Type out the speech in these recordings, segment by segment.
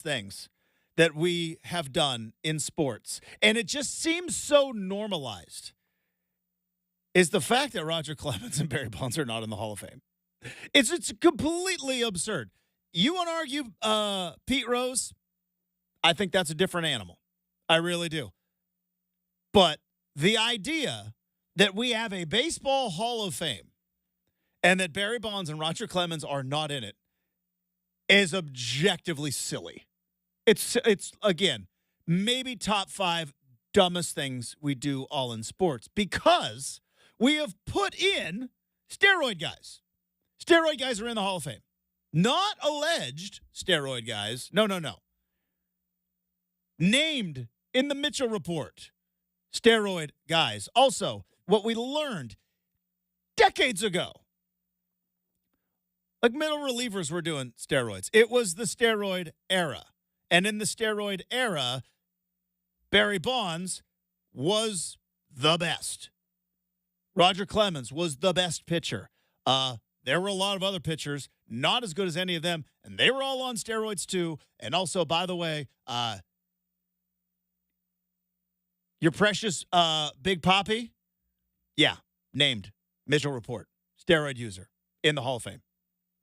things that we have done in sports, and it just seems so normalized, is the fact that Roger Clemens and Barry Bonds are not in the Hall of Fame. It's completely absurd. You want to argue Pete Rose? I think that's a different animal. I really do. But the idea that we have a baseball Hall of Fame and that Barry Bonds and Roger Clemens are not in it is objectively silly. It's again, maybe top 5 dumbest things we do all in sports because we have put in steroid guys. Steroid guys are in the Hall of Fame. Not alleged steroid guys. No. Named in the Mitchell Report. Steroid guys. Also, what we learned decades ago, like middle relievers were doing steroids. It was the steroid era. And in the steroid era, Barry Bonds was the best. Roger Clemens was the best pitcher. There were a lot of other pitchers, not as good as any of them, and they were all on steroids too. And also, by the way, your precious Big Papi, yeah, named Mitchell Report, steroid user in the Hall of Fame.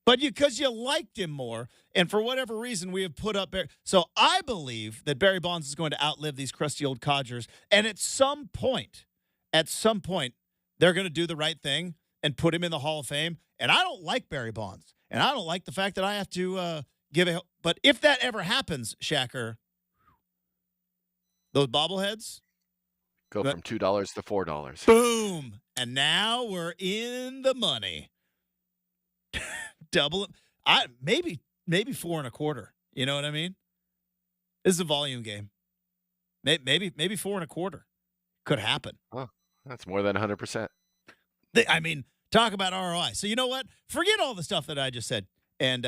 But because you liked him more, and for whatever reason, we have put up Barry. So I believe that Barry Bonds is going to outlive these crusty old codgers. And at some point, they're going to do the right thing and put him in the Hall of Fame. And I don't like Barry Bonds. And I don't like the fact that I have to give a. But if that ever happens, Shacker, those bobbleheads go from $2 to $4. Boom. And now we're in the money. Double it. Maybe 4 1/4. You know what I mean? This is a volume game. Maybe 4 1/4 could happen. Oh, that's more than 100%. I mean, talk about ROI. So you know what? Forget all the stuff that I just said and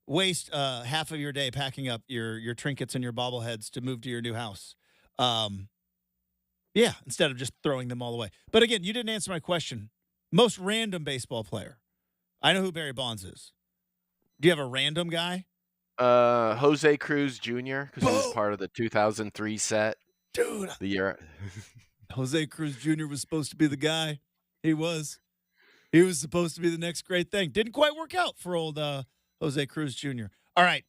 waste half of your day packing up your trinkets and your bobbleheads to move to your new house. Yeah, instead of just throwing them all away. But again, you didn't answer my question. Most random baseball player. I know who Barry Bonds is. Do you have a random guy? Jose Cruz Jr., because he was part of the 2003 set. Dude. The year. Jose Cruz Jr. was supposed to be the guy. He was. He was supposed to be the next great thing. Didn't quite work out for old Jose Cruz Jr. All right.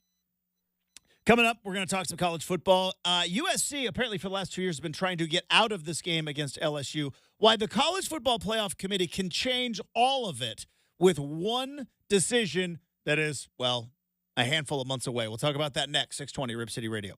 Coming up, we're going to talk some college football. USC, apparently for the last 2 years, has been trying to get out of this game against LSU. Why the College Football Playoff Committee can change all of it with one decision that is, well, a handful of months away. We'll talk about that next. 620 Rip City Radio.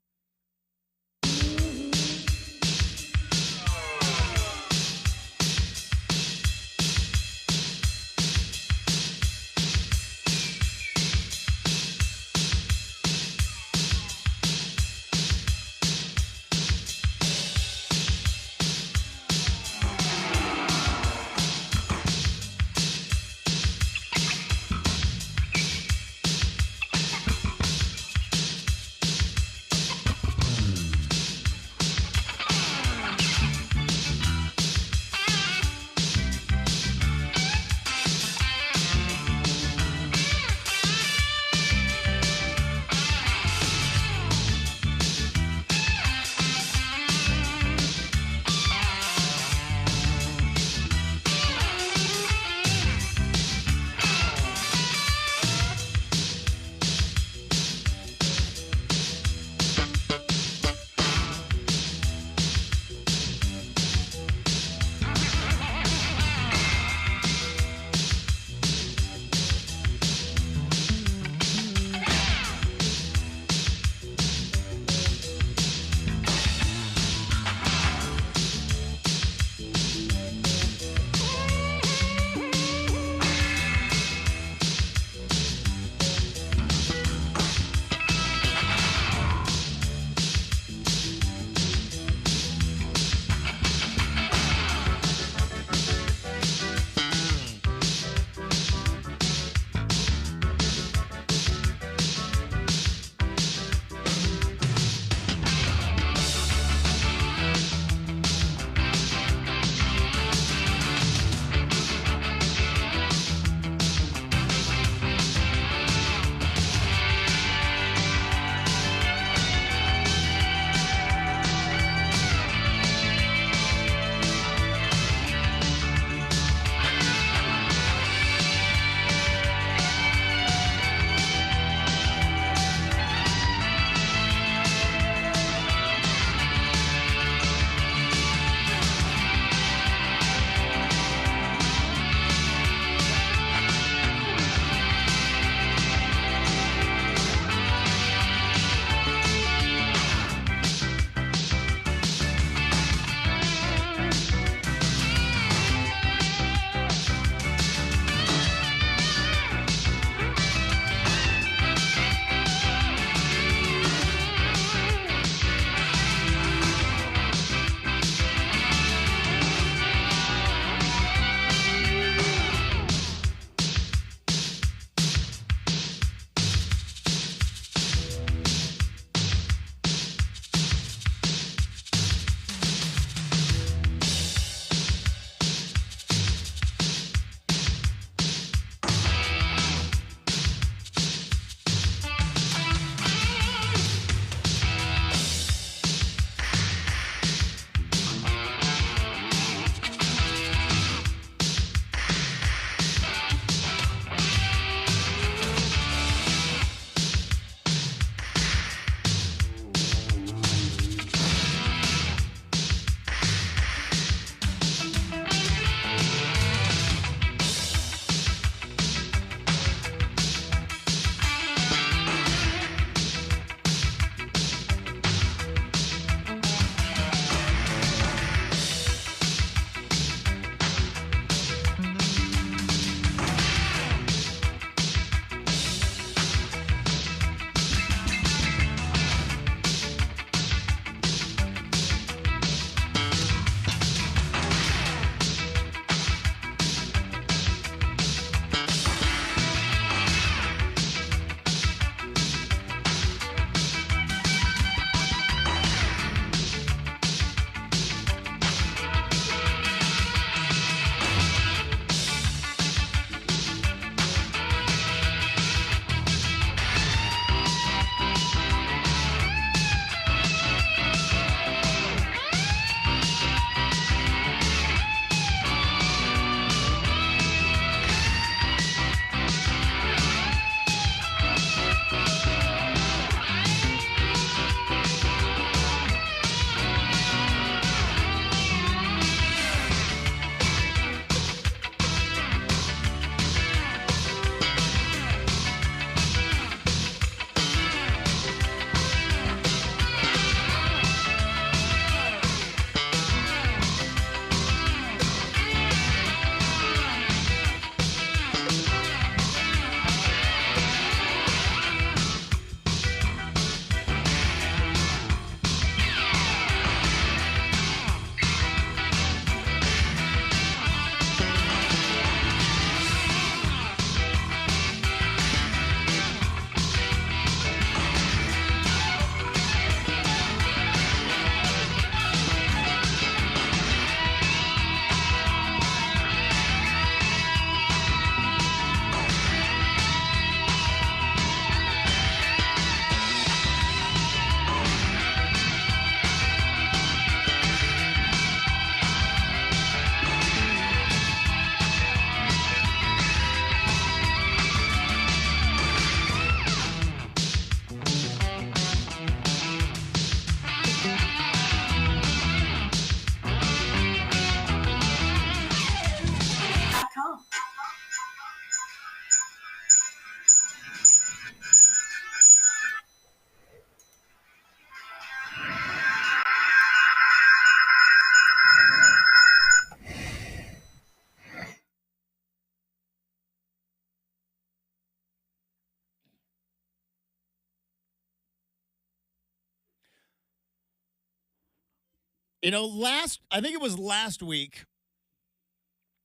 I think it was last week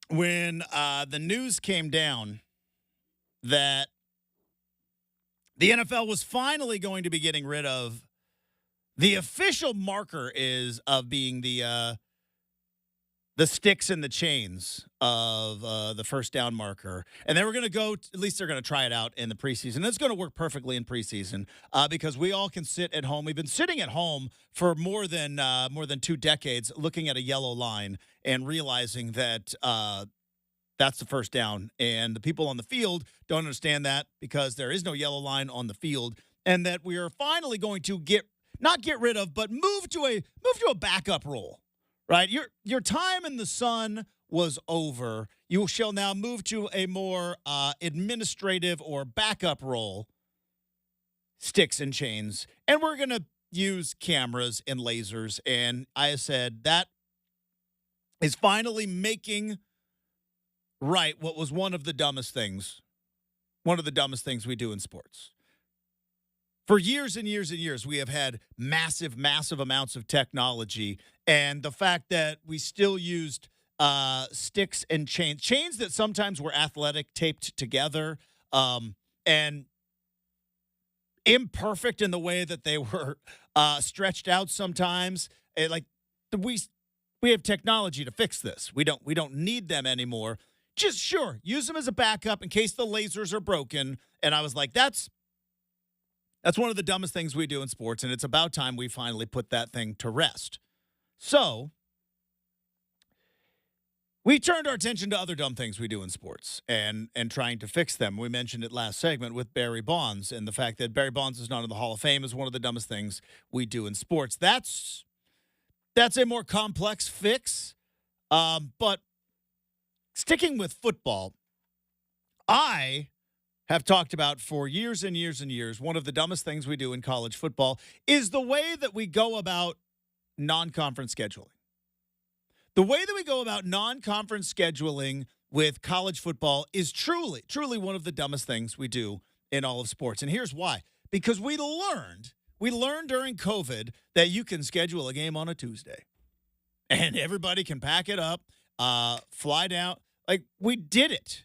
when the news came down that the NFL was finally going to be getting rid of the official marker is of being the sticks and the chains of the first down marker. And they were going to go, at least they're going to try it out in the preseason. It's going to work perfectly in preseason because we all can sit at home. We've been sitting at home for more than 2 decades looking at a yellow line and realizing that that's the first down. And the people on the field don't understand that because there is no yellow line on the field, and that we are finally going to not get rid of, but move to a backup role. Right? Your time in the sun was over. You shall now move to a more administrative or backup role, sticks and chains. And we're going to use cameras and lasers. And I said that is finally making right what was one of the dumbest things we do in sports. For years and years and years, we have had massive, massive amounts of technology. And the fact that we still used sticks and chains that sometimes were athletic, taped together, and imperfect in the way that they were stretched out sometimes. We have technology to fix this. We don't need them anymore. Just sure, use them as a backup in case the lasers are broken. And I was like, that's one of the dumbest things we do in sports, and it's about time we finally put that thing to rest. So we turned our attention to other dumb things we do in sports and trying to fix them. We mentioned it last segment with Barry Bonds, and the fact that Barry Bonds is not in the Hall of Fame is one of the dumbest things we do in sports. That's a more complex fix, but sticking with football, I have talked about for years and years and years, one of the dumbest things we do in college football is the way that we go about non-conference scheduling. The way that we go about non-conference scheduling with college football is truly, truly one of the dumbest things we do in all of sports. And here's why. Because we learned during COVID that you can schedule a game on a Tuesday. And everybody can pack it up, fly down. Like, we did it.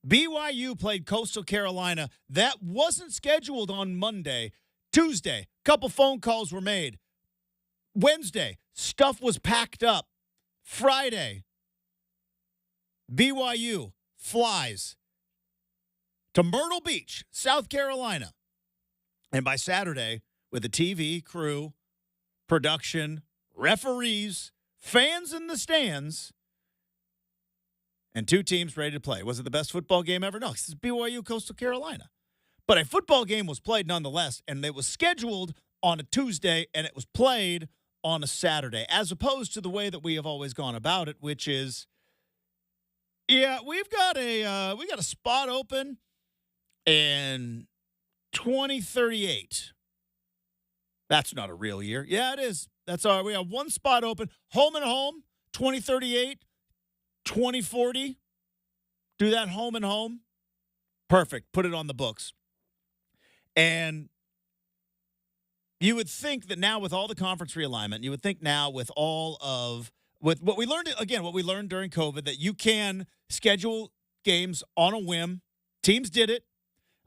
BYU played Coastal Carolina. That wasn't scheduled on Monday. Tuesday, couple phone calls were made. Wednesday, stuff was packed up. Friday, BYU flies to Myrtle Beach, South Carolina. And by Saturday, with the TV crew, production, referees, fans in the stands, and 2 teams ready to play. Was it the best football game ever? No, it's BYU Coastal Carolina. But a football game was played nonetheless, and it was scheduled on a Tuesday, and it was played on a Saturday, as opposed to the way that we have always gone about it, which is, we've got a spot open in 2038. That's not a real year. Yeah, it is. That's all right. We have one spot open, home and home, 2038. 2040, do that home and home. Perfect. Put it on the books. And you would think that now with all the conference realignment, you would think now with what we learned during COVID, that you can schedule games on a whim. Teams did it.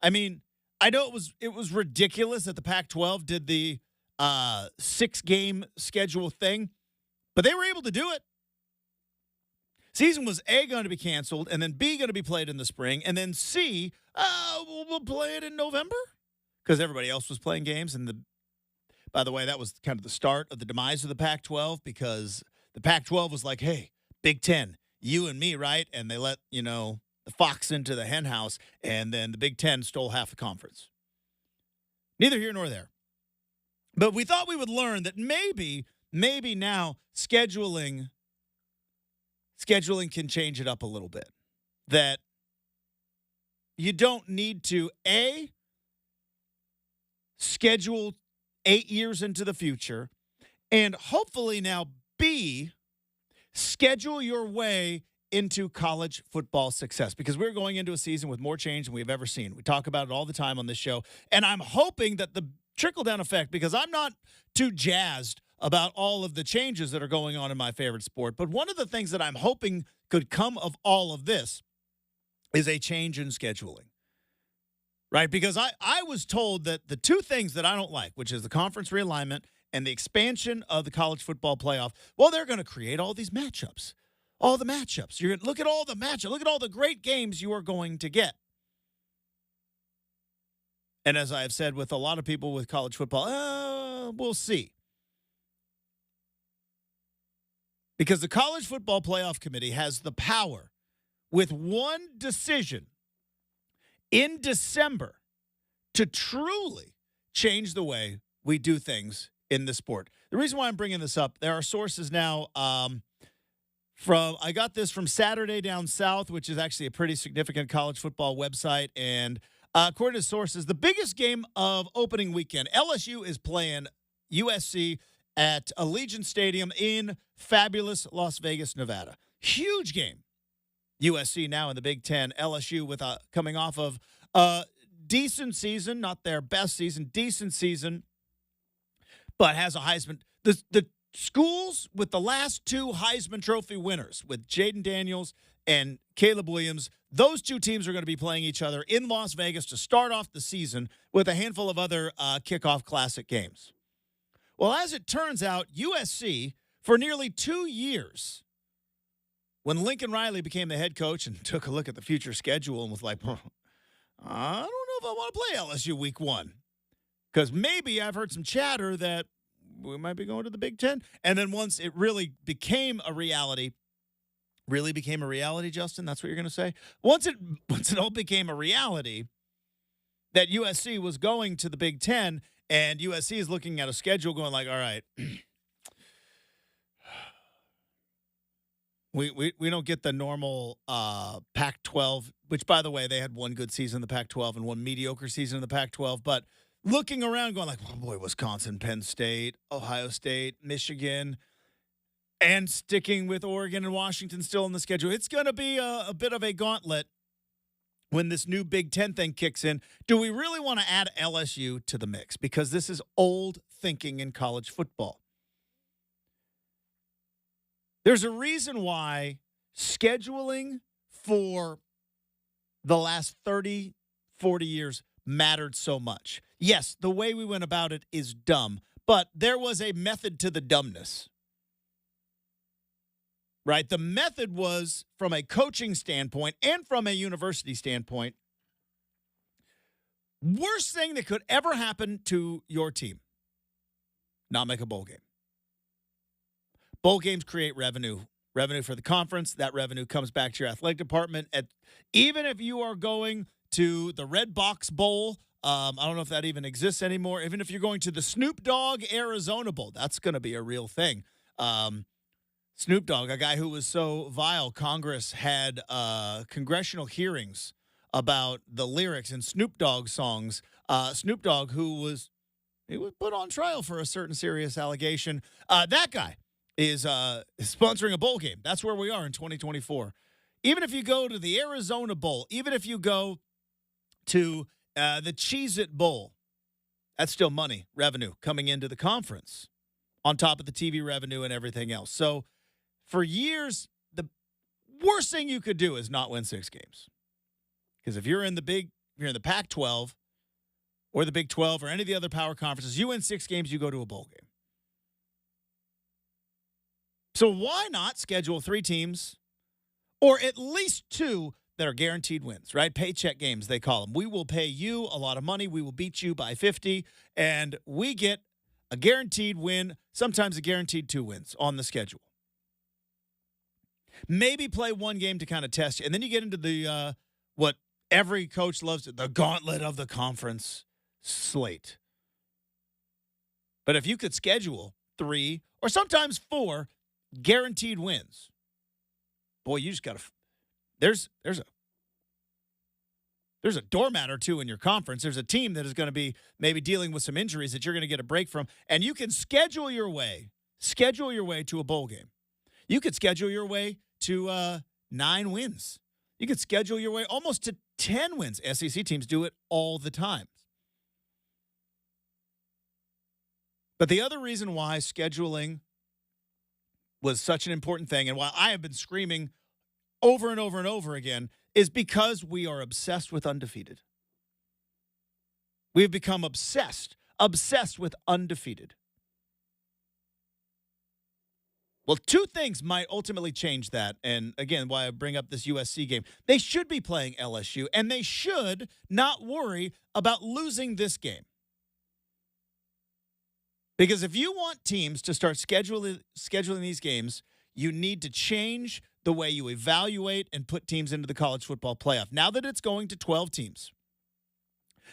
I mean, I know it was ridiculous that the Pac-12 did the 6-game schedule thing, but they were able to do it. Season was A, going to be canceled, and then B, going to be played in the spring, and then C, we'll play it in November because everybody else was playing games. And by the way, that was kind of the start of the demise of the Pac-12 because the Pac-12 was like, hey, Big Ten, you and me, right? And they let, the fox into the hen house, and then the Big Ten stole half the conference. Neither here nor there. But we thought we would learn that maybe now scheduling can change it up a little bit. That you don't need to, A, schedule 8 years into the future, and hopefully now, B, schedule your way into college football success, because we're going into a season with more change than we've ever seen. We talk about it all the time on this show, and I'm hoping that the trickle-down effect, because I'm not too jazzed about all of the changes that are going on in my favorite sport. But one of the things that I'm hoping could come of all of this is a change in scheduling. Right? Because I was told that the two things that I don't like, which is the conference realignment and the expansion of the college football playoff, well, they're going to create all these matchups. All the matchups. You're going to look at all the matchups. Look at all the great games you are going to get. And as I have said with a lot of people with college football, we'll see. Because the College Football Playoff Committee has the power, with one decision in December, to truly change the way we do things in the sport. The reason why I'm bringing this up, there are sources now I got this from Saturday Down South, which is actually a pretty significant college football website. And according to sources, the biggest game of opening weekend, LSU is playing USC at Allegiant Stadium in fabulous Las Vegas, Nevada. Huge game. USC now in the Big Ten. LSU with coming off of a decent season, not their best season, decent season, but has a Heisman. The schools with the last two Heisman Trophy winners, with Jaden Daniels and Caleb Williams, those two teams are going to be playing each other in Las Vegas to start off the season with a handful of other kickoff classic games. Well, as it turns out, USC, for nearly 2 years, when Lincoln Riley became the head coach and took a look at the future schedule and was like, I don't know if I want to play LSU week 1. Because maybe I've heard some chatter that we might be going to the Big Ten. And then once it really became a reality, Justin, that's what you're going to say? Once it all became a reality that USC was going to the Big Ten, and USC is looking at a schedule going like, all right, we don't get the normal Pac-12, which, by the way, they had one good season in the Pac-12 and one mediocre season in the Pac-12. But looking around going like, oh, boy, Wisconsin, Penn State, Ohio State, Michigan, and sticking with Oregon and Washington still in the schedule. It's going to be a bit of a gauntlet when this new Big Ten thing kicks in. Do we really want to add LSU to the mix? Because this is old thinking in college football. There's a reason why scheduling for the last 30, 40 years mattered so much. Yes, the way we went about it is dumb, but there was a method to the dumbness. Right? The method was, from a coaching standpoint and from a university standpoint, worst thing that could ever happen to your team, not make a bowl game. Bowl games create revenue for the conference. That revenue comes back to your athletic department. Even if you are going to the Red Box Bowl, I don't know if that even exists anymore. Even if you're going to the Snoop Dogg Arizona Bowl, that's going to be a real thing. Snoop Dogg, a guy who was so vile, Congress had congressional hearings about the lyrics in Snoop Dogg songs. Snoop Dogg, he was put on trial for a certain serious allegation. That guy is sponsoring a bowl game. That's where we are in 2024. Even if you go to the Arizona Bowl, even if you go to the Cheez-It Bowl, that's still money, revenue coming into the conference on top of the TV revenue and everything else. So for years, the worst thing you could do is not win 6 games. Because if you're in the Pac-12 or the Big 12 or any of the other power conferences, you win 6 games, you go to a bowl game. So why not schedule 3 teams, or at least 2 that are guaranteed wins, right? Paycheck games, they call them. We will pay you a lot of money. We will beat you by 50, and we get a guaranteed win, sometimes a guaranteed 2 wins on the schedule. Maybe play 1 game to kind of test you, and then you get into the what every coach loves, the gauntlet of the conference slate. But if you could schedule 3 or sometimes 4 guaranteed wins, boy, you just got to. There's a doormat or 2 in your conference. There's a team that is going to be maybe dealing with some injuries that you're going to get a break from, and you can schedule your way to a bowl game. You could schedule your way to 9 wins. You could schedule your way almost to 10 wins. SEC teams do it all the time. But the other reason why scheduling was such an important thing, and why I have been screaming over and over and over again, is because we are obsessed with undefeated. We have become obsessed with undefeated. Well, two things might ultimately change that. And again, why I bring up this USC game. They should be playing LSU, and they should not worry about losing this game. Because if you want teams to start scheduling these games, you need to change the way you evaluate and put teams into the college football playoff. Now that it's going to 12 teams,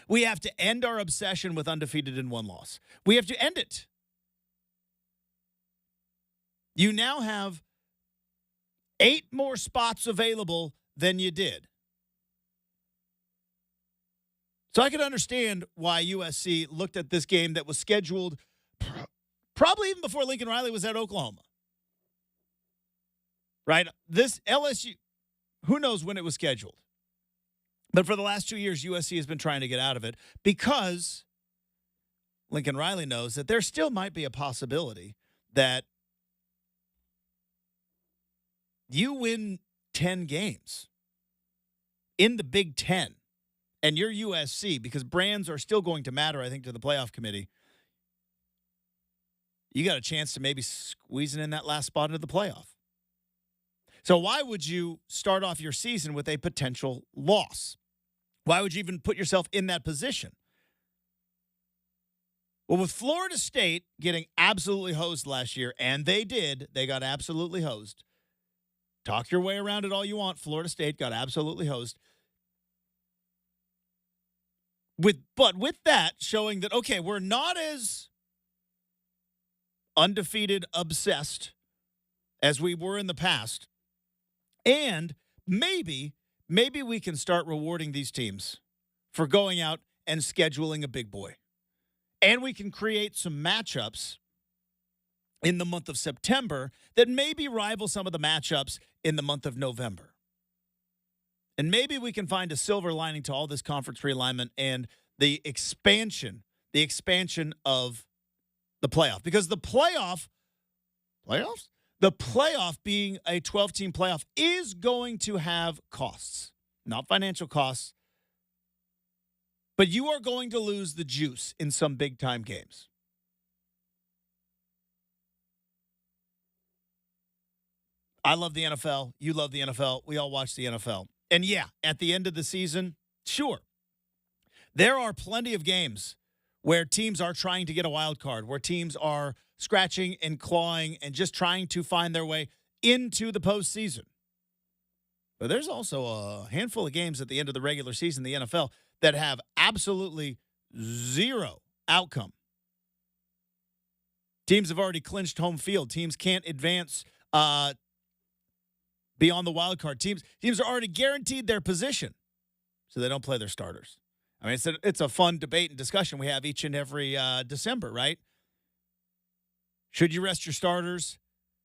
we have to end our obsession with undefeated and one loss. We have to end it. You now have 8 more spots available than you did. So I can understand why USC looked at this game that was scheduled probably even before Lincoln Riley was at Oklahoma. Right? This LSU, who knows when it was scheduled? But for the last 2 years, USC has been trying to get out of it because Lincoln Riley knows that there still might be a possibility that you win 10 games in the Big Ten and you're USC, because brands are still going to matter, I think, to the playoff committee. You got a chance to maybe squeezing in that last spot into the playoff. So why would you start off your season with a potential loss? Why would you even put yourself in that position? Well, with Florida State getting absolutely hosed last year, and they did, they got absolutely hosed. Talk your way around it all you want. Florida State got absolutely hosed. But with that, showing that, okay, we're not as undefeated obsessed as we were in the past. And maybe we can start rewarding these teams for going out and scheduling a big boy. And we can create some matchups in the month of September that maybe rival some of the matchups in the month of November. And maybe we can find a silver lining to all this conference realignment and the expansion of the playoff. Because the playoff being a 12-team playoff is going to have costs. Not financial costs, but you are going to lose the juice in some big-time games. I love the NFL. You love the NFL. We all watch the NFL. And yeah, at the end of the season, sure, there are plenty of games where teams are trying to get a wild card, where teams are scratching and clawing and just trying to find their way into the postseason. But there's also a handful of games at the end of the regular season, the NFL, that have absolutely zero outcome. Teams have already clinched home field. Teams can't advance beyond the wild card. Teams are already guaranteed their position, so they don't play their starters. I mean, it's a fun debate and discussion we have each and every December, right? Should you rest your starters?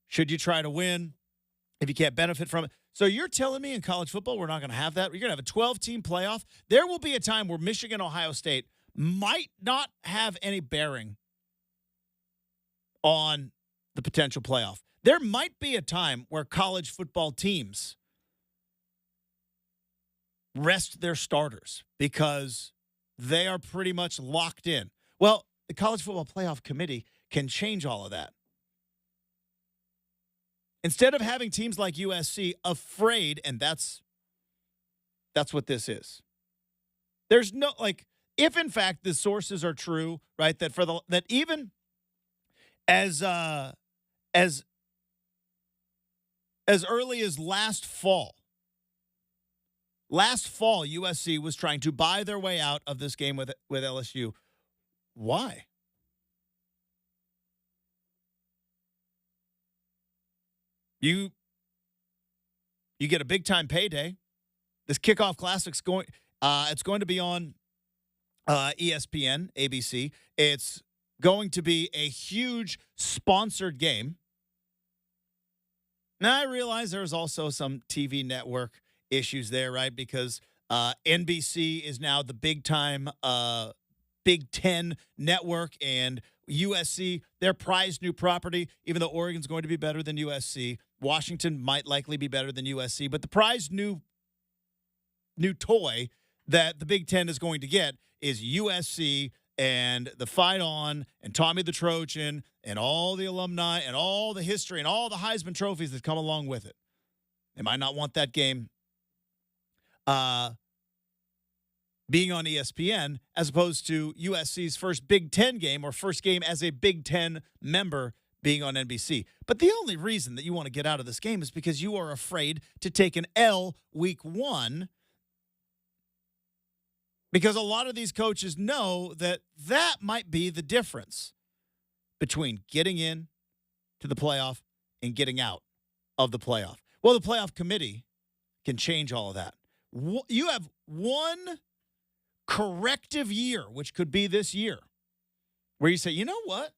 Should you try to win if you can't benefit from it? So you're telling me in college football we're not going to have that? We're going to have a 12-team playoff? There will be a time where Michigan, Ohio State might not have any bearing on the potential playoff. There might be a time where college football teams rest their starters because they are pretty much locked in. Well, the College Football Playoff Committee can change all of that. Instead of having teams like USC afraid, and that's what this is. There's no, like, if in fact the sources are true, right, that even as early as last fall, USC was trying to buy their way out of this game with LSU. Why? You get a big time payday. This kickoff classic's it's going to be on ESPN, ABC. It's going to be a huge sponsored game. Now I realize there's also some TV network issues there, right? Because NBC is now the big Big Ten network, and USC, their prized new property, even though Oregon's going to be better than USC. Washington might likely be better than USC, but the prized new toy that the Big Ten is going to get is USC and the Fight On and Tommy the Trojan and all the alumni and all the history and all the Heisman trophies that come along with it. They might not want that game being on ESPN as opposed to USC's first Big Ten game or first game as a Big Ten member being on NBC. But the only reason that you want to get out of this game is because you are afraid to take an L week 1, because a lot of these coaches know that that might be the difference between getting in to the playoff and getting out of the playoff. Well, the playoff committee can change all of that. You have one corrective year, which could be this year, where you say, you know what?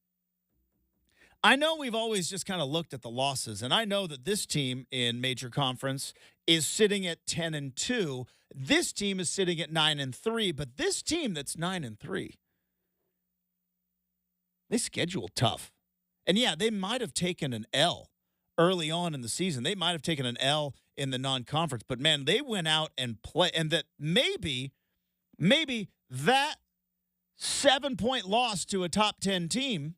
I know we've always just kind of looked at the losses, and I know that this team in major conference is sitting at 10-2. This team is sitting at 9-3, but this team that's 9-3, they schedule tough. And yeah, they might have taken an L early on in the season. They might have taken an L in the non-conference, but man, they went out and played, and that maybe that 7-point loss to a top 10 team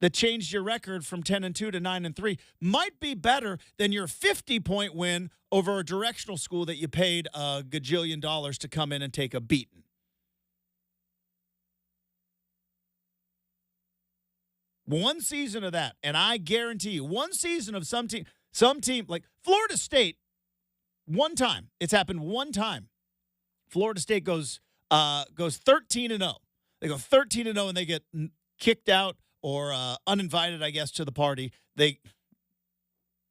that changed your record from 10-2 to 9-3 might be better than your 50-point win over a directional school that you paid a gajillion dollars to come in and take a beating. One season of that, and I guarantee you, one season of some team like Florida State, one time, it's happened one time. Florida State goes 13-0. They go 13-0 and they get kicked out or uninvited, I guess, to the party. They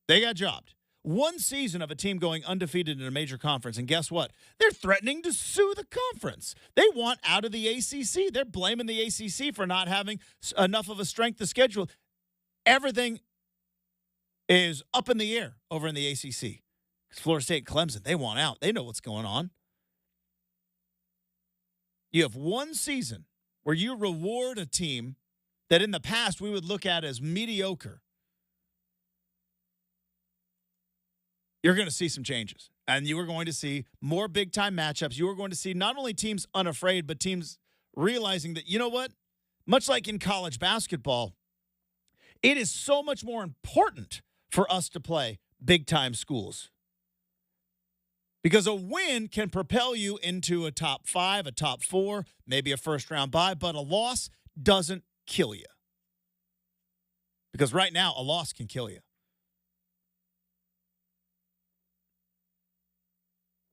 got jobbed. One season of a team going undefeated in a major conference, and guess what? They're threatening to sue the conference. They want out of the ACC. They're blaming the ACC for not having enough of a strength of schedule. Everything is up in the air over in the ACC. Because Florida State and Clemson, they want out. They know what's going on. You have one season where you reward a team that in the past we would look at as mediocre. You're going to see some changes. And you are going to see more big-time matchups. You are going to see not only teams unafraid, but teams realizing that, you know what? Much like in college basketball, it is so much more important for us to play big-time schools. Because a win can propel you into a top 5, a top 4, maybe a first-round bye, but a loss doesn't kill you. Because right now, a loss can kill you.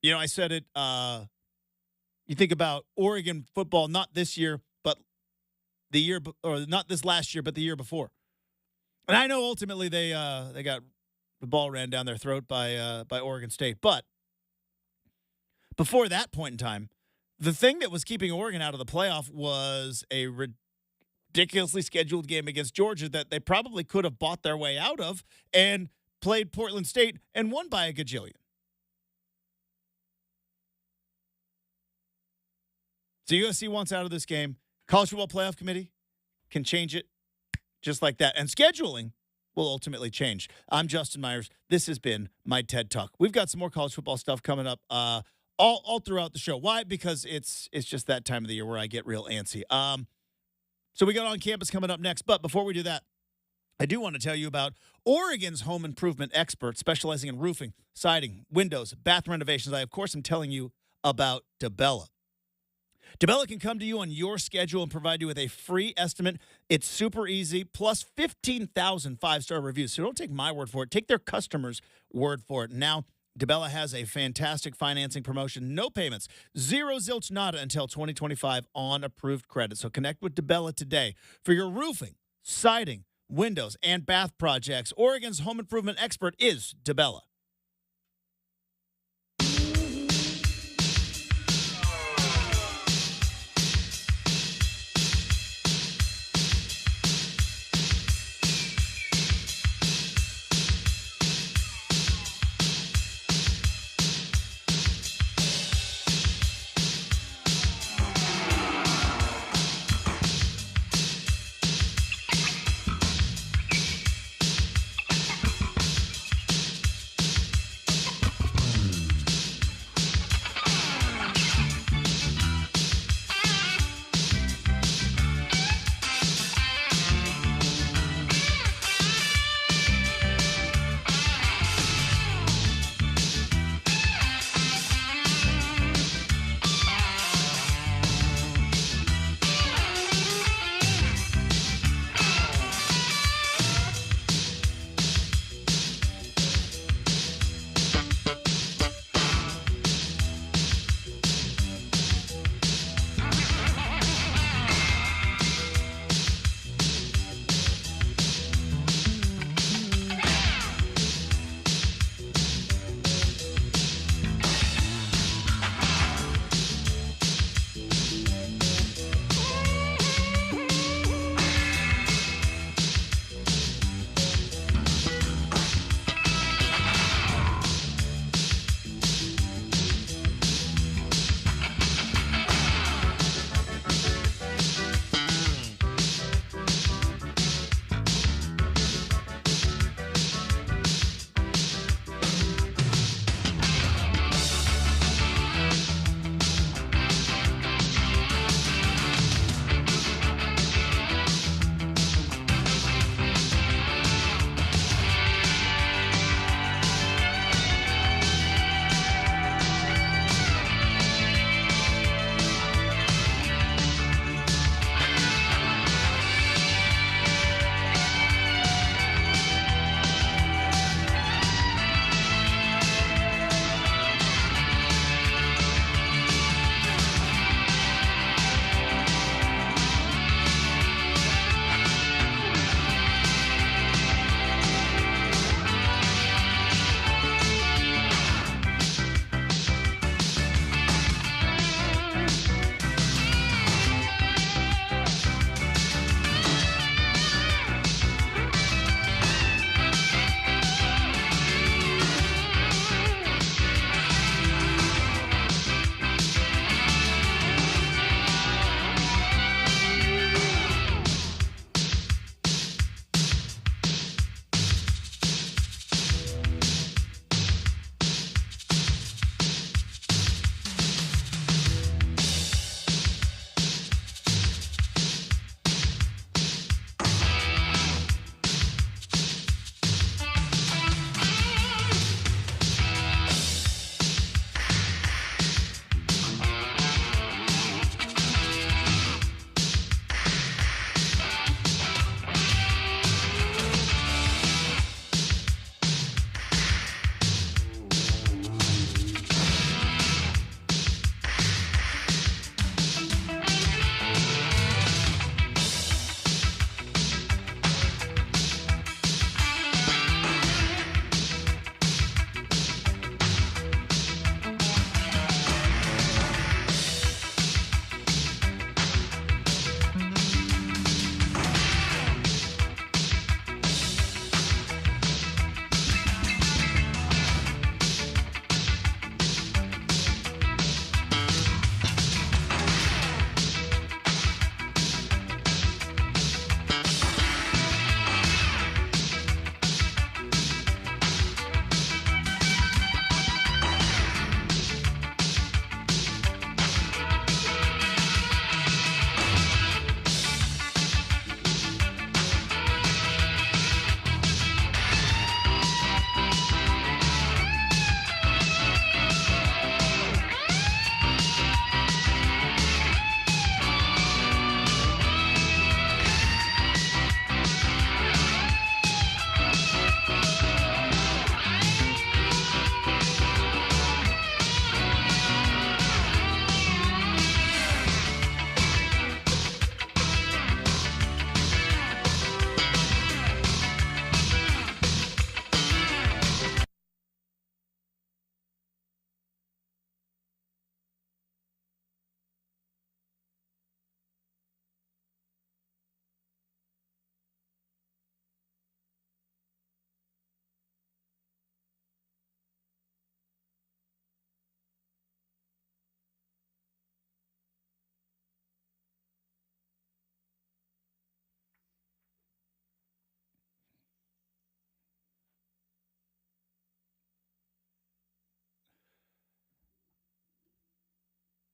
You know, I said it, you think about Oregon football, not this year, but the year, or not this last year, but the year before. And I know ultimately they got the ball ran down their throat by Oregon State. But before that point in time, the thing that was keeping Oregon out of the playoff was a ridiculously scheduled game against Georgia that they probably could have bought their way out of and played Portland State and won by a gajillion. So USC wants out of this game. College Football Playoff Committee can change it just like that. And scheduling will ultimately change. I'm Justin Meyers. This has been my TED Talk. We've got some more college football stuff coming up all throughout the show. Why? Because it's just that time of the year where I get real antsy. So we got On Campus coming up next. But before we do that, I do want to tell you about Oregon's home improvement expert specializing in roofing, siding, windows, bath renovations. I, of course, am telling you about DeBella. DeBella can come to you on your schedule and provide you with a free estimate. It's super easy, plus 15,000 five-star reviews. So don't take my word for it. Take their customers' word for it. Now, DeBella has a fantastic financing promotion. No payments. Zero zilch nada until 2025 on approved credit. So connect with DeBella today for your roofing, siding, windows, and bath projects. Oregon's home improvement expert is DeBella.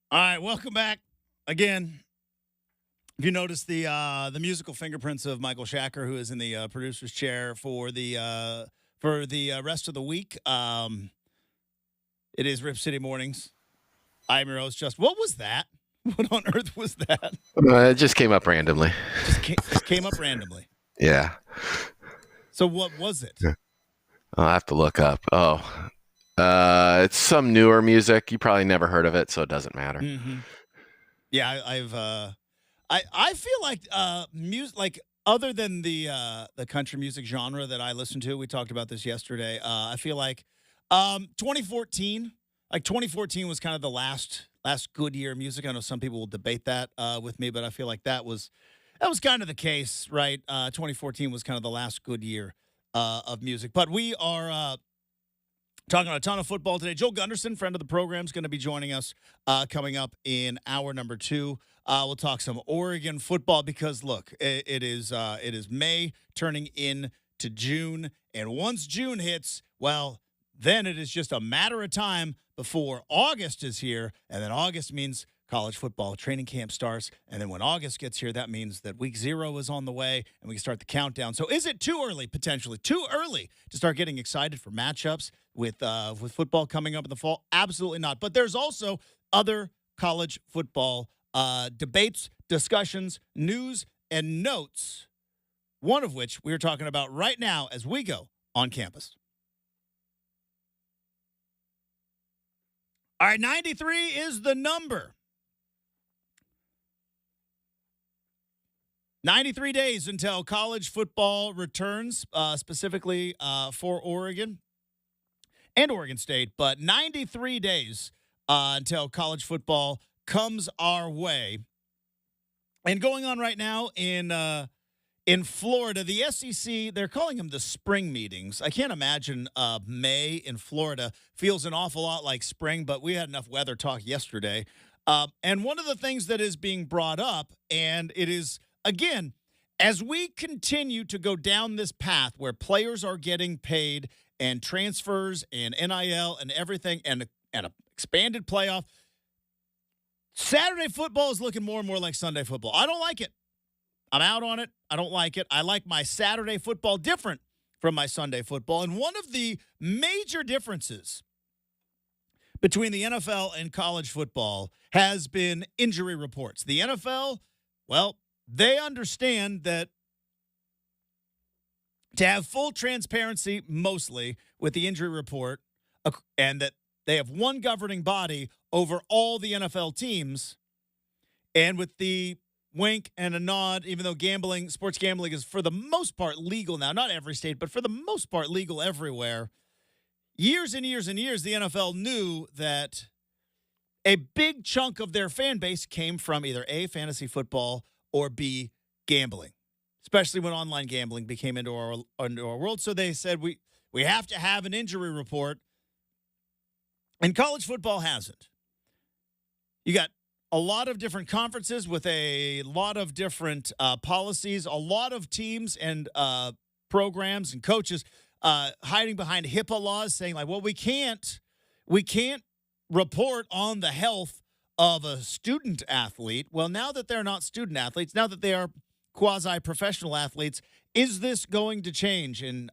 All right, welcome back again. If you notice the musical fingerprints of Michael Shacker, who is in the producer's chair for the rest of the week, it is Rip City Mornings. I'm your host, Just. What was that? What on earth was that? It just came up randomly. Just came up randomly. Yeah. So what was it? I'll have to look up. It's some newer music. You probably never heard of it, so it doesn't matter. Mm-hmm. Yeah, I feel like music, like other than the country music genre that I listen to, we talked about this yesterday. I feel like 2014 was kind of the last good year of music. I know some people will debate that with me, but I feel like that was kind of the case, right? 2014 was kind of the last good year of music. But we are talking a ton of football today. Joel Gunderson, friend of the program, is going to be joining us coming up in hour number 2. We'll talk some Oregon football because, look, it is May turning into June. And once June hits, well, then it is just a matter of time before August is here. And then August means college football training camp starts. And then when August gets here, that means that week 0 is on the way and we can start the countdown. So is it too early, potentially, too early to start getting excited for matchups with football coming up in the fall? Absolutely not. But there's also other college football debates, discussions, news, and notes, one of which we are talking about right now as we go on campus. All right, 93 is the number. 93 days until college football returns, specifically for Oregon and Oregon State, but 93 days until college football comes our way. And going on right now in Florida, the SEC, they're calling them the spring meetings. I can't imagine May in Florida feels an awful lot like spring, but we had enough weather talk yesterday. And one of the things that is being brought up, and it is, again, as we continue to go down this path where players are getting paid and transfers and NIL and everything and an expanded playoff, Saturday football is looking more and more like Sunday football. I don't like it. I'm out on it. I don't like it. I like my Saturday football different from my Sunday football. And one of the major differences between the NFL and college football has been injury reports. The NFL, well, they understand that to have full transparency, mostly, with the injury report, and that they have one governing body over all the NFL teams, and with the wink and a nod, even though sports gambling is for the most part legal now, not every state, but for the most part legal everywhere, years and years and years, the NFL knew that a big chunk of their fan base came from either A, fantasy football, or B, gambling, especially when online gambling became into our world. So they said we have to have an injury report, and college football hasn't. You got a lot of different conferences with a lot of different policies, a lot of teams and programs and coaches hiding behind HIPAA laws, saying like, well, we can't report on the health of a student athlete. Well, now that they're not student athletes, now that they are quasi-professional athletes, is this going to change? And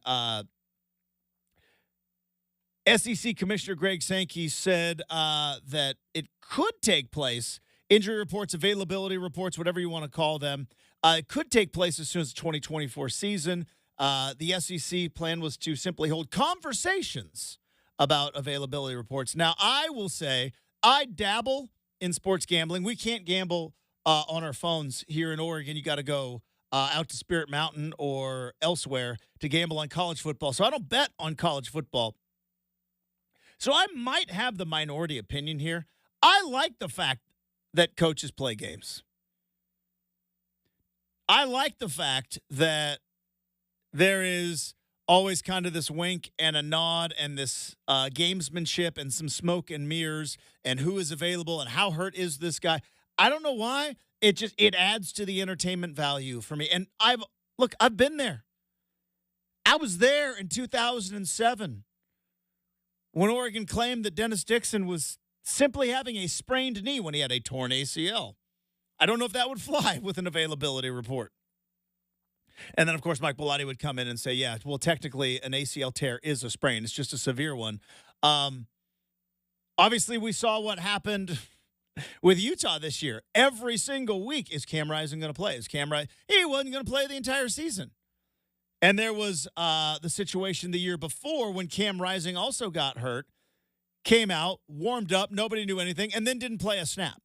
SEC Commissioner Greg Sankey said that it could take place. Injury reports, availability reports, whatever you want to call them, it could take place as soon as the 2024 season. The SEC plan was to simply hold conversations about availability reports. Now, I will say I dabble in sports gambling. We can't gamble on our phones here in Oregon. You got to go out to Spirit Mountain or elsewhere to gamble on college football. So I don't bet on college football. So I might have the minority opinion here. I like the fact that coaches play games. I like the fact that there is always kind of this wink and a nod and this gamesmanship and some smoke and mirrors and who is available and how hurt is this guy. I don't know why. It adds to the entertainment value for me. And I've been there. I was there in 2007 when Oregon claimed that Dennis Dixon was simply having a sprained knee when he had a torn ACL. I don't know if that would fly with an availability report. And then, of course, Mike Bellotti would come in and say, yeah, well, technically an ACL tear is a sprain. It's just a severe one. Obviously, we saw what happened with Utah this year. Every single week, is Cam Rising going to play? He wasn't going to play the entire season. And there was the situation the year before when Cam Rising also got hurt, came out, warmed up, nobody knew anything, and then didn't play a snap.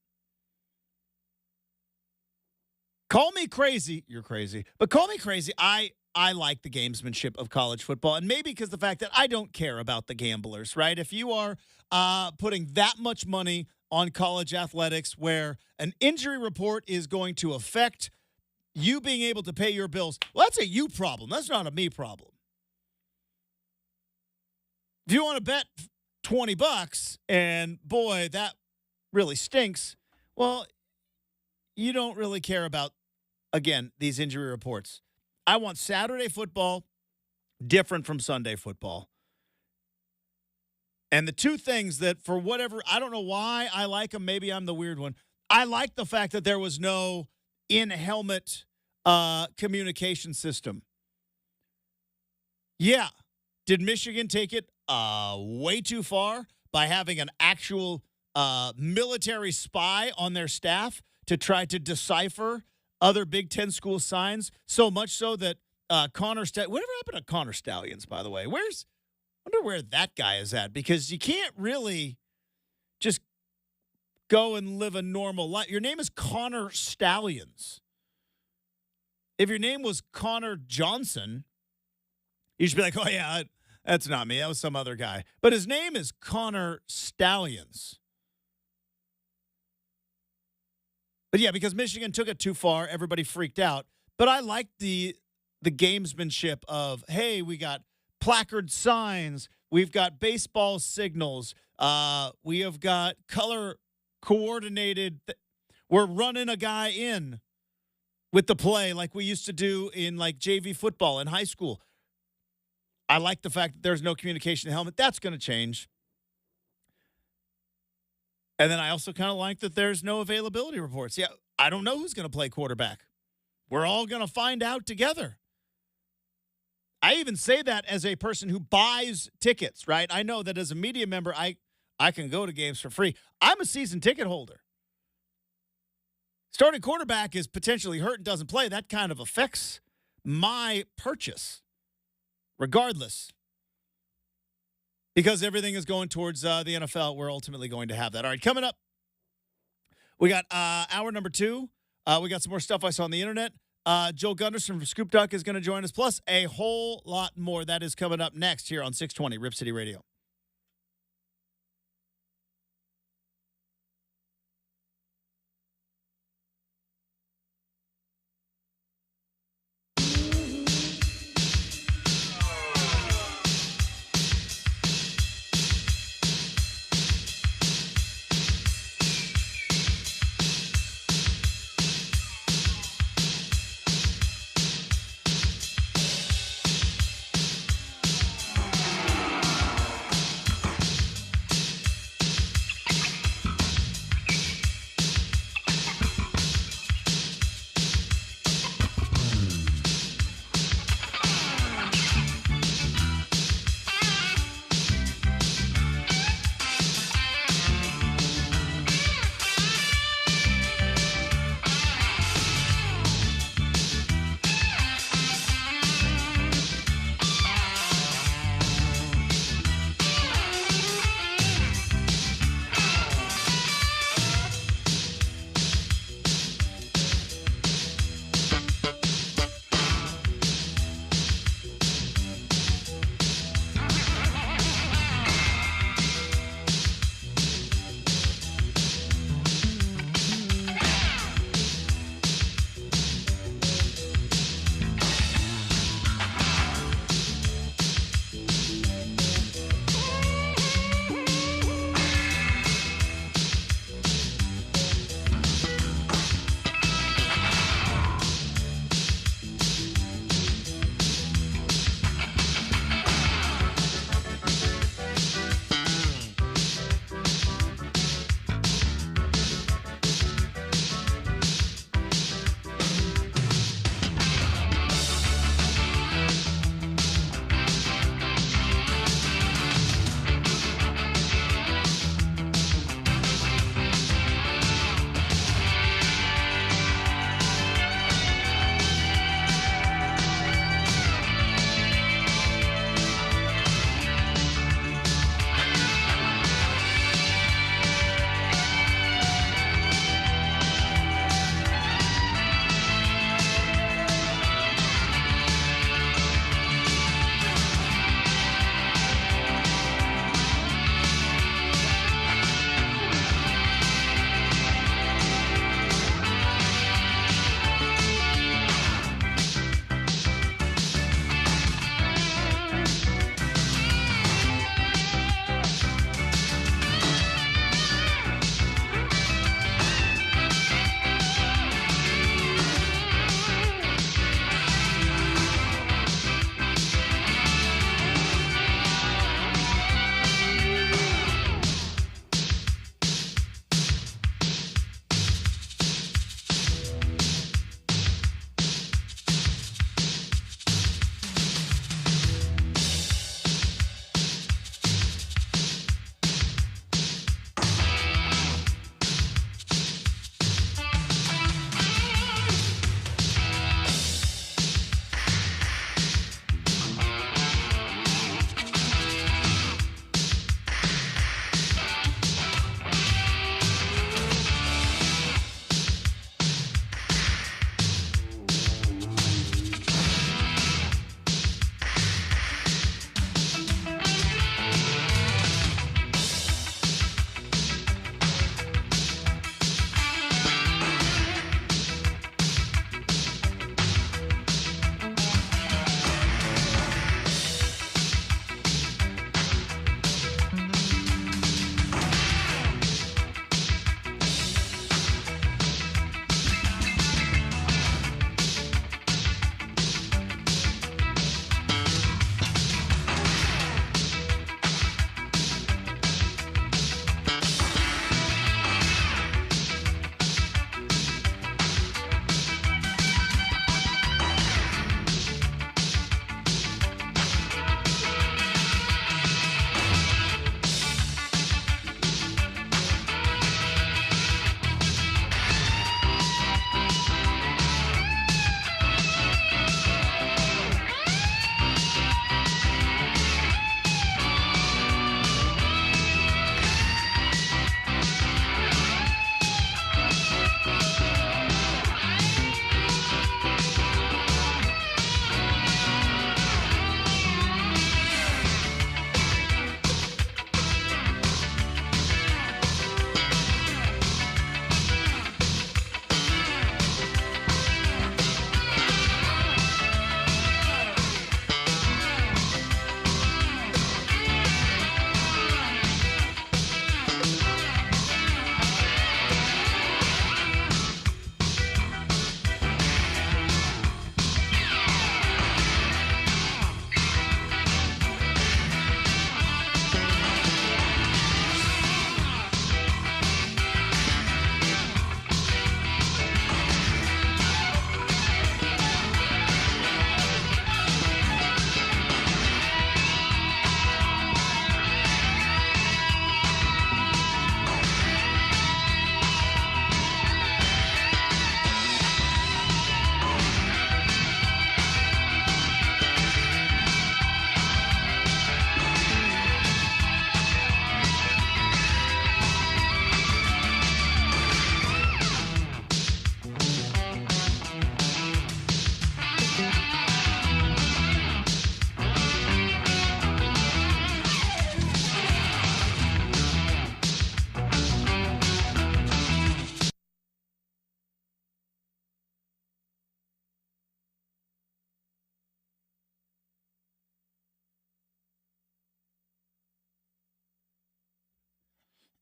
Call me crazy. You're crazy. But call me crazy. I like the gamesmanship of college football, and maybe because the fact that I don't care about the gamblers, right? If you are putting that much money on college athletics where an injury report is going to affect you being able to pay your bills, well, that's a you problem. That's not a me problem. If you want to bet $20 and, boy, that really stinks, well, you don't really care about, again, these injury reports. I want Saturday football different from Sunday football. And the two things that, for whatever, I don't know why I like them. Maybe I'm the weird one. I like the fact that there was no in-helmet communication system. Yeah. Did Michigan take it way too far by having an actual military spy on their staff to try to decipher other Big Ten school signs? So much so that whatever happened to Connor Stallions, by the way? Wonder where that guy is at, because you can't really just go and live a normal life. Your name is Connor Stallions. If your name was Connor Johnson, you should be like, oh, yeah, that's not me. That was some other guy. But his name is Connor Stallions. But, yeah, because Michigan took it too far, everybody freaked out. But I like the gamesmanship of, hey, we got placard signs, we've got baseball signals, we have got color coordinated. We're running a guy in with the play like we used to do in like JV football in high school. I like the fact that there's no communication helmet. That's going to change. And then I also kind of like that there's no availability reports. Yeah, I don't know who's going to play quarterback. We're all going to find out together. I even say that as a person who buys tickets, right? I know that as a media member, I can go to games for free. I'm a season ticket holder. Starting quarterback is potentially hurt and doesn't play. That kind of affects my purchase, regardless. Because everything is going towards the NFL, we're ultimately going to have that. All right, coming up, we got hour number 2. We got some more stuff I saw on the internet. Joel Gunderson from Scoop Duck is going to join us, plus a whole lot more. That is coming up next here on 620 Rip City Radio.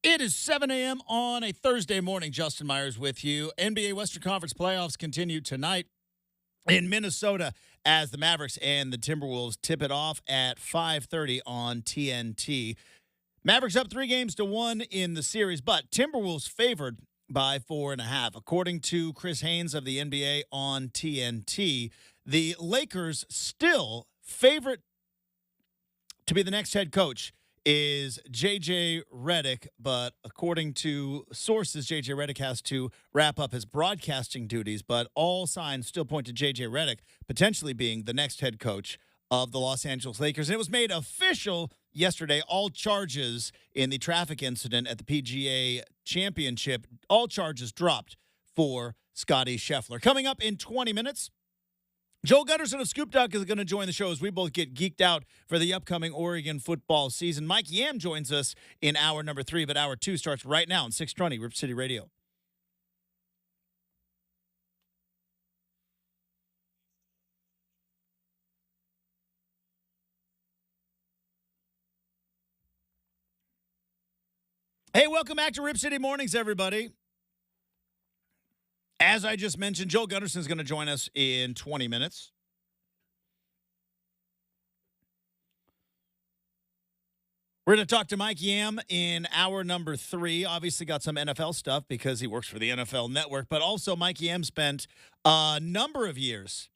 It is 7 a.m. on a Thursday morning. Justin Meyers with you. NBA Western Conference playoffs continue tonight in Minnesota as the Mavericks and the Timberwolves tip it off at 5:30 on TNT. Mavericks up 3-1 in the series, but Timberwolves favored by 4.5. According to Chris Haynes of the NBA on TNT, the Lakers still favorite to be the next head coach is J.J. Redick, but according to sources, J.J. Redick has to wrap up his broadcasting duties, but all signs still point to J.J. Redick potentially being the next head coach of the Los Angeles Lakers. And it was made official yesterday. All charges in the traffic incident at the PGA Championship, all charges dropped for Scottie Scheffler. Coming up in 20 minutes, Joel Gunderson of Scoop Duck is going to join the show as we both get geeked out for the upcoming Oregon football season. Mike Yam joins us in hour number 3, but hour 2 starts right now on 620 Rip City Radio. Hey, welcome back to Rip City Mornings, everybody. As I just mentioned, Joel Gunderson is going to join us in 20 minutes. We're going to talk to Mike Yam in hour number 3. Obviously got some NFL stuff because he works for the NFL Network, but also Mike Yam spent a number of years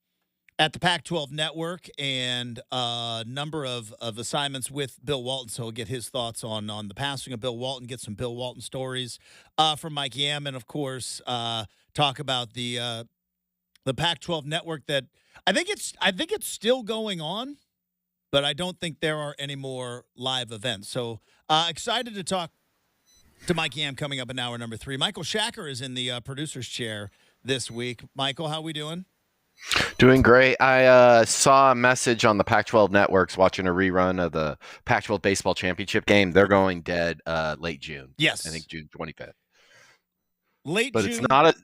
at the Pac-12 Network and a number of assignments with Bill Walton, so we'll get his thoughts on the passing of Bill Walton, get some Bill Walton stories from Mike Yam, and, of course, talk about the Pac-12 Network that I think it's still going on, but I don't think there are any more live events. So excited to talk to Mike Yam coming up in hour number 3. Michael Shacker is in the producer's chair this week. Michael, how we doing? Doing great. I saw a message on the Pac-12 networks watching a rerun of the Pac-12 baseball championship game. They're going dead late June. Yes. I think June 25th. Late but June. It's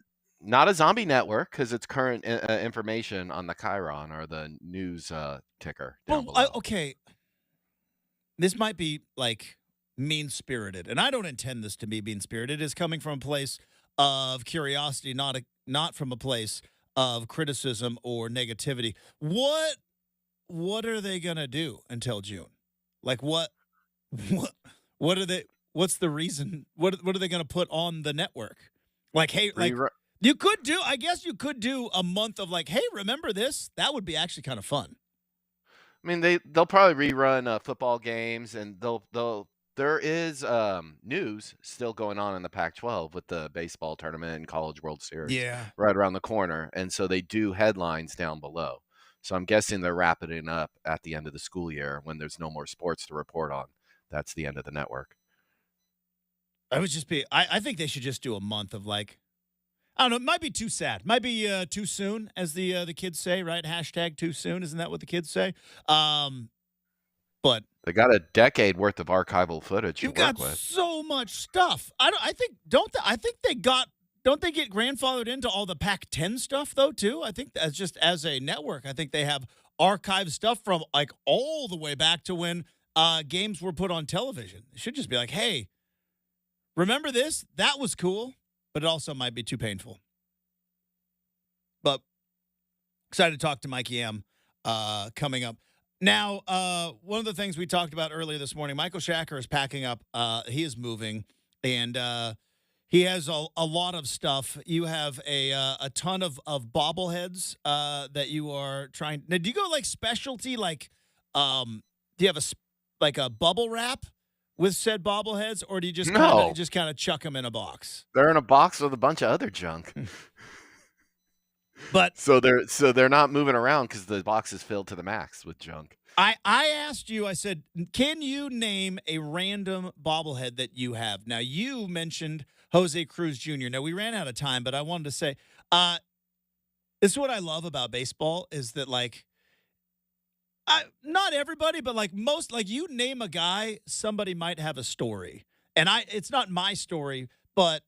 not a zombie network because it's current information on the Chiron or the news ticker down below. Okay. This might be like mean-spirited, and I don't intend this to be mean-spirited. It is coming from a place of curiosity, not from a place of criticism or negativity. What are they gonna do until June? Like what are they? What's the reason? What are they gonna put on the network? Like, hey, like you could do. I guess you could do a month of like, hey, remember this? That would be actually kind of fun. I mean, they'll probably rerun football games, and there is news still going on in the Pac-12 with the baseball tournament and College World Series right around the corner. And so they do headlines down below. So I'm guessing they're wrapping it up at the end of the school year when there's no more sports to report on. That's the end of the network. I think they should just do a month of like, I don't know, it might be too sad. Might be too soon, as the kids say, right? Hashtag too soon. Isn't that what the kids say? But they got a decade worth of archival footage. You've got so much stuff. Don't they get grandfathered into all the Pac-10 stuff though too? I think that's just as a network. I think they have archived stuff from like all the way back to when games were put on television. It should just be like, hey, remember this? That was cool, but it also might be too painful. But excited to talk to Mike Yam coming up. Now, one of the things we talked about earlier this morning, Michael Shacker is packing up. He is moving, and he has a lot of stuff. You have a ton of bobbleheads that you are trying. Now, do you go like specialty? Like, do you have a bubble wrap with said bobbleheads, or do you just kind of chuck them in a box? They're in a box with a bunch of other junk. But so they're not moving around because the box is filled to the max with junk. I asked you, I said, can you name a random bobblehead that you have? Now, you mentioned Jose Cruz Jr. Now, we ran out of time, but I wanted to say, this is what I love about baseball is that, like, not everybody, but like most, like you name a guy, somebody might have a story. And it's not my story, but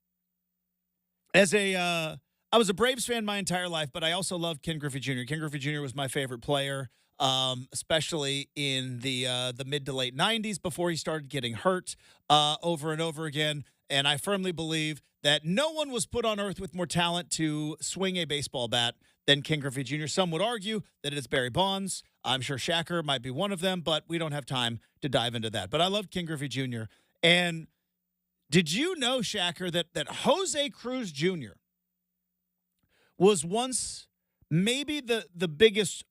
as I was a Braves fan my entire life, but I also loved Ken Griffey Jr. Ken Griffey Jr. was my favorite player especially in the mid to late 90s before he started getting hurt over and over again. And I firmly believe that no one was put on earth with more talent to swing a baseball bat than Ken Griffey Jr. Some would argue that it is Barry Bonds. I'm sure Shacker might be one of them, but we don't have time to dive into that. But I love Ken Griffey Jr. And did you know, Shacker, that Jose Cruz Jr. was once maybe the biggest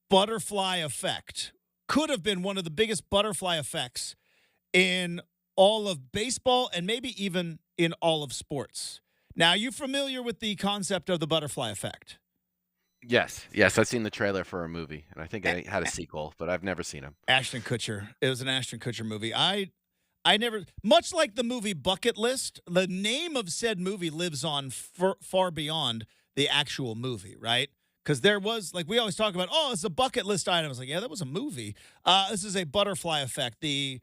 butterfly effect, could have been one of the biggest butterfly effects in all of baseball and maybe even in all of sports. Now, are you familiar with the concept of the butterfly effect? Yes, I've seen the trailer for a movie, and I think it had a sequel, but I've never seen him. Ashton Kutcher. It was an Ashton Kutcher movie. I never, much like the movie Bucket List, the name of said movie lives on far beyond the actual movie, right? Because there was, like, we always talk about, oh, it's a bucket list item. I was like, yeah, that was a movie. This is a butterfly effect. The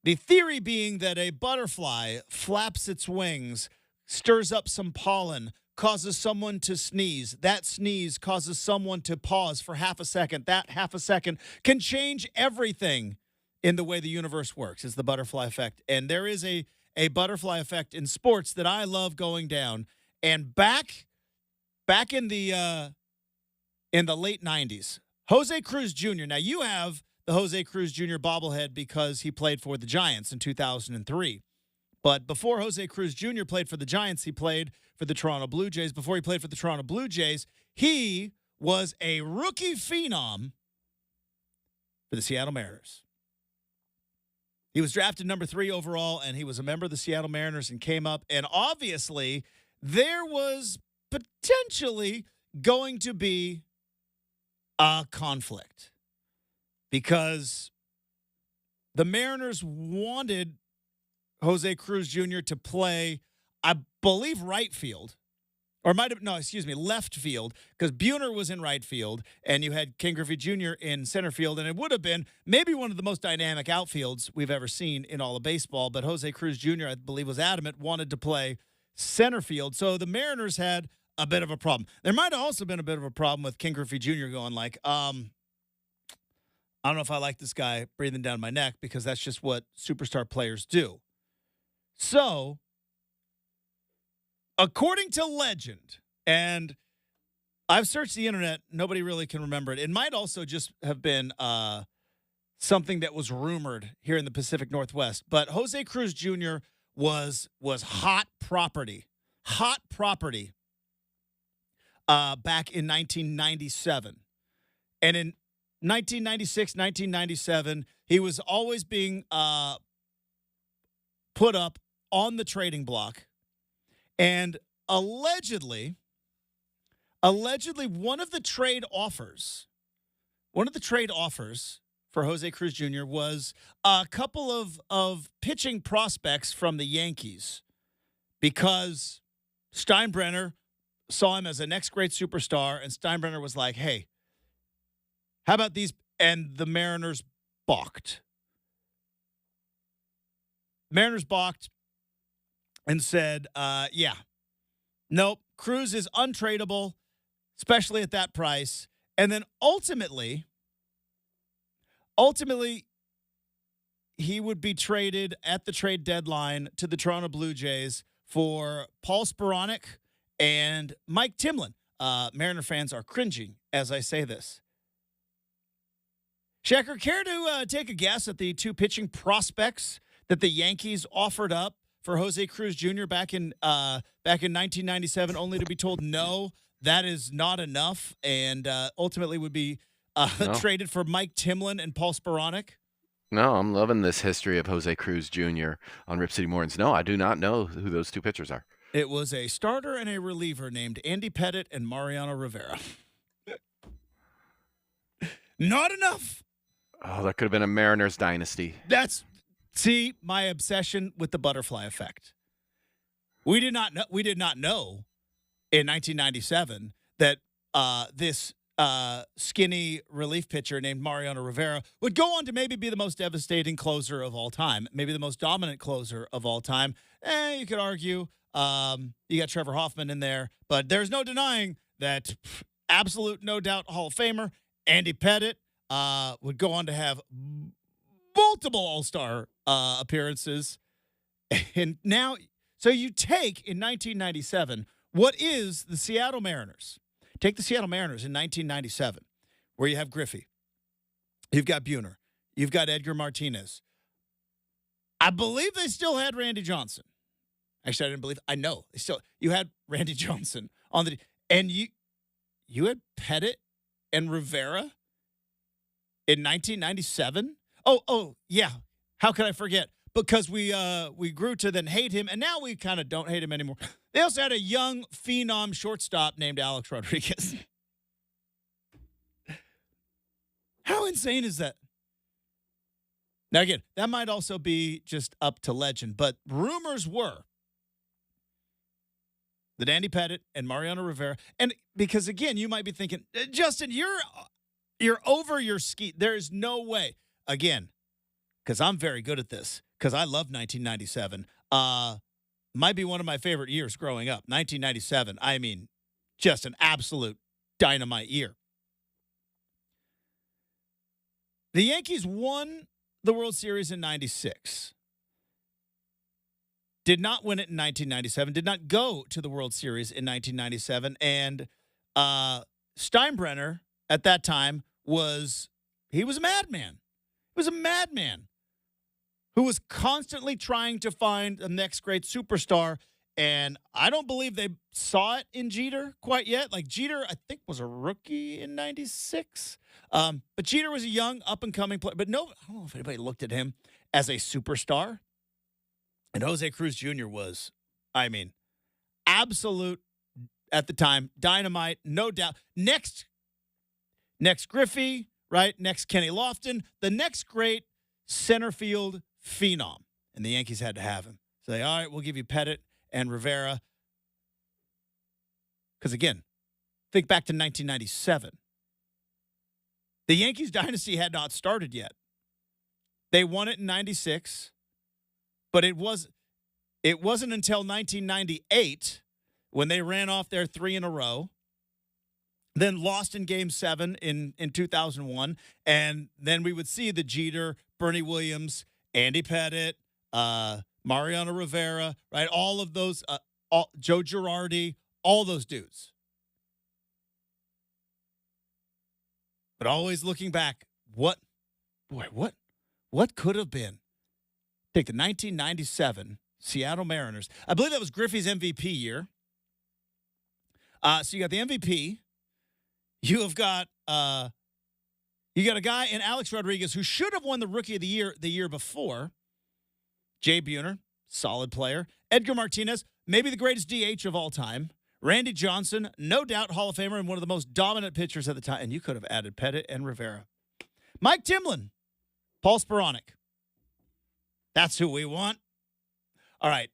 theory being that a butterfly flaps its wings, stirs up some pollen, causes someone to sneeze. That sneeze causes someone to pause for half a second. That half a second can change everything in the way the universe works. It's the butterfly effect. And there is a butterfly effect in sports that I love going down. And back in the late 90s, Jose Cruz Jr. Now, you have the Jose Cruz Jr. bobblehead because he played for the Giants in 2003. But before Jose Cruz Jr. played for the Giants, he played for the Toronto Blue Jays. Before he played for the Toronto Blue Jays, he was a rookie phenom for the Seattle Mariners. He was drafted number 3 overall, and he was a member of the Seattle Mariners and came up. And obviously, there was potentially going to be a conflict because the Mariners wanted Jose Cruz Jr. to play, I believe, right field. Or left field, because Buhner was in right field, and you had Ken Griffey Jr. in center field, and it would have been maybe one of the most dynamic outfields we've ever seen in all of baseball, but Jose Cruz Jr., I believe, was adamant, wanted to play center field. So the Mariners had a bit of a problem. There might have also been a bit of a problem with Ken Griffey Jr. going like, I don't know if I like this guy breathing down my neck, because that's just what superstar players do. So, according to legend, and I've searched the internet, nobody really can remember it. It might also just have been something that was rumored here in the Pacific Northwest. But Jose Cruz Jr. was hot property back in 1997. And in 1996, 1997, he was always being put up on the trading block. And allegedly, one of the trade offers for Jose Cruz Jr. was a couple of pitching prospects from the Yankees, because Steinbrenner saw him as a next great superstar, and Steinbrenner was like, hey, how about these? And the Mariners balked. And said, nope, Cruz is untradeable, especially at that price. And then ultimately, he would be traded at the trade deadline to the Toronto Blue Jays for Paul Spironic and Mike Timlin. Mariner fans are cringing as I say this. Shacker, care to take a guess at the 2 pitching prospects that the Yankees offered up for Jose Cruz Jr. back in 1997, only to be told, no, that is not enough, and ultimately would be traded for Mike Timlin and Paul Spironic? No, I'm loving this history of Jose Cruz Jr. on Rip City Mornings. No, I do not know who those 2 pitchers are. It was a starter and a reliever named Andy Pettitte and Mariano Rivera. Not enough. Oh, that could have been a Mariners dynasty. See, my obsession with the butterfly effect. We did not know in 1997 that this skinny relief pitcher named Mariano Rivera would go on to maybe be the most devastating closer of all time, maybe the most dominant closer of all time. You could argue you got Trevor Hoffman in there, but there's no denying that absolute, no doubt Hall of Famer Andy Pettitte. would go on to have multiple All-Star appearances. And now, so you take in 1997, what is the Seattle Mariners? Take the Seattle Mariners in 1997, where you have Griffey. You've got Buhner. You've got Edgar Martinez. I believe they still had Randy Johnson. Actually, I didn't believe. I know they still. You had Randy Johnson on the, and you had Pettit and Rivera in 1997. Oh yeah. How could I forget? Because we grew to then hate him, and now we kind of don't hate him anymore. They also had a young phenom shortstop named Alex Rodriguez. How insane is that? Now, again, that might also be just up to legend, but rumors were that Andy Pettit and Mariano Rivera, and because, again, you might be thinking, Justin, you're over your ski. There is no way. Again, because I'm very good at this, because I love 1997. Might be one of my favorite years growing up. 1997, I mean, just an absolute dynamite year. The Yankees won the World Series in 96. Did not win it in 1997. Did not go to the World Series in 1997. And Steinbrenner at that time was a madman. He was a madman who was constantly trying to find the next great superstar. And I don't believe they saw it in Jeter quite yet. Like, Jeter, I think, was a rookie in 96. But Jeter was a young, up-and-coming player. But no, I don't know if anybody looked at him as a superstar. And Jose Cruz Jr. was, I mean, absolute, at the time, dynamite, no doubt. Next Griffey, right? Next Kenny Lofton. The next great center field phenom. And the Yankees had to have him. So they, all right, we'll give you Pettit and Rivera. Because, again, think back to 1997. The Yankees dynasty had not started yet. They won it in 96, but it wasn't until 1998 when they ran off their 3 in a row, then lost in Game 7 in 2001, and then we would see the Jeter, Bernie Williams, Andy Pettit, Mariano Rivera, right? All of those, Joe Girardi, all those dudes. But always looking back, what could have been? Take the 1997 Seattle Mariners. I believe that was Griffey's MVP year. So you got the MVP. You have got a guy in Alex Rodriguez who should have won the Rookie of the year before. Jay Buhner, solid player. Edgar Martinez, maybe the greatest DH of all time. Randy Johnson, no doubt Hall of Famer and one of the most dominant pitchers at the time. And you could have added Pettit and Rivera. Mike Timlin, Paul Spironic. That's who we want. All right.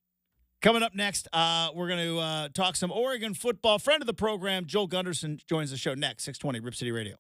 Coming up next, we're going to talk some Oregon football. Friend of the program, Joel Gunderson, joins the show next, 620 Rip City Radio.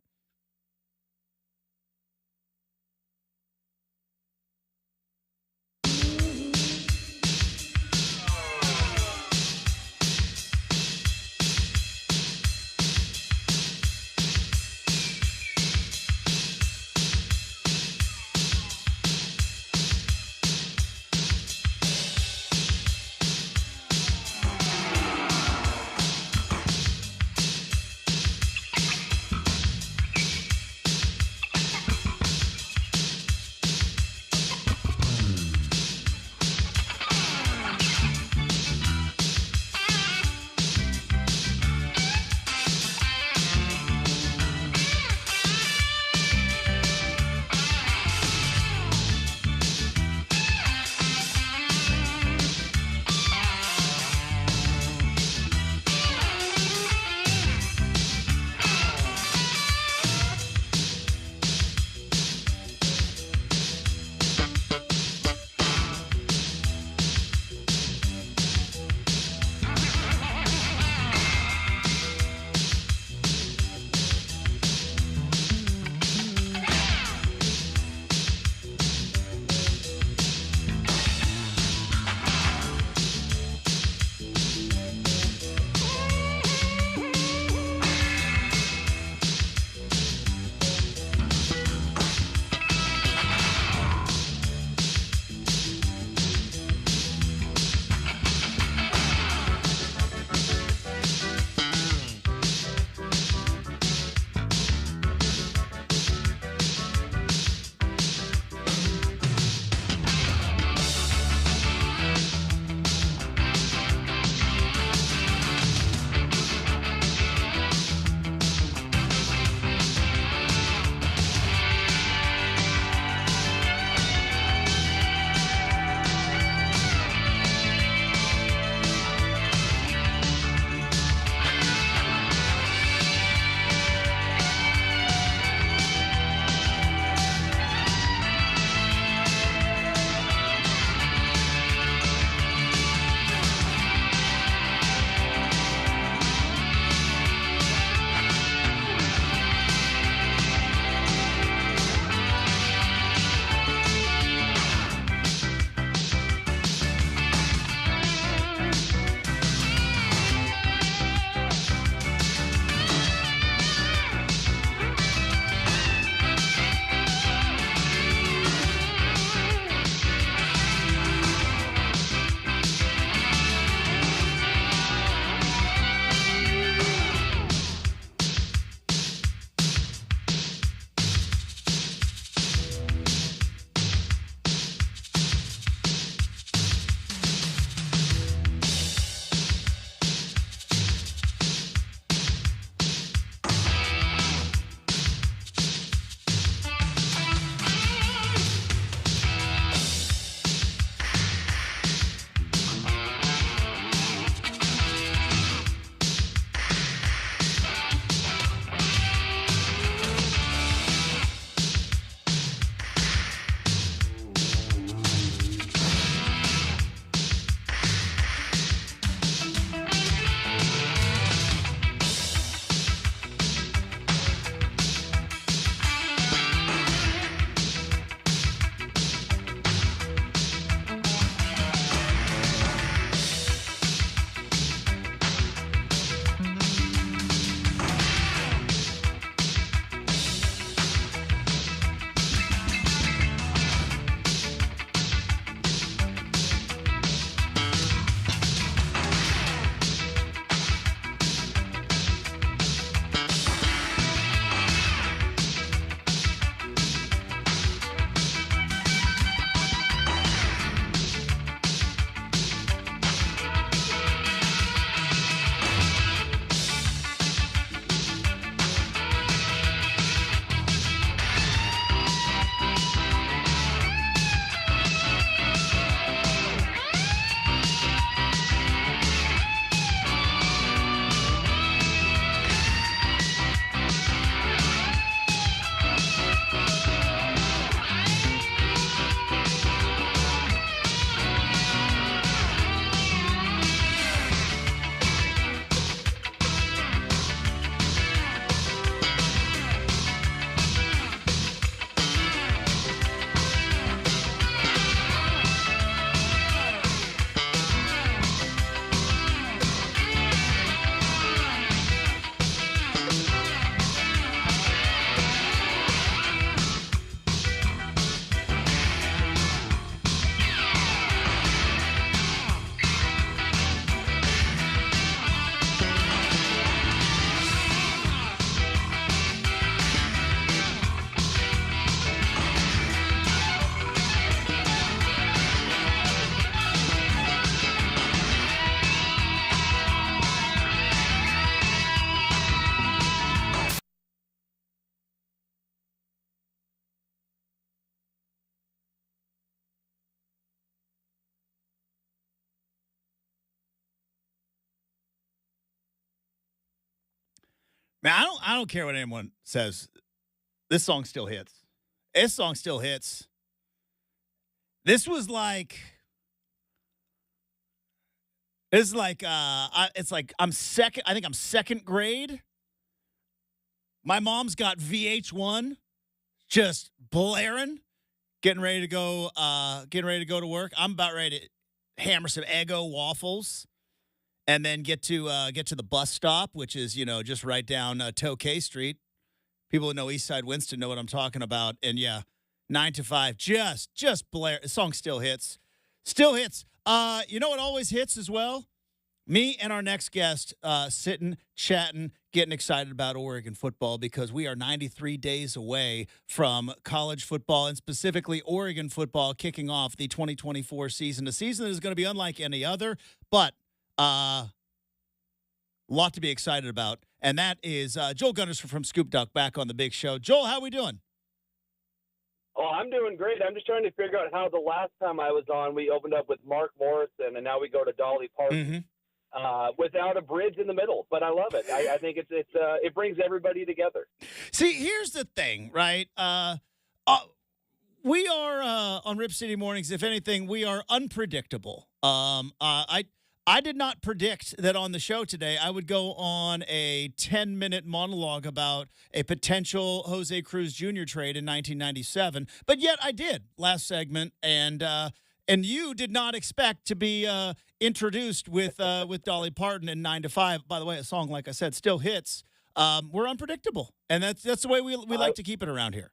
Man, I don't care what anyone says. This song still hits. This song still hits. This was like it's like I'm second. I think I'm second grade. My mom's got VH1 just blaring, getting ready to go to work. I'm about ready to hammer some Eggo waffles and then get to the bus stop, which is, just right down Tokay Street. People who know Eastside Winston know what I'm talking about. And yeah, 9 to 5, just blare. The song still hits. Still hits. You know what always hits as well? Me and our next guest sitting, chatting, getting excited about Oregon football because we are 93 days away from college football and specifically Oregon football kicking off the 2024 season. A season that is going to be unlike any other, but a lot to be excited about. And that is Joel Gunderson from Scoop Duck back on the big show. Joel, how are we doing? Oh, I'm doing great. I'm just trying to figure out how the last time I was on, we opened up with Mark Morrison, and now we go to Dolly Parton without a bridge in the middle. But I love it. I think it brings everybody together. See, here's the thing, right? We are on Rip City Mornings. If anything, we are unpredictable. I did not predict that on the show today I would go on a 10-minute monologue about a potential Jose Cruz Jr. trade in 1997, but yet I did last segment, and you did not expect to be introduced with Dolly Parton in 9 to 5. By the way, a song, like I said, still hits. We're unpredictable, and that's the way we like to keep it around here.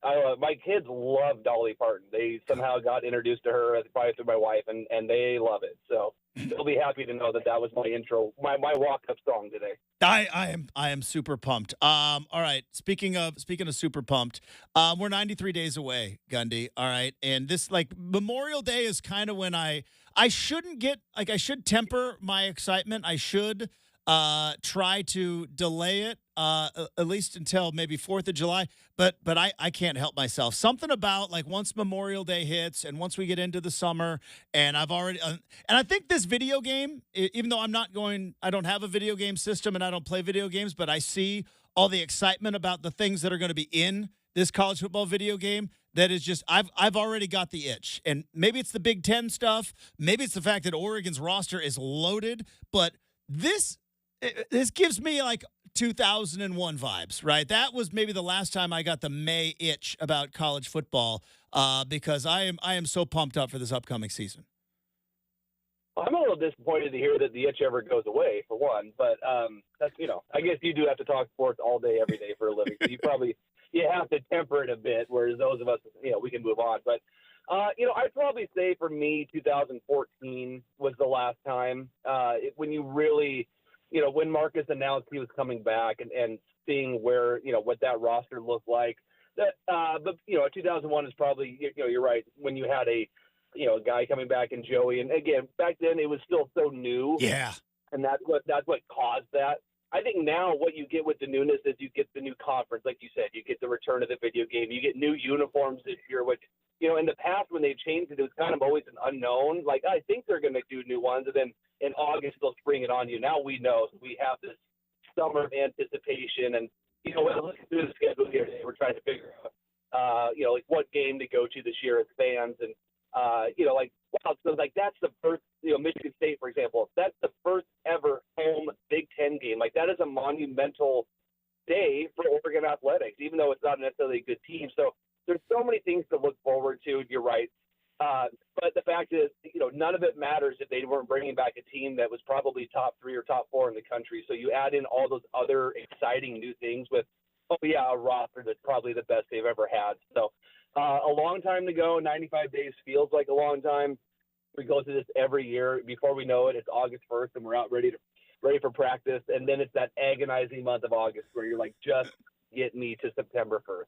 My kids love Dolly Parton. They somehow got introduced to her probably through my wife, and they love it. So they'll be happy to know that was my intro, my walk-up song today. I am super pumped. All right. Speaking of super pumped, we're 93 days away, Gundy. All right, and this Memorial Day is kind of when I should temper my excitement. I should try to delay it at least until maybe 4th of July. But I can't help myself. Something about once Memorial Day hits and once we get into the summer, and I've already and I think this video game, even though I don't have a video game system and I don't play video games, but I see all the excitement about the things that are going to be in this college football video game. That is just I've already got the itch, and maybe it's the Big Ten stuff, maybe it's the fact that Oregon's roster is loaded, but this gives me 2001 vibes, right? That was maybe the last time I got the May itch about college football because I am so pumped up for this upcoming season. I'm a little disappointed to hear that the itch ever goes away, for one, but that's I guess you do have to talk sports all day, every day for a living, so you have to temper it a bit, whereas those of us, we can move on. But I'd probably say for me, 2014 was the last time when you really. When Marcus announced he was coming back and seeing where, what that roster looked like, but 2001 is probably, you're right. When you had a guy coming back in Joey, and again, back then it was still so new. Yeah. And that's what caused that. I think now what you get with the newness is you get the new conference, like you said, you get the return of the video game, you get new uniforms this year, which, in the past when they changed it was kind of always an unknown. I think they're going to do new ones, and then in August they'll spring it on you. Now we know, so we have this summer of anticipation, and when I look through the schedule here today, we're trying to figure out, what game to go to this year as fans, and wow, so that's the first, Michigan State, for example, that's the first ever home Big Ten game. That is a monumental day for Oregon athletics, even though it's not necessarily a good team. So there's so many things to look forward to. You're right. But the fact is, none of it matters if they weren't bringing back a team that was probably top 3 or top 4 in the country. So you add in all those other exciting new things with, a roster that's probably the best they've ever had. So a long time to go. 95 days feels like a long time. We go through this every year. Before we know it, it's August 1st, and we're out ready for practice. And then it's that agonizing month of August where you're just get me to September 1st.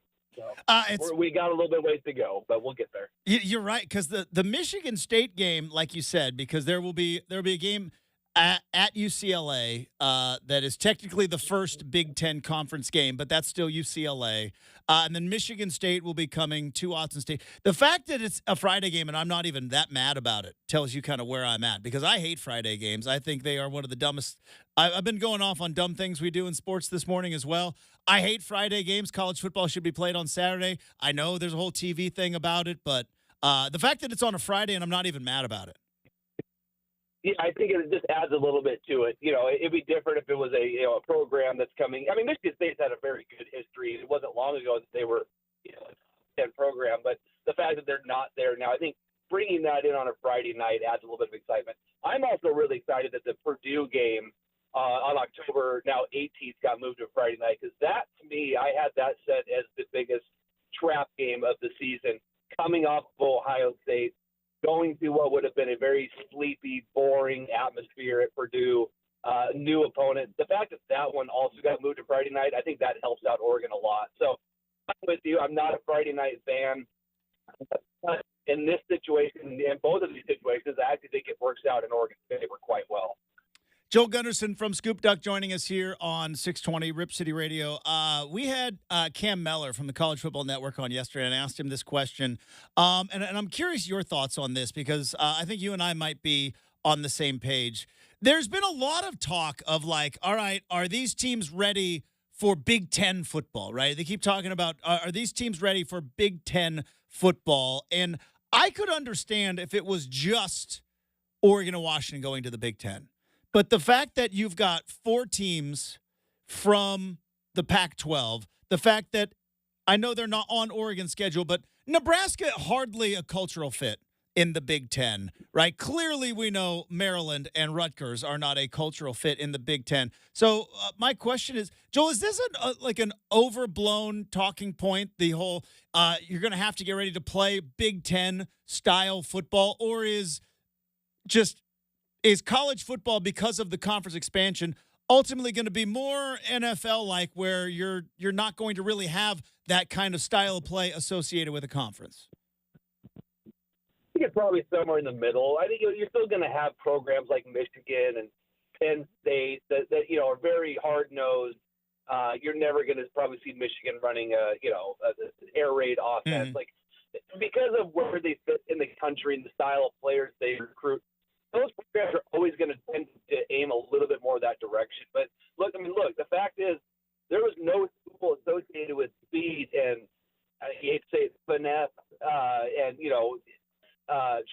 So we got a little bit ways to go, but we'll get there. You're right, because the Michigan State game, like you said, because there will be a game. at UCLA. That is technically the first Big Ten conference game, but that's still UCLA. And then Michigan State will be coming to Austin State. The fact that it's a Friday game and I'm not even that mad about it tells you kind of where I'm at, because I hate Friday games. I think they are one of the dumbest. I've been going off on dumb things we do in sports this morning as well. I hate Friday games. College football should be played on Saturday. I know there's a whole TV thing about it, but the fact that it's on a Friday and I'm not even mad about it. Yeah, I think it just adds a little bit to it. It'd be different if it was a program that's coming. I mean, Michigan State's had a very good history. It wasn't long ago that they were a 10 program, but the fact that they're not there now, I think bringing that in on a Friday night adds a little bit of excitement. I'm also really excited that the Purdue game on October 18th got moved to Friday night, because that, to me, I had that set as the biggest trap game of the season, coming off of Ohio State, going through what would have been a very sleepy, boring atmosphere at Purdue, new opponent. The fact that that one also got moved to Friday night, I think that helps out Oregon a lot. So I'm with you. I'm not a Friday night fan. But in this situation, in both of these situations, I actually think it works out in Oregon's favor quite well. Joel Gunderson from Scoop Duck joining us here on 620 Rip City Radio. We had Cam Meller from the College Football Network on yesterday, and I asked him this question. And I'm curious your thoughts on this, because I think you and I might be on the same page. There's been a lot of talk of like, all right, are these teams ready for Big Ten football, right? They keep talking about, are these teams ready for Big Ten football? And I could understand if it was just Oregon and Washington going to the Big Ten. But the fact that you've got 4 teams from the Pac-12, the fact that I know they're not on Oregon's schedule, but Nebraska hardly a cultural fit in the Big Ten, right? Clearly we know Maryland and Rutgers are not a cultural fit in the Big Ten. So my question is, Joel, is this like an overblown talking point, the whole you're going to have to get ready to play Big Ten style football, or is college football, because of the conference expansion, ultimately going to be more NFL-like, where you're not going to really have that kind of style of play associated with a conference? I think it's probably somewhere in the middle. I think you're still going to have programs like Michigan and Penn State that are very hard-nosed. You're never going to probably see Michigan running an air raid offense, because of where they fit in the country and the style of players they recruit. Those programs are always going to tend to aim a little bit more that direction. But look, the fact is there was no school associated with speed and, I hate to say it, finesse and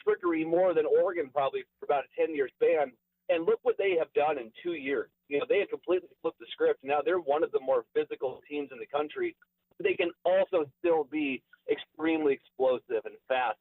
trickery more than Oregon probably for about a 10-year span. And look what they have done in 2 years. They have completely flipped the script. Now they're one of the more physical teams in the country. They can also still be extremely explosive and fast.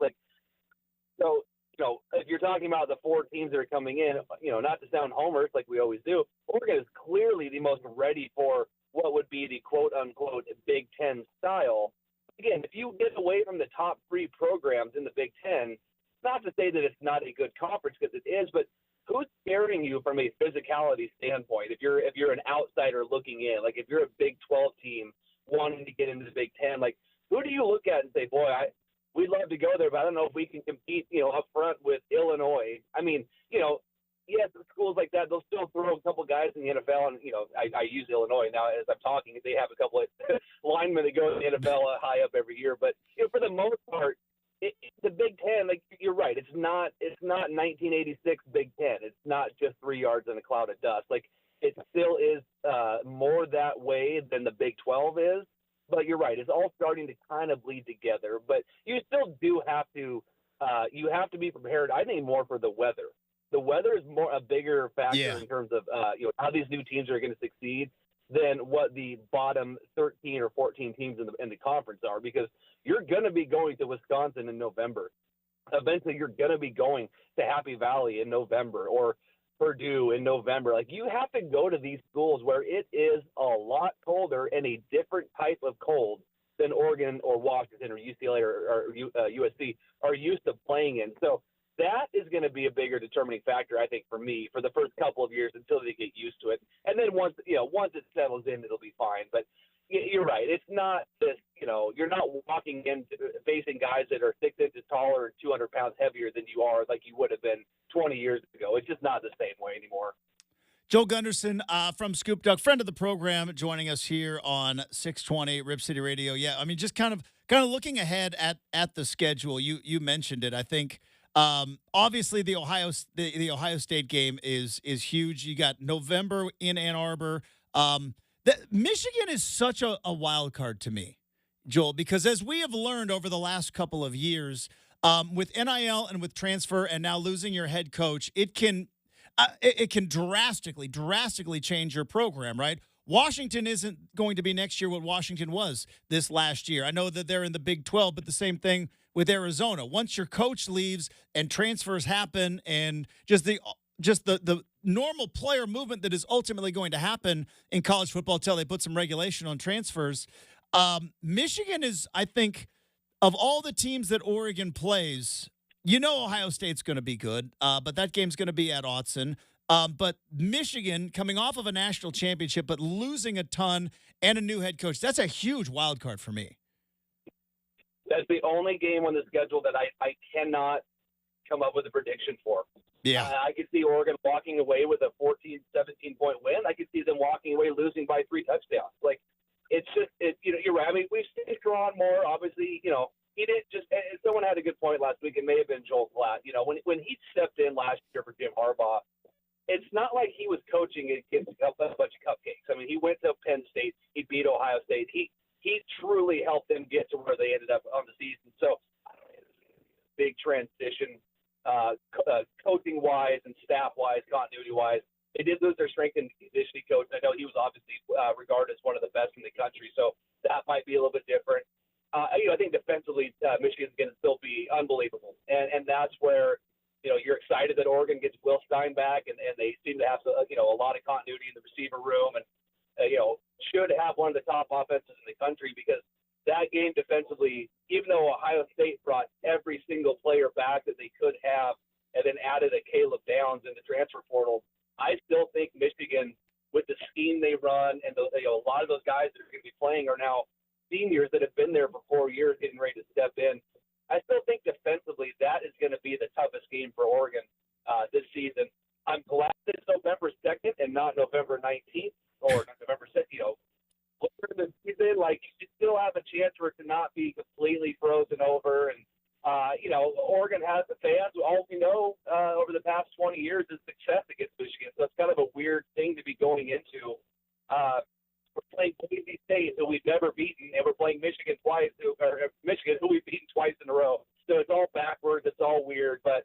If you're talking about the 4 teams that are coming in, not to sound homers like we always do, Oregon is clearly the most ready for what would be the quote-unquote Big Ten style. Again, if you get away from the top 3 programs in the Big Ten, not to say that it's not a good conference, because it is, but who's scaring you from a physicality standpoint? If you're an outsider looking in, like if you're a Big 12 team wanting to get into the Big Ten, like who do you look at and say, boy, we'd love to go there, but I don't know if we can compete, up front with Illinois. I mean, yes, schools like that, they'll still throw a couple guys in the NFL, and, I use Illinois now as I'm talking. They have a couple of linemen that go in the NFL high up every year. But, for the most part, the Big Ten, like you're right, it's not 1986 Big Ten. It's not just 3 yards in a cloud of dust. Like, it still is more that way than the Big 12 is. But you're right. It's all starting to kind of bleed together. But you still do have to be prepared, I think, more for the weather. The weather is a bigger factor in terms of how these new teams are going to succeed than what the bottom 13 or 14 teams in the conference are, because you're going to be going to Wisconsin in November. Eventually, you're going to be going to Happy Valley in November, or Purdue in November. Like, you have to go to these schools where it is a lot colder and a different type of cold than Oregon or Washington or UCLA or USC are used to playing in. So that is going to be a bigger determining factor, I think, for me for the first couple of years until they get used to it. And then once it settles in, it'll be fine. But you're right. It's not this, you're not walking in facing guys that are 6 inches taller and 200 pounds heavier than you are like you would have been 20 years ago. It's just not the same way anymore. Joel Gunderson from Scoop Duck, friend of the program, joining us here on 620 Rip City Radio. Yeah, I mean, just kind of looking ahead at the schedule. You mentioned it. I think obviously the Ohio State game is huge. You got November in Ann Arbor. Michigan is such a wild card to me, Joel, because as we have learned over the last couple of years, with NIL and with transfer and now losing your head coach, it can drastically change your program, right? Washington isn't going to be next year what Washington was this last year. I know that they're in the Big 12, but the same thing with Arizona. Once your coach leaves and transfers happen and just the normal player movement that is ultimately going to happen in college football until they put some regulation on transfers, Michigan is, I think, of all the teams that Oregon plays, Ohio State's going to be good, but that game's going to be at Autzen. But Michigan coming off of a national championship, but losing a ton and a new head coach, that's a huge wild card for me. That's the only game on the schedule that I cannot come up with a prediction for. Yeah. I could see Oregon walking away with a 14, 17-point win. I could see them walking away losing by 3 touchdowns. Like, it's just, you're right. I mean, we've seen Drawn more, obviously, he didn't just – someone had a good point last week. It may have been Joel Klatt. When he stepped in last year for Jim Harbaugh, it's not like he was coaching against a bunch of cupcakes. I mean, he went to Penn State. He beat Ohio State. He truly helped them get to where they ended up on the season. So, big transition coaching-wise and staff-wise, continuity-wise. They did lose their strength and conditioning coach. I know he was obviously regarded as one of the best in the country, so that might be a little bit different. I think defensively, Michigan's going to still be unbelievable, and that's where you're excited that Oregon gets Will Stein back, and they seem to have a lot of continuity in the receiver room, and should have one of the top offenses in the country, because that game defensively, even though Ohio State brought every single player back that they could have, and then added a Caleb Downs in the transfer portal, I still think Michigan, with the scheme they run, and a lot of those guys that are going to be playing are now seniors that have been there for 4 years getting ready to step in. I still think defensively that is going to be the toughest game for Oregon this season. I'm glad that it's November 2nd and not November 19th or November 6th. Later in the season, like, you still have a chance for it to not be completely frozen over. And, Oregon has the fans. All we know over the past 20 years is success against Michigan. So it's kind of a weird thing to be going into. We're playing Boise State, who we've never beaten, and we're playing Michigan twice, who we've beaten twice in a row. So it's all backwards. It's all weird. But,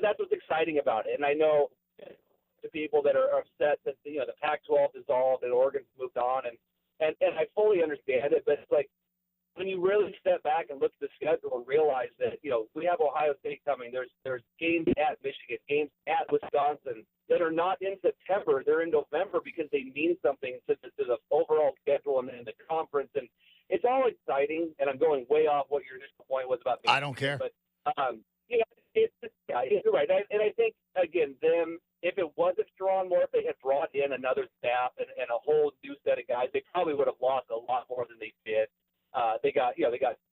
that's what's exciting about it. And I know the people that are upset that, the Pac-12 dissolved and Oregon's moved on. And I fully understand it. But it's like, when you really step back and look at the schedule and realize that, we have Ohio State coming. There's games at Michigan, games at Wisconsin that are not in September. They're in November because they mean something to the overall schedule and the conference. And it's all exciting. And I'm going way off what your initial point was about. I don't care. But, you're right. And I think, again, if it wasn't drawn more, if they had brought in another staff and a whole new set of guys, they probably would have lost a lot more than they did. They got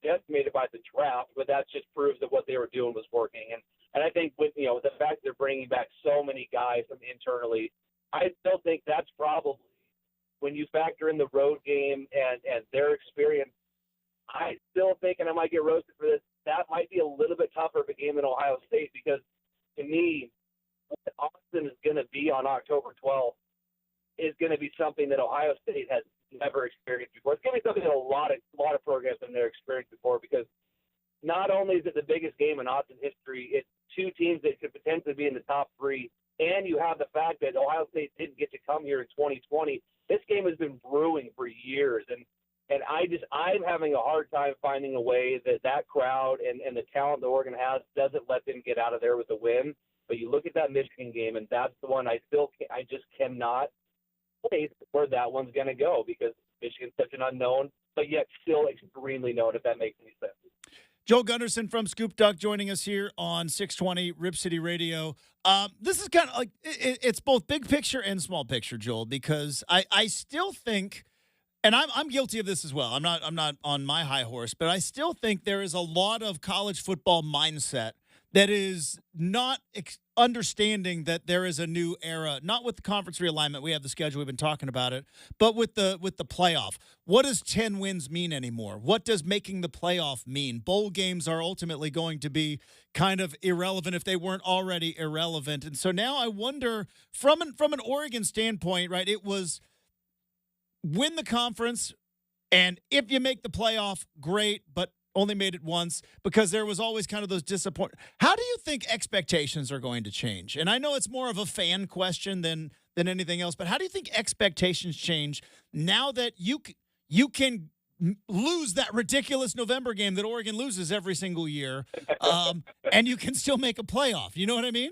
decimated by the draft, but that just proves that what they were doing was working. And I think with the fact that they're bringing back so many guys from internally, I still think that's probably, when you factor in the road game and their experience, I still think, and I might get roasted for this, that might be a little bit tougher of a game than Ohio State, because to me, what Austin is going to be on October 12th is going to be something that Ohio State has never experienced before. It's going to be something that a lot of programs have never experienced before, because not only is it the biggest game in Austin history, it's two teams that could potentially be in the top 3, and you have the fact that Ohio State didn't get to come here in 2020. This game has been brewing for years, and I'm having a hard time finding a way that crowd and the talent that Oregon has doesn't let them get out of there with a win. But you look at that Michigan game, and that's the one I just cannot place where that one's going to go, because Michigan's such an unknown, but yet still extremely known, if that makes any sense. Joel Gunderson from Scoop Duck joining us here on 620 Rip City Radio. This is kind of like, it's both big picture and small picture, Joel, because I still think And I'm guilty of this as well. I'm not on my high horse, but I still think there is a lot of college football mindset that is not understanding that there is a new era, not with the conference realignment. We have the schedule, we've been talking about it, but with the playoff. What does 10 wins mean anymore? What does making the playoff mean? Bowl games are ultimately going to be kind of irrelevant if they weren't already irrelevant. And so now I wonder from an Oregon standpoint, right? It was win the conference, and if you make the playoff, great, but only made it once, because there was always kind of those disappointments. How do you think expectations are going to change? And I know it's more of a fan question than anything else, but how do you think expectations change now that you can lose that ridiculous November game that Oregon loses every single year, and you can still make a playoff? You know what I mean?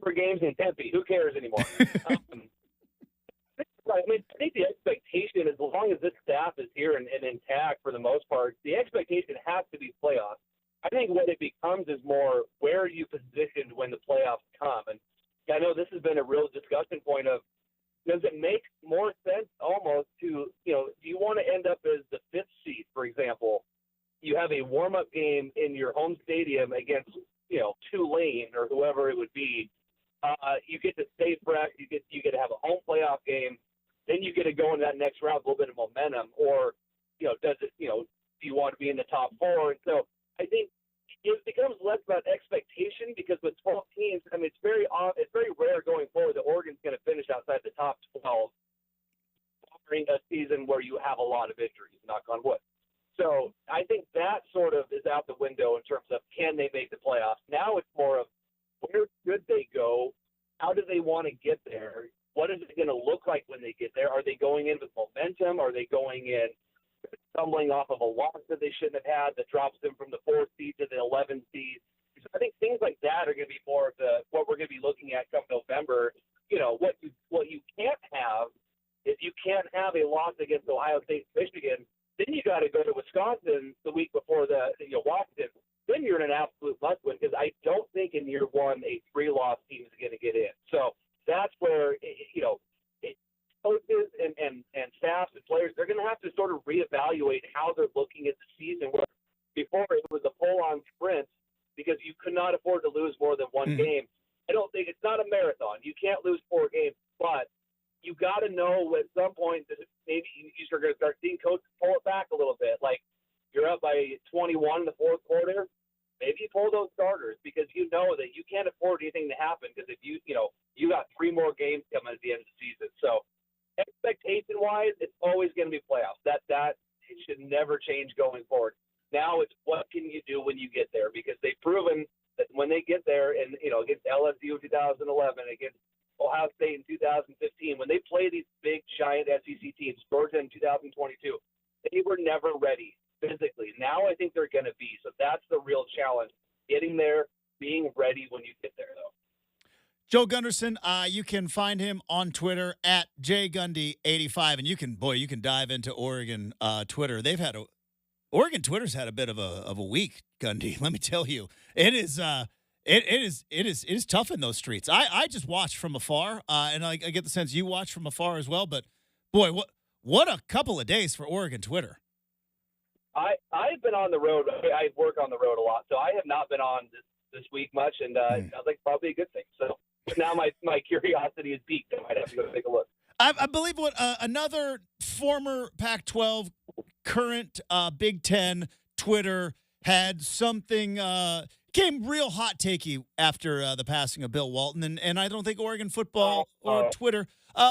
For games in Tempe, who cares anymore? I mean, I think the expectation, as long as this staff is here and intact for the most part, the expectation has to be playoffs. I think what it becomes is more, where are you positioned when the playoffs come? And I know this has been a real discussion point of, does it make more sense almost to, do you want to end up as the fifth seed, for example? You have a warm-up game in your home stadium against, Tulane or whoever it would be. You get to stay fresh. You get to have a home playoff game. Then you get to go in that next round with a little bit of momentum. Or, does it, do you want to be in the top four? And so I think it becomes less about expectation, because with 12 teams, I mean, it's very rare going forward that Oregon's going to finish outside the top 12 during a season where you have a lot of injuries, knock on wood. So I think that sort of is out the window in terms of, can they make the playoffs? Now it's more of, where should they go? How do they want to get there? What is it going to look like when they get there? Are they going in with momentum? Are they going in stumbling off of a loss that they shouldn't have had that drops them from the 4th seed to the 11th seed? So I think things like that are going to be more of what we're going to be looking at come November. What you can't have is, you can't have a loss against Ohio State, Michigan. Then you got to go to Wisconsin the week before Washington. Then you're in an absolute must-win, because I don't think in year one a 3-loss team is going to get in. So that's where, coaches and staffs and players, they're going to have to sort of reevaluate how they're looking at the season. Where before it was a full-on sprint, because you could not afford to lose more than one game. I don't think it's not a marathon. You can't lose 4 games, but you got to know at some point that maybe you're going to start seeing coaches pull it back a little bit. Like, you're up by 21 in the 4th quarter, maybe you pull those starters, because you know that you can't afford anything to happen, because if you got 3 more games coming at the end of the season. So expectation-wise, it's always going to be playoffs. That it should never change going forward. Now it's, what can you do when you get there? Because they've proven that when they get there, and against LSU in 2011, against Ohio State in 2015, when they play these big, giant SEC teams, Georgia in 2022, they were never ready physically. Now I think they're going to be. So that's the real challenge, getting there, being ready when you get there, though. Joe Gunderson, you can find him on Twitter at jgundy85, and you can dive into Oregon Twitter. Oregon Twitter's had a bit of a week, Gundy. Let me tell you, it is tough in those streets. I just watch from afar, and I get the sense you watch from afar as well. But boy, what a couple of days for Oregon Twitter. I've been on the road. I work on the road a lot, so I have not been on this week much, and I think probably a good thing. So now my curiosity is piqued. I might have to go take a look. I believe another former Pac-12, current Big Ten Twitter had something came real hot takey after the passing of Bill Walton, and I don't think Oregon football or Twitter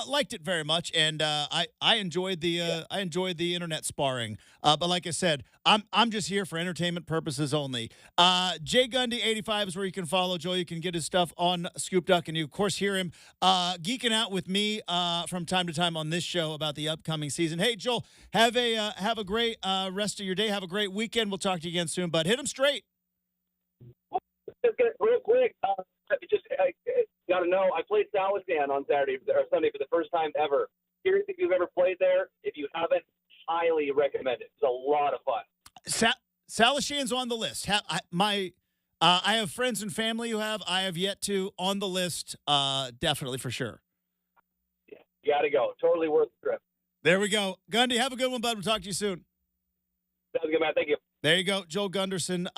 liked it very much, and I enjoyed the internet sparring. But like I said, I'm just here for entertainment purposes only. JGundy85 is where you can follow Joel. You can get his stuff on Scoop Duck, and you of course hear him geeking out with me from time to time on this show about the upcoming season. Hey Joel, have a great rest of your day. Have a great weekend. We'll talk to you again soon, bud. Hit him straight. Just real quick, I got to know, I played Salishan on Sunday for the first time ever. Curious if you've ever played there. If you haven't, highly recommend it. It's a lot of fun. Salishan's on the list. I have friends and family who have. I have yet to, on the list, definitely for sure. Yeah, You got to go. Totally worth the trip. There we go. Gundy, have a good one, bud. We'll talk to you soon. Sounds good, man. Thank you. There you go. Joel Gunderson.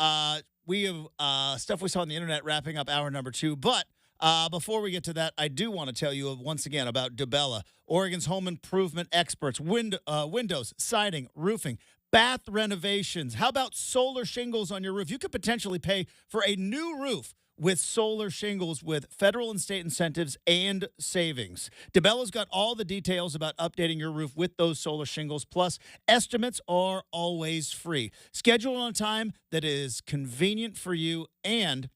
We have stuff we saw on the internet wrapping up hour number 2. But before we get to that, I do want to tell you once again about DeBella, Oregon's home improvement experts, windows, siding, roofing, bath renovations. How about solar shingles on your roof? You could potentially pay for a new roof with solar shingles with federal and state incentives and savings. DeBella's got all the details about updating your roof with those solar shingles. Plus, estimates are always free. Schedule on a time that is convenient for you and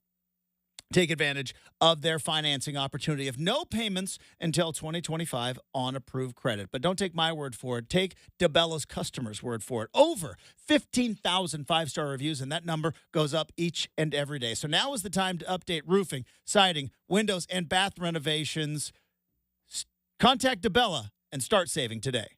take advantage of their financing opportunity of no payments until 2025 on approved credit. But don't take my word for it. Take DeBella's customers' word for it. Over 15,000 five-star reviews, and that number goes up each and every day. So now is the time to update roofing, siding, windows, and bath renovations. Contact DeBella and start saving today.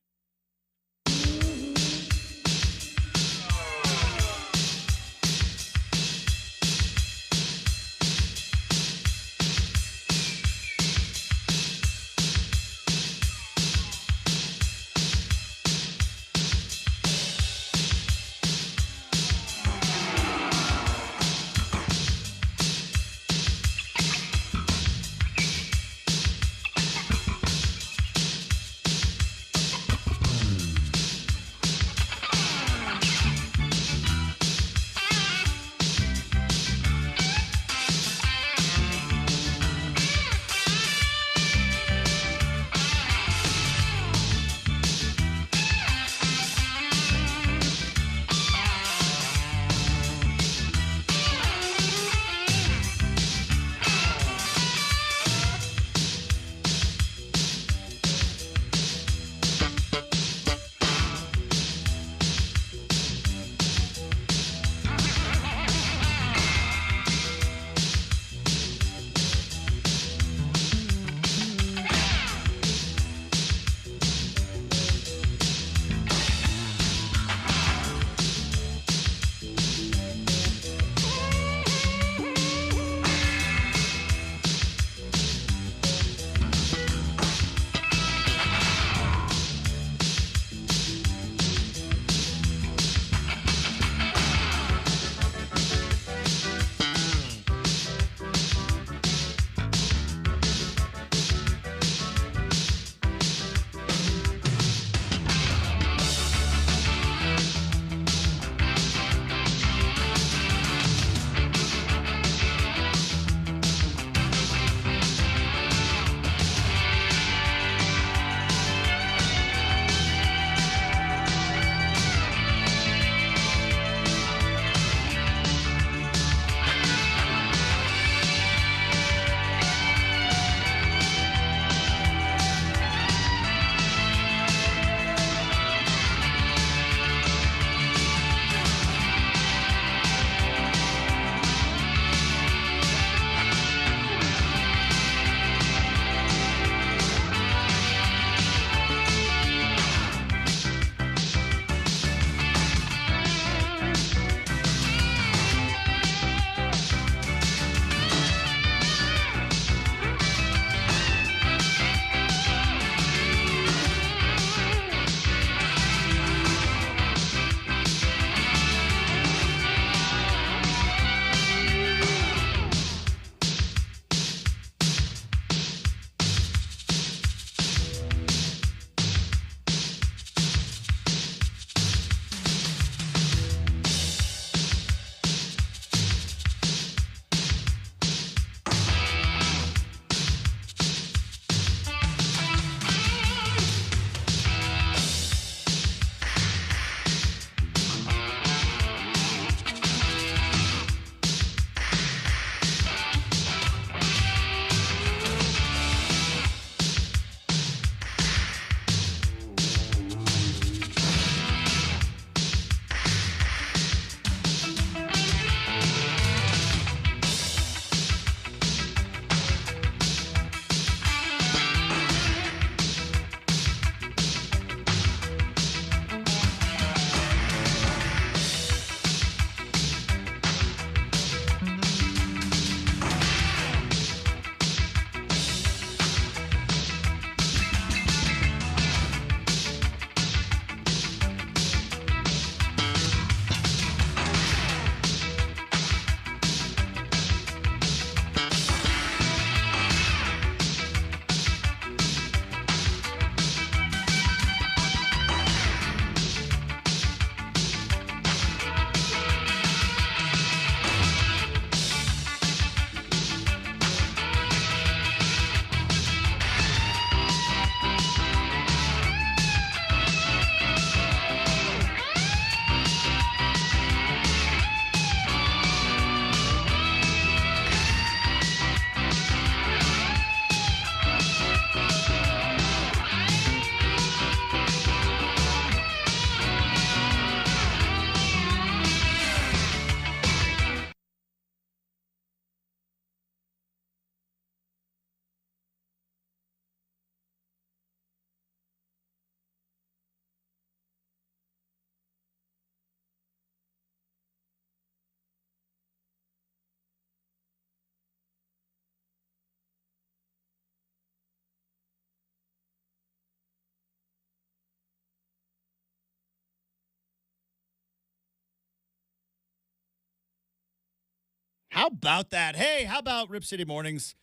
How about that? Hey, how about Rip City Mornings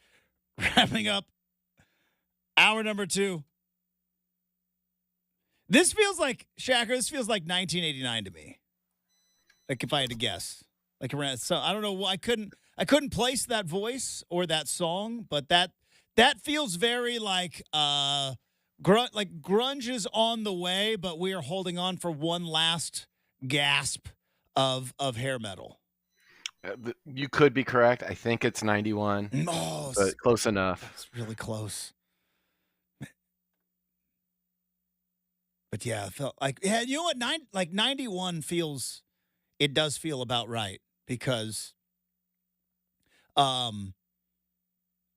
wrapping up hour number 2? This feels like, Shacker, this feels like 1989 to me. Like if I had to guess. Like around, so I don't know, I couldn't place that voice or that song, but that feels very like grunge is on the way, but we are holding on for one last gasp of hair metal. You could be correct. I think it's 91. Oh, but close enough. It's really close. But yeah, it felt like, yeah, you know what? 91 feels, it does feel about right because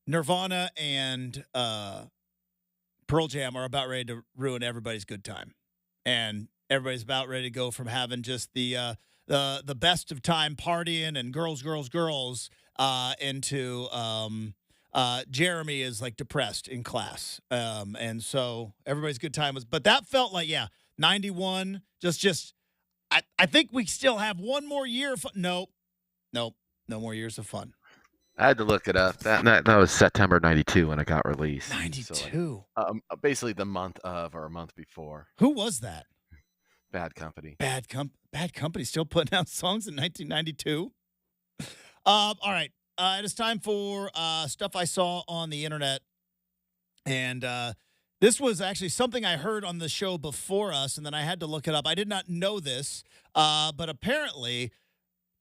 Nirvana and Pearl Jam are about ready to ruin everybody's good time. And everybody's about ready to go from having just the best of time partying and girls into Jeremy is like depressed in class. And so everybody's good time was, but that felt like, 91, I think we still have one more year of fun. Nope. No more years of fun. I had to look it up. That was September 92 when it got released. 92. So basically the month of or a month before. Who was that? Bad Company. Bad Company still putting out songs in 1992. All right. It is time for stuff I saw on the internet. And this was actually something I heard on the show before us, and then I had to look it up. I did not know this, but apparently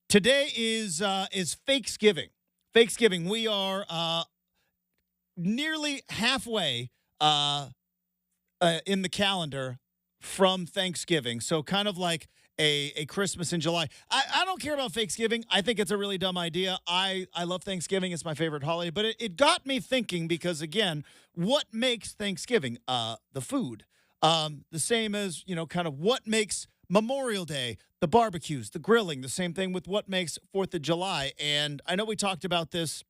today is Fakesgiving. Fakesgiving. We are nearly halfway in the calendar from Thanksgiving. So kind of like a Christmas in July. I don't care about Fakesgiving. I think it's a really dumb idea. I love Thanksgiving. It's my favorite holiday. But it got me thinking because, again, what makes Thanksgiving? The food. The same as, kind of what makes Memorial Day, the barbecues, the grilling, the same thing with what makes 4th of July. And I know we talked about this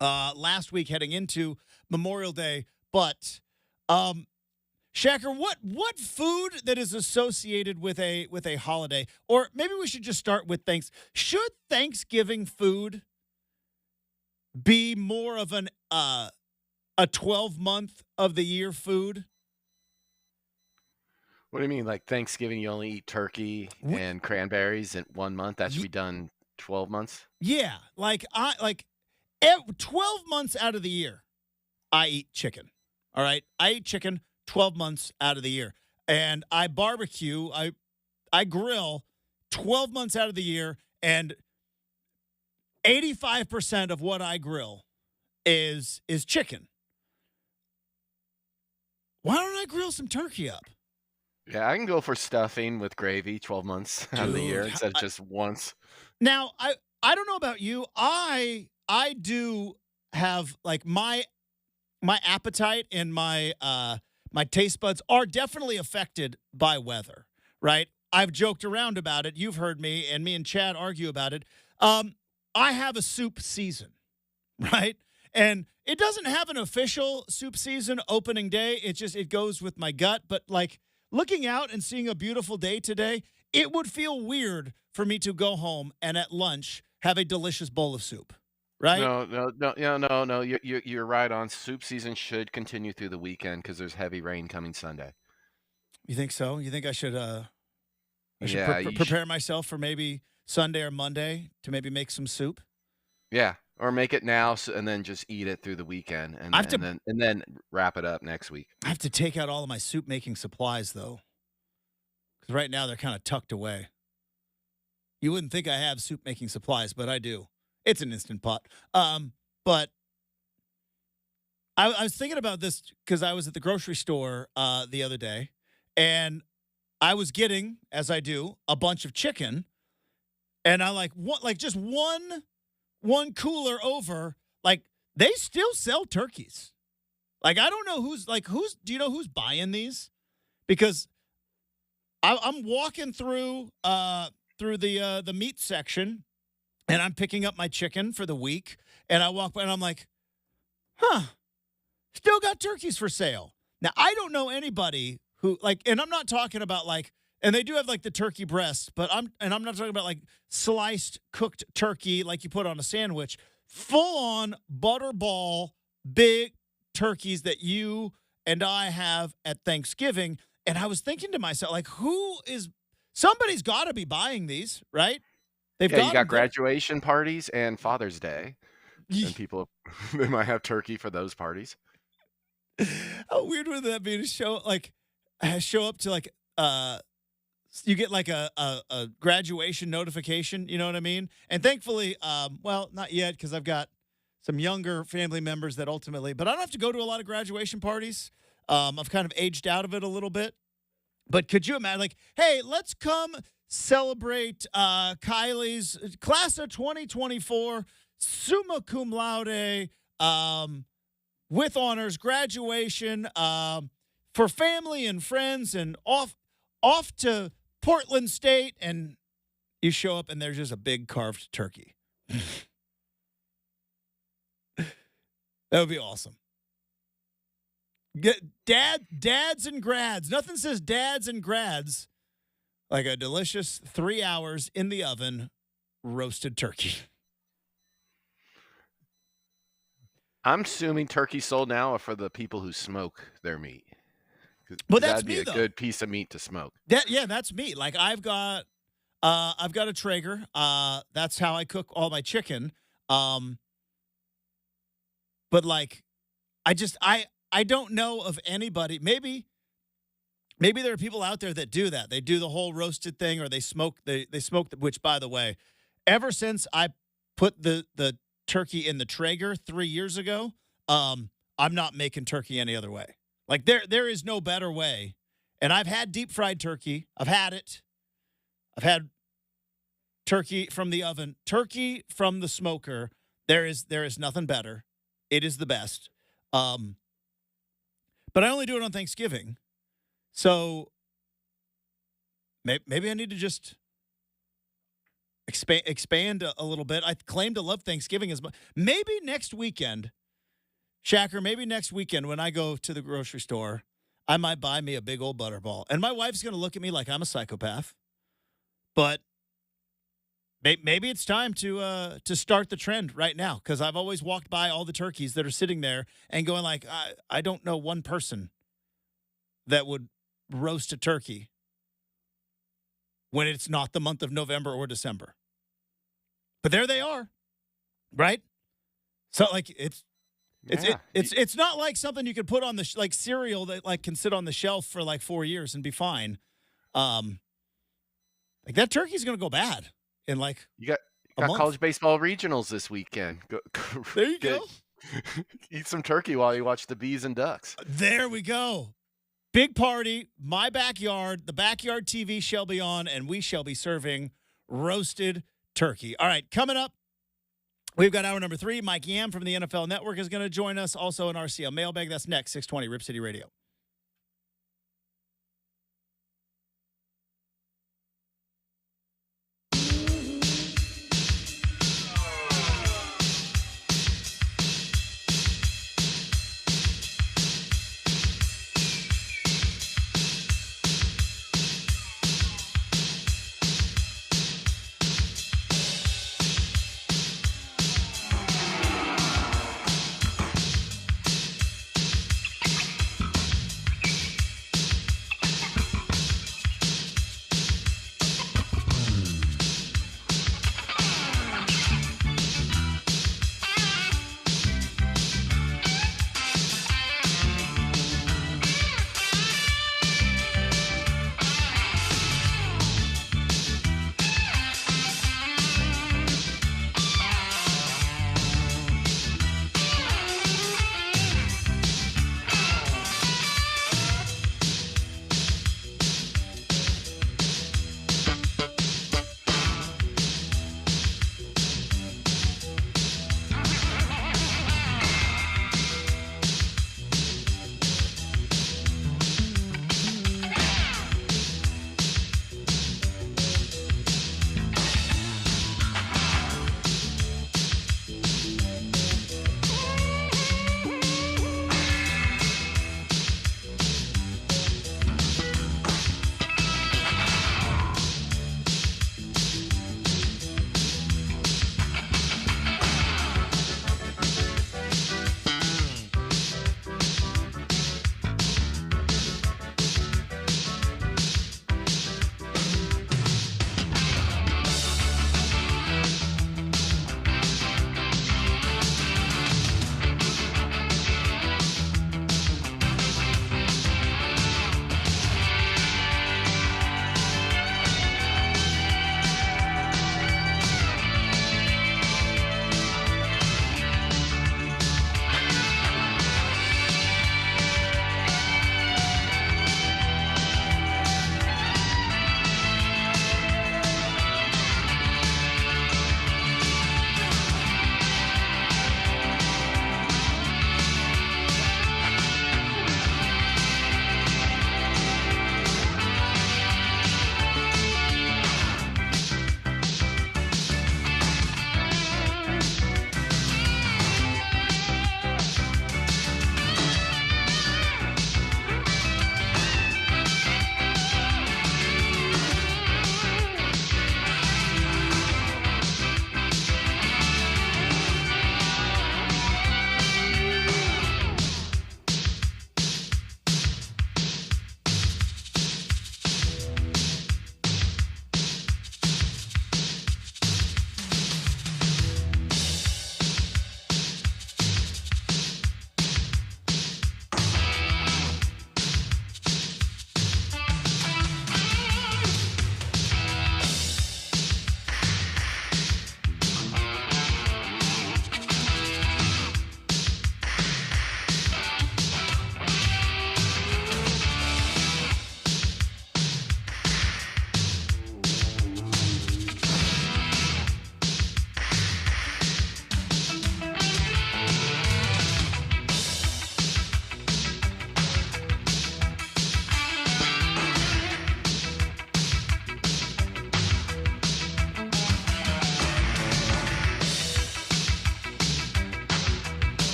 last week heading into Memorial Day, but Shacker, what food that is associated with a holiday, or maybe we should just start with should Thanksgiving food be more of a 12-month of the year food? What do you mean? Like Thanksgiving, you only eat turkey and cranberries in 1 month? That should be done 12 months? Yeah. 12 months out of the year, I eat chicken. All right? I eat chicken 12 months out of the year. And I barbecue, I grill 12 months out of the year, and 85% of what I grill is chicken. Why don't I grill some turkey up? Yeah, I can go for stuffing with gravy 12 months out of the year instead of just once. Now, I don't know about you. I do have like my appetite and my taste buds are definitely affected by weather, right? I've joked around about it. You've heard me, and me and Chad argue about it. I have a soup season, right? And it doesn't have an official soup season opening day. It goes with my gut. But like looking out and seeing a beautiful day today, it would feel weird for me to go home and at lunch have a delicious bowl of soup. Right? No. You're right on. Soup season should continue through the weekend because there's heavy rain coming Sunday. You think so? You think I should should prepare myself for maybe Sunday or Monday to maybe make some soup? Yeah, or make it now and then just eat it through the weekend and then wrap it up next week. I have to take out all of my soup making supplies though, because right now they're kind of tucked away. You wouldn't think I have soup making supplies, but I do. It's an Instant Pot. But I was thinking about this because I was at the grocery store the other day, and I was getting, as I do, a bunch of chicken, and I just one cooler over, like they still sell turkeys. Like I don't know who's do you know who's buying these? Because I'm walking through the meat section. And I'm picking up my chicken for the week, and I walk by, and I'm like, still got turkeys for sale. Now, I don't know anybody who, and I'm not talking about, And they do have like the turkey breast, but I'm not talking about like sliced cooked turkey like you put on a sandwich. Full on butterball big turkeys that you and I have at Thanksgiving. And I was thinking to myself, like, somebody's got to be buying these, right? You got graduation parties and Father's Day, and people they might have turkey for those parties. How weird would that be to show up to like you get like a graduation notification, you know what I mean? And thankfully, well, not yet because I've got some younger family members that ultimately, but I don't have to go to a lot of graduation parties. I've kind of aged out of it a little bit. But could you imagine, like, hey, let's come celebrate Kylie's class of 2024 summa cum laude with honors graduation for family and friends, and off to Portland State, and you show up and there's just a big carved turkey. That would be awesome. Dads and grads. Nothing says dads and grads like a delicious 3 hours in the oven roasted turkey. I'm assuming turkeys sold now are for the people who smoke their meat. Well, that's that'd me, be a though. good piece of meat to smoke. That's me. Like I've got a Traeger. That's how I cook all my chicken. But like, I don't know of anybody. Maybe there are people out there that do that. They do the whole roasted thing, or they smoke. They smoke. Which, by the way, ever since I put the turkey in the Traeger 3 years ago, I'm not making turkey any other way. Like there is no better way. And I've had deep fried turkey. I've had it. I've had turkey from the oven, turkey from the smoker. There is nothing better. It is the best. But I only do it on Thanksgiving. So maybe I need to just expand a little bit. I claim to love Thanksgiving as much. Maybe next weekend, Shacker, when I go to the grocery store, I might buy me a big old butterball. And my wife's going to look at me like I'm a psychopath. But maybe it's time to start the trend right now, because I've always walked by all the turkeys that are sitting there and going like, I don't know one person that would roast a turkey when it's not the month of November or December. But there they are, right? So like it's not like something you could put on the like cereal that like can sit on the shelf for like 4 years and be fine. Like that turkey's gonna go bad in like you got college baseball regionals this weekend. There you go. Eat some turkey while you watch the Bees and Ducks. There we go. Big party, my backyard. The backyard TV shall be on, and we shall be serving roasted turkey. All right, coming up, we've got hour number 3. Mike Yam from the NFL Network is going to join us. Also an RCL mailbag. That's next, 620 Rip City Radio.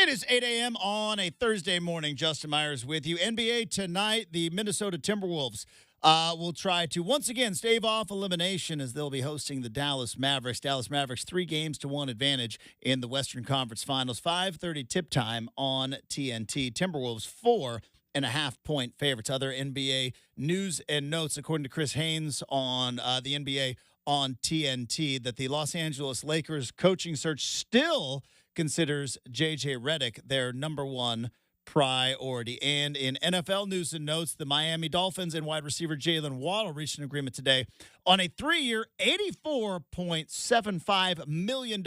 It is 8 a.m. on a Thursday morning. Justin Meyers with you. NBA tonight, the Minnesota Timberwolves will try to once again stave off elimination as they'll be hosting the Dallas Mavericks. Dallas Mavericks 3-1 advantage in the Western Conference Finals. 5:30 tip time on TNT. Timberwolves 4.5-point favorites. Other NBA news and notes, according to Chris Haynes on the NBA on TNT, that the Los Angeles Lakers coaching search still considers J.J. Redick their number one priority. And in NFL news and notes, the Miami Dolphins and wide receiver Jalen Waddle reached an agreement today on a 3-year, $84.75 million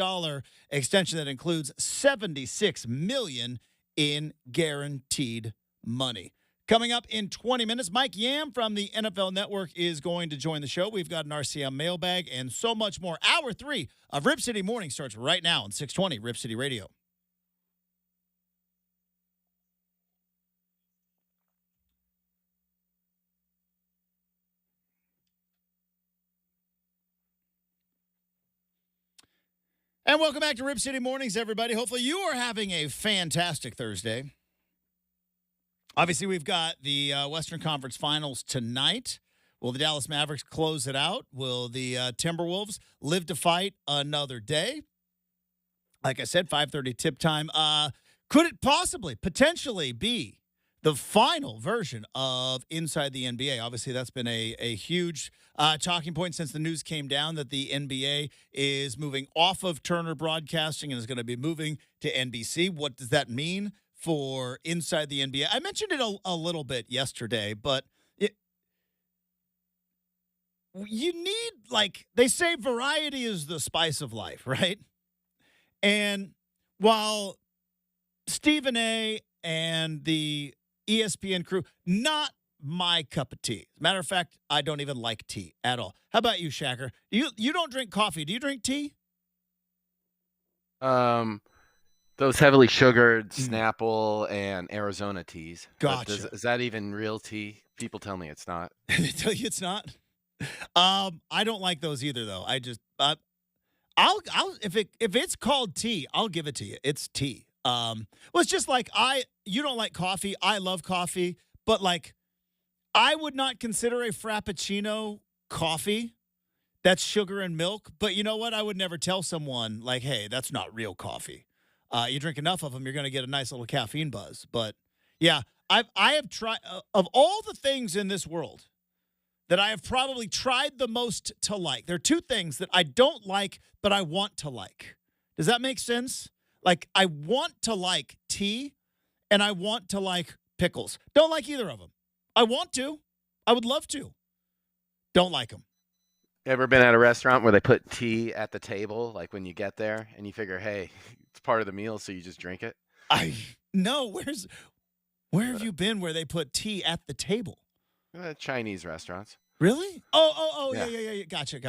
extension that includes $76 million in guaranteed money. Coming up in 20 minutes, Mike Yam from the NFL Network is going to join the show. We've got an RCM mailbag and so much more. Hour 3 of Rip City Morning starts right now on 620 Rip City Radio. And welcome back to Rip City Mornings, everybody. Hopefully you are having a fantastic Thursday. Obviously, we've got the Western Conference Finals tonight. Will the Dallas Mavericks close it out? Will the Timberwolves live to fight another day? Like I said, 5:30 tip time. Could it potentially be the final version of Inside the NBA? Obviously, that's been a huge talking point since the news came down that the NBA is moving off of Turner Broadcasting and is going to be moving to NBC. What does that mean for Inside the NBA? I mentioned it a little bit yesterday, but you need, like, they say variety is the spice of life, right? And while Stephen A. and the ESPN crew, not my cup of tea. As a matter of fact, I don't even like tea at all. How about you, Shacker? You don't drink coffee. Do you drink tea? Those heavily sugared Snapple and Arizona teas. Gotcha. Is that even real tea? People tell me it's not. They tell you it's not? I don't like those either, though. I just I'll if it's called tea, I'll give it to you. It's tea. Well, it's just like you don't like coffee. I love coffee, but like I would not consider a Frappuccino coffee. That's sugar and milk. But you know what? I would never tell someone like, hey, that's not real coffee. You drink enough of them, you're going to get a nice little caffeine buzz. But yeah, I have tried of all the things in this world that I have probably tried the most to like. There are two things that I don't like, but I want to like. Does that make sense? Like, I want to like tea, and I want to like pickles. Don't like either of them. I want to. I would love to. Don't like them. Ever been at a restaurant where they put tea at the table, like when you get there, and you figure, hey, it's part of the meal, so you just drink it? No. Where have you been where they put tea at the table? Chinese restaurants. Really? Oh, yeah. Gotcha.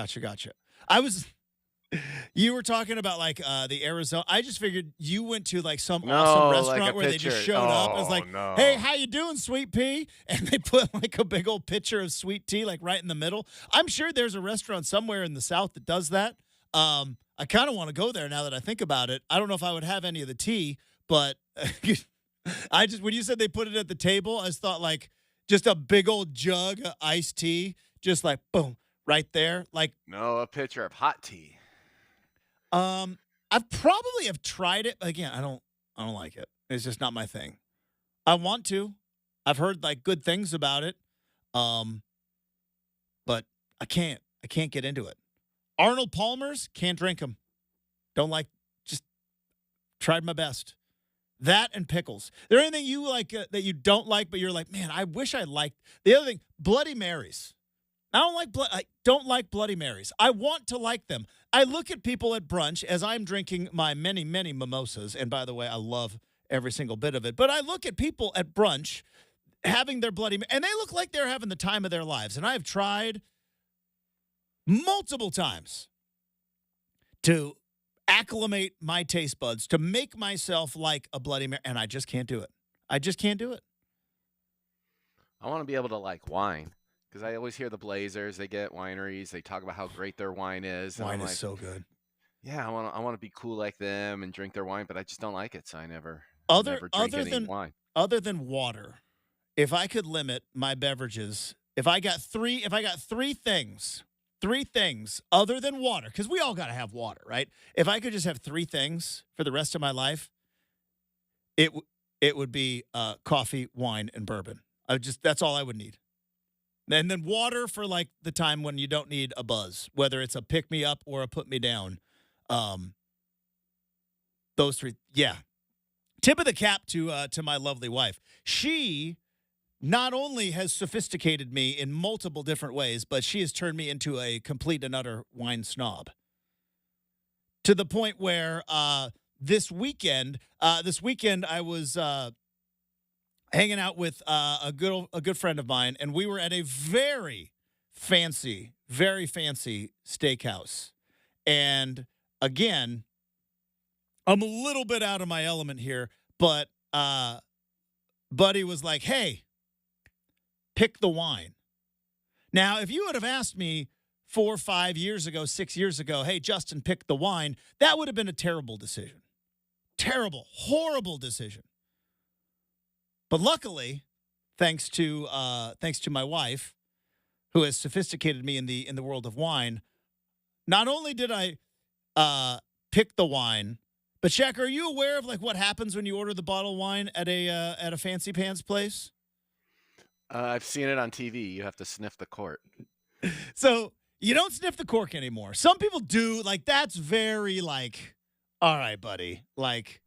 You were talking about like the Arizona. I just figured you went to like some awesome restaurant like where they just showed up. It's like, hey, how you doing, sweet pea? And they put like a big old pitcher of sweet tea like right in the middle. I'm sure there's a restaurant somewhere in the South that does that. I kind of want to go there now that I think about it. I don't know if I would have any of the tea, but when you said they put it at the table, I just thought like just a big old jug of iced tea, just like boom, right there. Like no, a pitcher of hot tea. I probably have tried it. Again, I don't like it. It's just not my thing. I want to. I've heard like good things about it. But I can't get into it. Arnold Palmer's, can't drink them. Don't like, just tried my best. That and pickles. There anything you like that you don't like, but you're like, man, I wish I liked. The other thing, Bloody Marys. I don't like Bloody Marys. I want to like them. I look at people at brunch as I'm drinking my many, many mimosas. And by the way, I love every single bit of it. But I look at people at brunch having their Bloody Mary, and they look like they're having the time of their lives. And I have tried multiple times to acclimate my taste buds, to make myself like a Bloody Mary, and I just can't do it. I just can't do it. I want to be able to like wine. Because I always hear the Blazers, they get wineries, they talk about how great their wine is. Wine is so good. Yeah, I want to be cool like them and drink their wine, but I just don't like it, so I never never drink any wine. Other than water, if I could limit my beverages, if I got three things other than water, because we all got to have water, right? If I could just have 3 things for the rest of my life, it would be coffee, wine, and bourbon. That's all I would need. And then water for like the time when you don't need a buzz, whether it's a pick me up or a put me down. Those 3, yeah. Tip of the cap to my lovely wife. She not only has sophisticated me in multiple different ways, but she has turned me into a complete and utter wine snob. To the point where this weekend I was hanging out with a good friend of mine, and we were at a very fancy steakhouse. And again, I'm a little bit out of my element here, but Buddy was like, "Hey, pick the wine." Now, if you would have asked me 4, 5 years ago, 6 years ago, "Hey, Justin, pick the wine," that would have been a terrible decision. Terrible, horrible decision. But luckily, thanks to my wife, who has sophisticated me in the world of wine, not only did I pick the wine, but Shaq, are you aware of like what happens when you order the bottle of wine at a fancy pants place? I've seen it on TV. You have to sniff the cork. So you don't sniff the cork anymore. Some people do. Like, that's very like, all right, buddy. Like,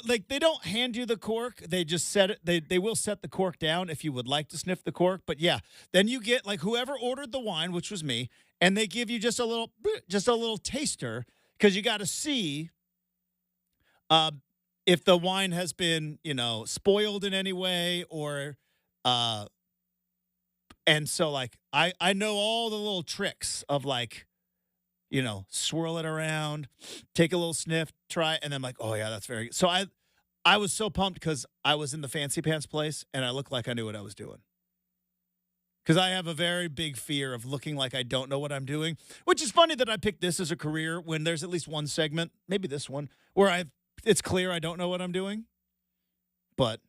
like they don't hand you the cork. They just set it. They will set the cork down if you would like to sniff the cork. But yeah, then you get like whoever ordered the wine, which was me, and they give you just a little taster, because you got to see if the wine has been, spoiled in any way, or and so like I know all the little tricks of like, swirl it around, take a little sniff, try it, and then I'm like, oh yeah, that's very good. So I was so pumped because I was in the fancy pants place and I looked like I knew what I was doing. Because I have a very big fear of looking like I don't know what I'm doing, which is funny that I picked this as a career when there's at least one segment, maybe this one, where it's clear I don't know what I'm doing. But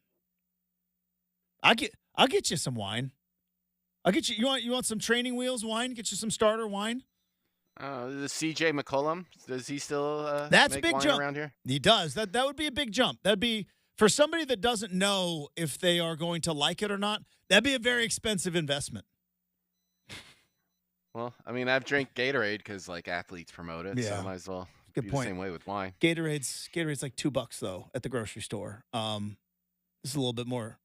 I'll get you some wine. I'll get you. You want some training wheels wine? Get you some starter wine. The CJ McCollum, does he still that's make big wine jump around here? He does. That would be a big jump. That'd be, for somebody that doesn't know if they are going to like it or not, that'd be a very expensive investment. Well, I mean, I've drank Gatorade because like athletes promote it, so I might as well Good be point. the same way with wine. Gatorade's like $2 though at the grocery store. This is a little bit more.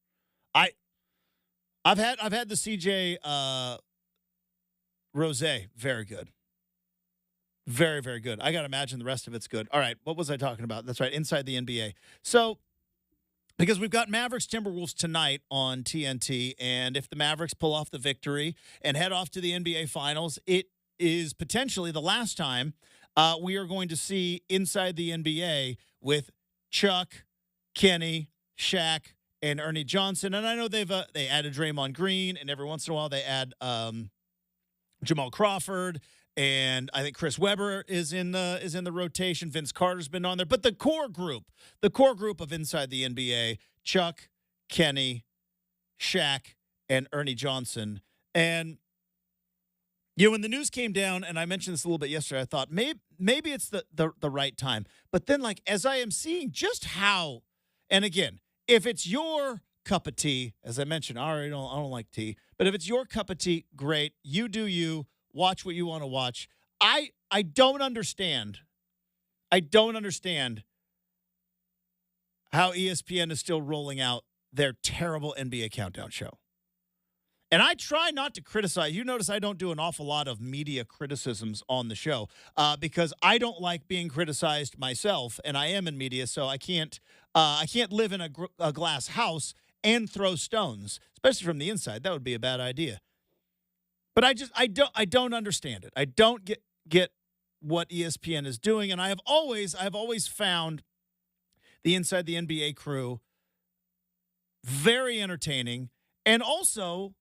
I've had the CJ Rosé, very good. Very, very good. I got to imagine the rest of it's good. All right, what was I talking about? That's right, inside the NBA. So, because we've got Mavericks Timberwolves tonight on TNT, and if the Mavericks pull off the victory and head off to the NBA Finals, it is potentially the last time we are going to see inside the NBA with Chuck, Kenny, Shaq, and Ernie Johnson. And I know they added Draymond Green, and every once in a while they add Jamal Crawford. And I think Chris Webber is in the rotation. Vince Carter's been on there. But the core group of Inside the NBA, Chuck, Kenny, Shaq, and Ernie Johnson. And, when the news came down, and I mentioned this a little bit yesterday, I thought maybe it's the right time. But then, like, as I am seeing just how, and again, if it's your cup of tea, as I mentioned, I don't like tea. But if it's your cup of tea, great. You do you. Watch what you want to watch. I don't understand. I don't understand how ESPN is still rolling out their terrible NBA countdown show. And I try not to criticize. You notice I don't do an awful lot of media criticisms on the show because I don't like being criticized myself, and I am in media, so I can't live in a glass house and throw stones, especially from the inside. That would be a bad idea. But I don't understand it. I don't get what ESPN is doing, and I've always found the Inside the NBA crew very entertaining, and also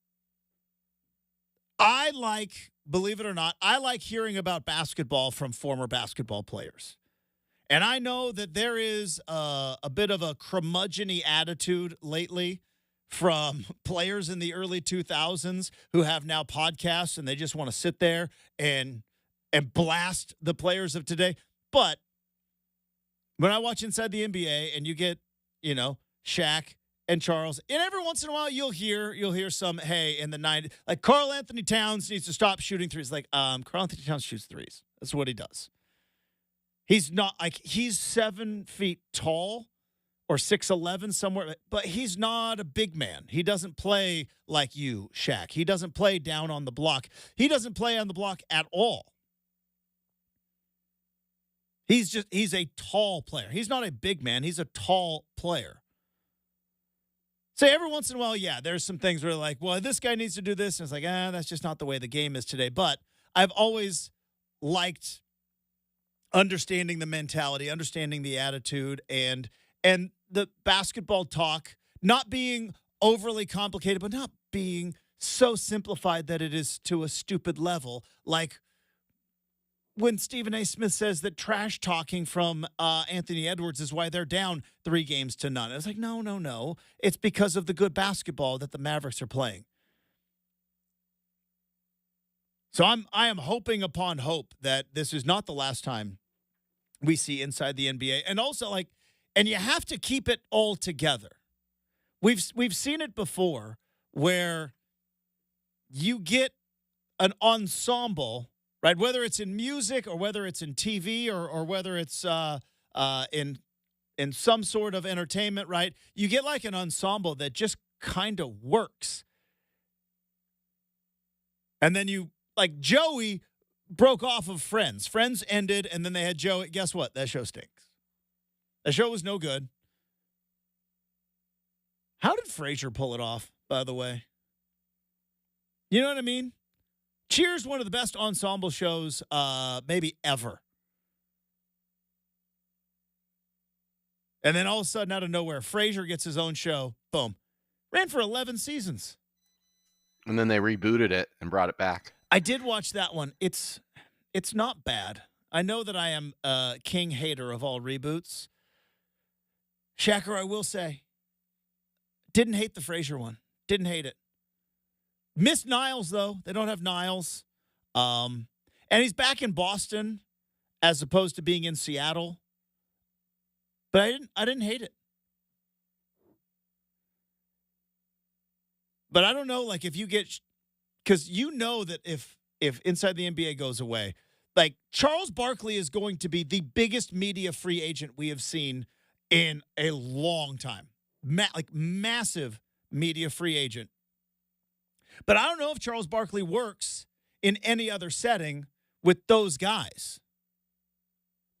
believe it or not, I like hearing about basketball from former basketball players. And I know that there is a bit of a curmudgeon-y attitude lately from players in the early 2000s who have now podcasts and they just want to sit there and blast the players of today. But when I watch Inside the NBA and you get, Shaq and Charles, and every once in a while you'll hear some, hey, in the 90s, like Karl Anthony Towns needs to stop shooting threes. Like, Karl Anthony Towns shoots threes. That's what he does. He's not like he's 7 feet tall or 6'11" somewhere, but he's not a big man. He doesn't play like you, Shaq. He doesn't play down on the block. He doesn't play on the block at all. He's a tall player. He's not a big man. He's a tall player. So every once in a while, yeah, there's some things where like, well, this guy needs to do this. And it's like, that's just not the way the game is today. But I've always liked understanding the mentality, understanding the attitude, and the basketball talk not being overly complicated, but not being so simplified that it is to a stupid level. Like when Stephen A. Smith says that trash talking from Anthony Edwards is why they're down 3-0. It's like, no. It's because of the good basketball that the Mavericks are playing. So I am hoping upon hope that this is not the last time we see Inside the NBA. And also, and you have to keep it all together. We've seen it before where you get an ensemble, right? Whether it's in music or whether it's in TV or whether it's in some sort of entertainment, right? You get like an ensemble that just kind of works. And then like Joey broke off of Friends. Friends ended, and then they had Joey. Guess what? That show stinks. That show was no good. How did Frasier pull it off, by the way? You know what I mean? Cheers, one of the best ensemble shows maybe ever. And then all of a sudden, out of nowhere, Frasier gets his own show. Boom. Ran for 11 seasons. And then they rebooted it and brought it back. I did watch that one. It's not bad. I know that I am a king hater of all reboots. Shacker, I will say, didn't hate the Frasier one. Didn't hate it. Missed Niles, though. They don't have Niles. And he's back in Boston as opposed to being in Seattle. But I didn't hate it. But I don't know, like, if you get... Because you know that if Inside the NBA goes away, like, Charles Barkley is going to be the biggest media free agent we have seen in a long time. Massive media free agent. But I don't know if Charles Barkley works in any other setting with those guys.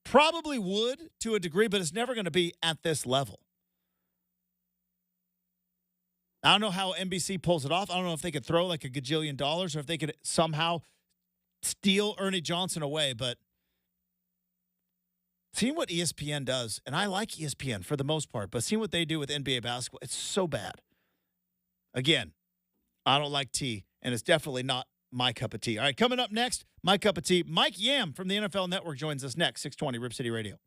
Probably would to a degree, but it's never going to be at this level. I don't know how NBC pulls it off. I don't know if they could throw like $1 gajillion or if they could somehow steal Ernie Johnson away. But seeing what ESPN does, and I like ESPN for the most part, but seeing what they do with NBA basketball, it's so bad. Again, I don't like tea, and it's definitely not my cup of tea. All right, coming up next, my cup of tea. Mike Yam from the NFL Network joins us next, 620 Rip City Radio.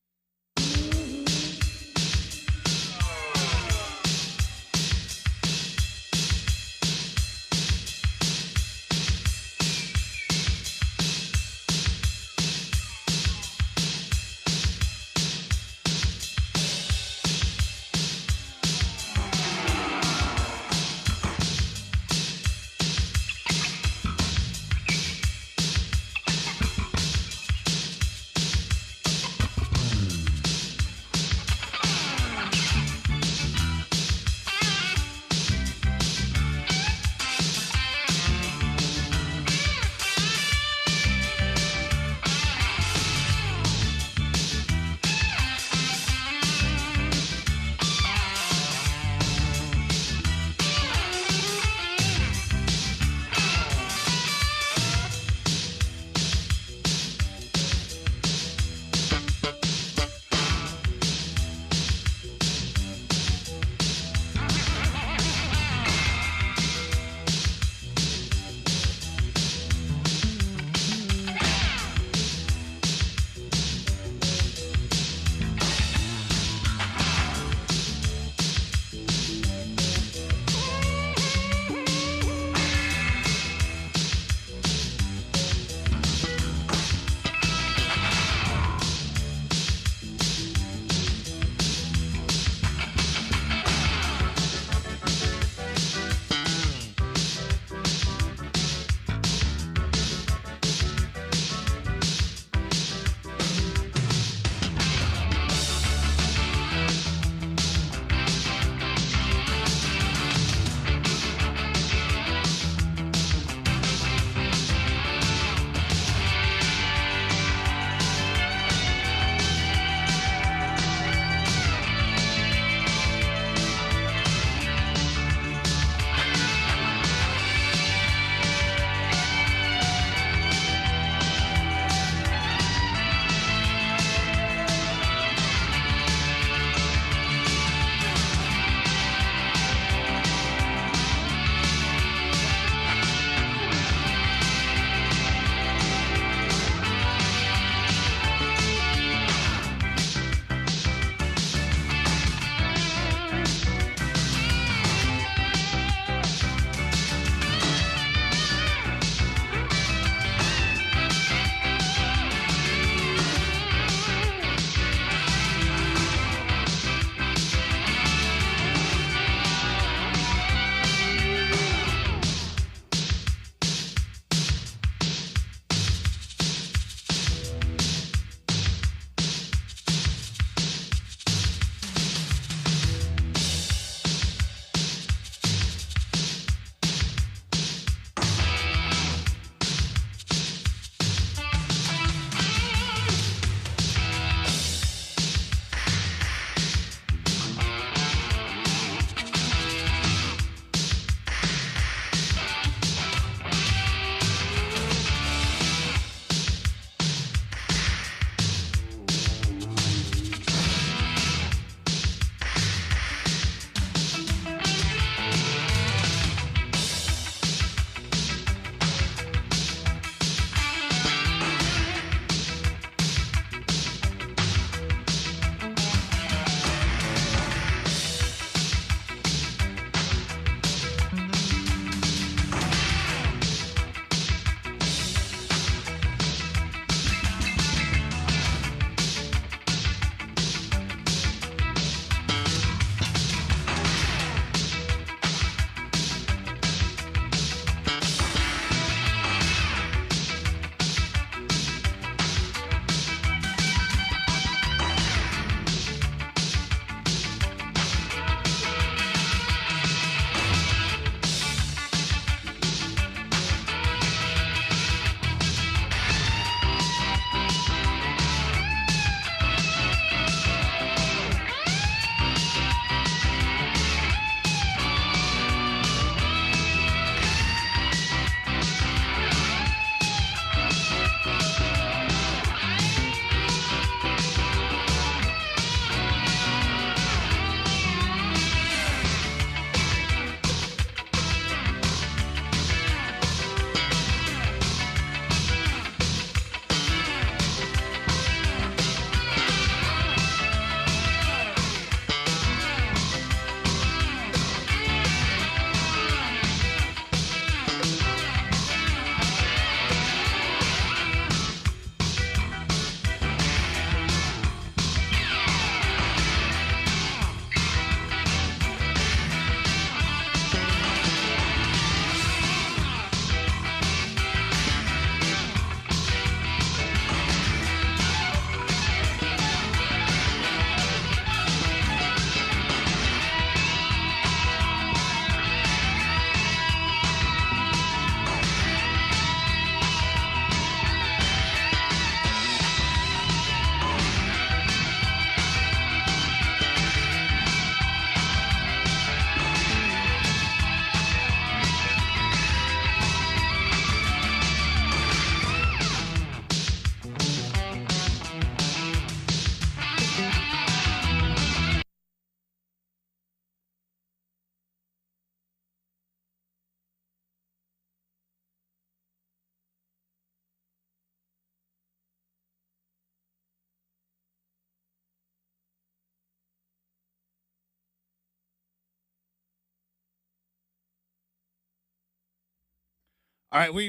All right, we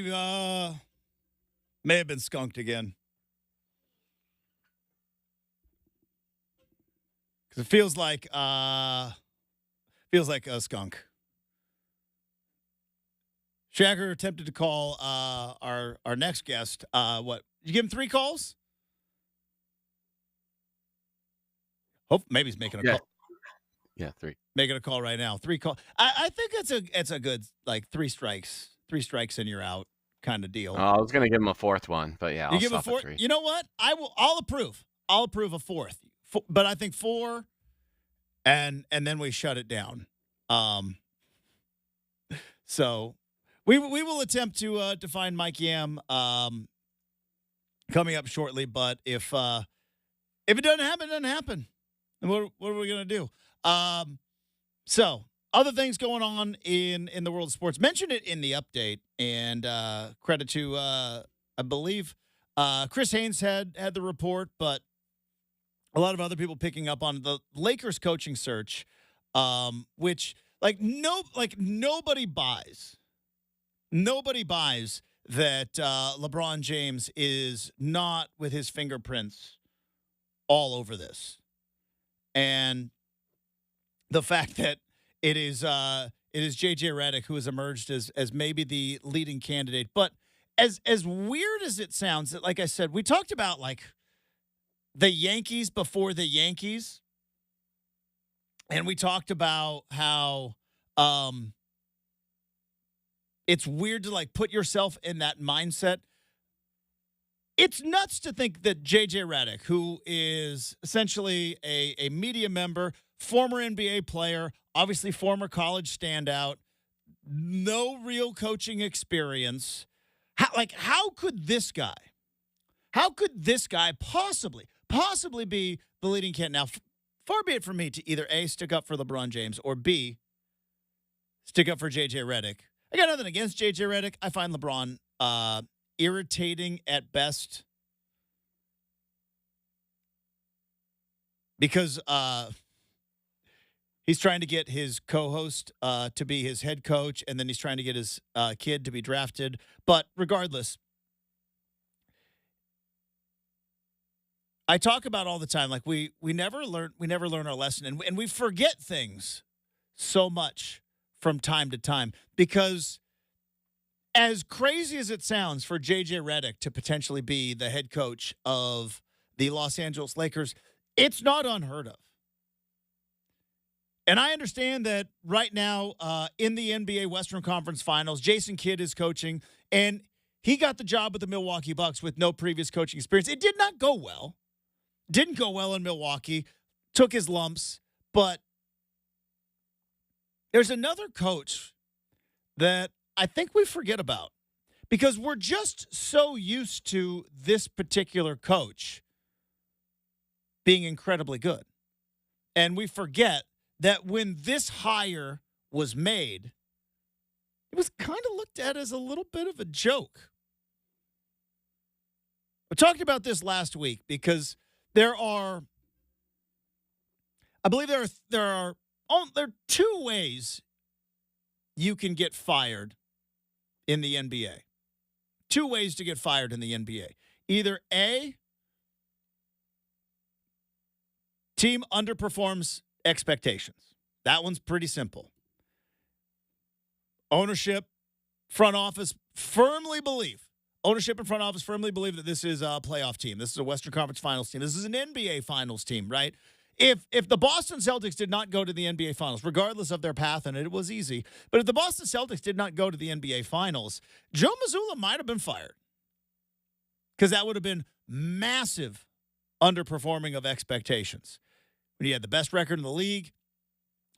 may have been skunked again. Because it feels like a skunk. Shagger attempted to call our next guest. What? You give him 3 calls? Hope maybe he's making a call. Yeah, 3. Making a call right now. 3 call. I think it's a good 3 strikes. 3 strikes and you're out kind of deal. I was gonna give him a 4th one, but yeah, I'll give stop a 4th. at 3. You know what? I'll approve. I'll approve a 4th. But I think 4, and then we shut it down. So we will attempt to find Mike Yam coming up shortly. But if it doesn't happen, it doesn't happen. And what are we gonna do? So other things going on in the world of sports. Mentioned it in the update, and credit to I believe Chris Haynes had the report, but a lot of other people picking up on the Lakers coaching search, which nobody buys. Nobody buys that LeBron James is not with his fingerprints all over this. And the fact that it is JJ Redick who has emerged as maybe the leading candidate. But as weird as it sounds, that like I said, we talked about the Yankees before the Yankees. And we talked about how it's weird to put yourself in that mindset. It's nuts to think that JJ Redick, who is essentially a media member, former NBA player, obviously former college standout, no real coaching experience. How could this guy possibly be the leading candidate? Now, far be it from me to either A, stick up for LeBron James, or B, stick up for JJ Redick. I got nothing against JJ Redick. I find LeBron irritating at best because he's trying to get his co-host to be his head coach, and then he's trying to get his kid to be drafted. But regardless, I talk about all the time, we never learn our lesson, and we forget things so much from time to time, because as crazy as it sounds for JJ Redick to potentially be the head coach of the Los Angeles Lakers, it's not unheard of. And I understand that right now in the NBA Western Conference Finals, Jason Kidd is coaching, and he got the job with the Milwaukee Bucks with no previous coaching experience. It did not go well. Didn't go well in Milwaukee. Took his lumps. But there's another coach that I think we forget about, because we're just so used to this particular coach being incredibly good. And we forget that when this hire was made, it was kind of looked at as a little bit of a joke. We talked about this last week because there are 2 ways you can get fired in the NBA. 2 ways to get fired in the NBA. Either A, team underperforms expectations. That one's pretty simple. Ownership, front office firmly believe that this is a playoff team. This is a Western Conference Finals team. This is an NBA Finals team, right? If the Boston Celtics did not go to the NBA Finals, regardless of their path, and it was easy, but if the Boston Celtics did not go to the NBA Finals, Joe Mazzulla might have been fired, because that would have been massive underperforming of expectations. When you had the best record in the league,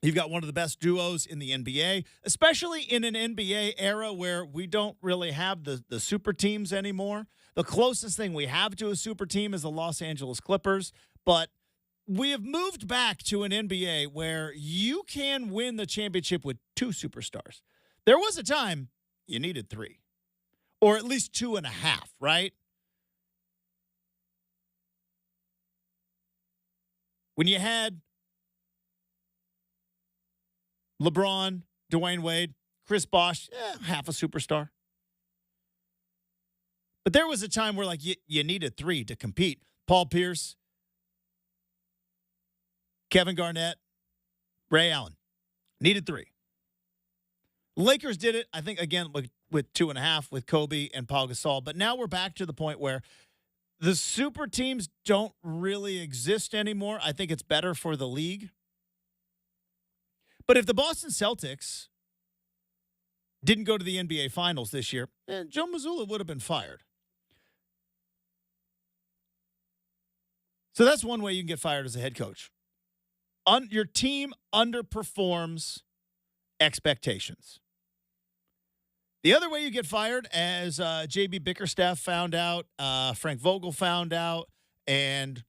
you've got one of the best duos in the NBA, especially in an NBA era where we don't really have the super teams anymore. The closest thing we have to a super team is the Los Angeles Clippers, but we have moved back to an NBA where you can win the championship with 2 superstars. There was a time you needed 3, or at least 2.5, right? When you had LeBron, Dwayne Wade, Chris Bosh, half a superstar. But there was a time where, like, you needed 3 to compete. Paul Pierce, Kevin Garnett, Ray Allen. Needed 3. Lakers did it, I think, again, with 2.5 with Kobe and Paul Gasol. But now we're back to the point where the super teams don't really exist anymore. I think it's better for the league. But if the Boston Celtics didn't go to the NBA Finals this year, Joe Mazzulla would have been fired. So that's one way you can get fired as a head coach. Your team underperforms expectations. The other way you get fired, as J.B. Bickerstaff found out, Frank Vogel found out, and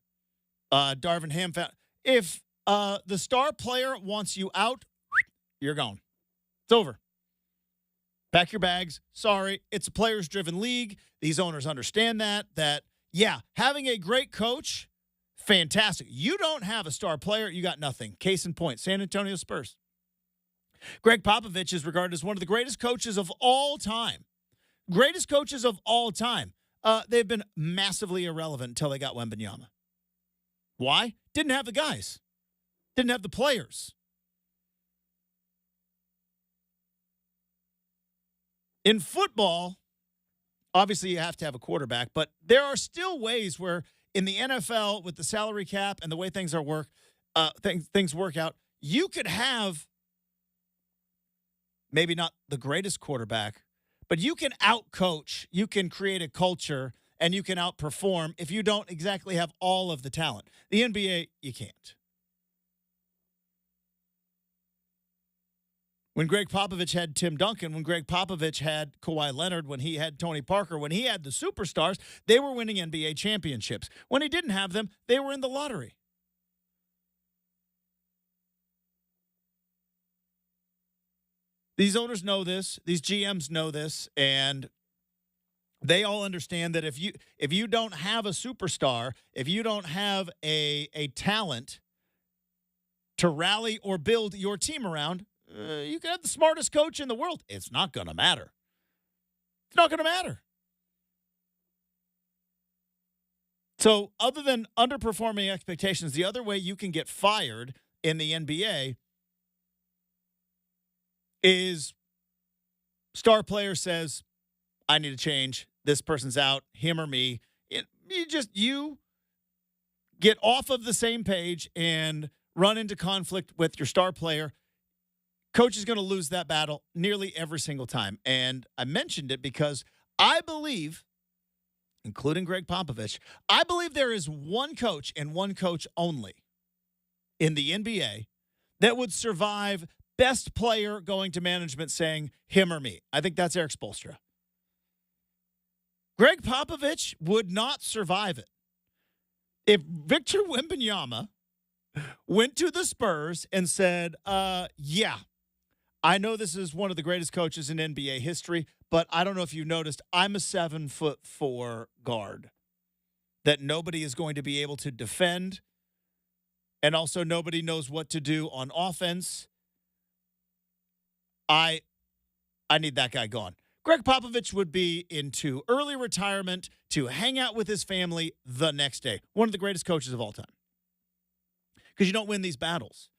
Darvin Ham found, if the star player wants you out, you're gone. It's over. Pack your bags. Sorry, it's a players-driven league. These owners understand that, yeah, having a great coach, fantastic. You don't have a star player, you got nothing. Case in point, San Antonio Spurs. Greg Popovich is regarded as one of the greatest coaches of all time. Greatest coaches of all time. They've been massively irrelevant until they got Wembanyama. Why? Didn't have the guys. Didn't have the players. In football, obviously you have to have a quarterback, but there are still ways where in the NFL with the salary cap and the way things work out, you could have maybe not the greatest quarterback, but you can out-coach, you can create a culture, and you can outperform if you don't exactly have all of the talent. The NBA, you can't. When Greg Popovich had Tim Duncan, when Greg Popovich had Kawhi Leonard, when he had Tony Parker, when he had the superstars, they were winning NBA championships. When he didn't have them, they were in the lottery. These owners know this. These GMs know this, and they all understand that if you don't have a superstar, if you don't have a talent to rally or build your team around, you can have the smartest coach in the world. It's not going to matter. It's not going to matter. So other than underperforming expectations, the other way you can get fired in the NBA is star player says, I need to change. This person's out, him or me. You get off of the same page and run into conflict with your star player. Coach is going to lose that battle nearly every single time. And I mentioned it because I believe, including Greg Popovich, I believe there is one coach and one coach only in the NBA that would survive best player going to management saying him or me. I think that's Eric Spoelstra. Greg Popovich would not survive it. If Victor Wembanyama went to the Spurs and said, yeah, I know this is one of the greatest coaches in NBA history, but I don't know if you noticed, I'm a 7'4" guard that nobody is going to be able to defend, and also nobody knows what to do on offense. I need that guy gone. Greg Popovich would be into early retirement to hang out with his family the next day. One of the greatest coaches of all time. Because you don't win these battles.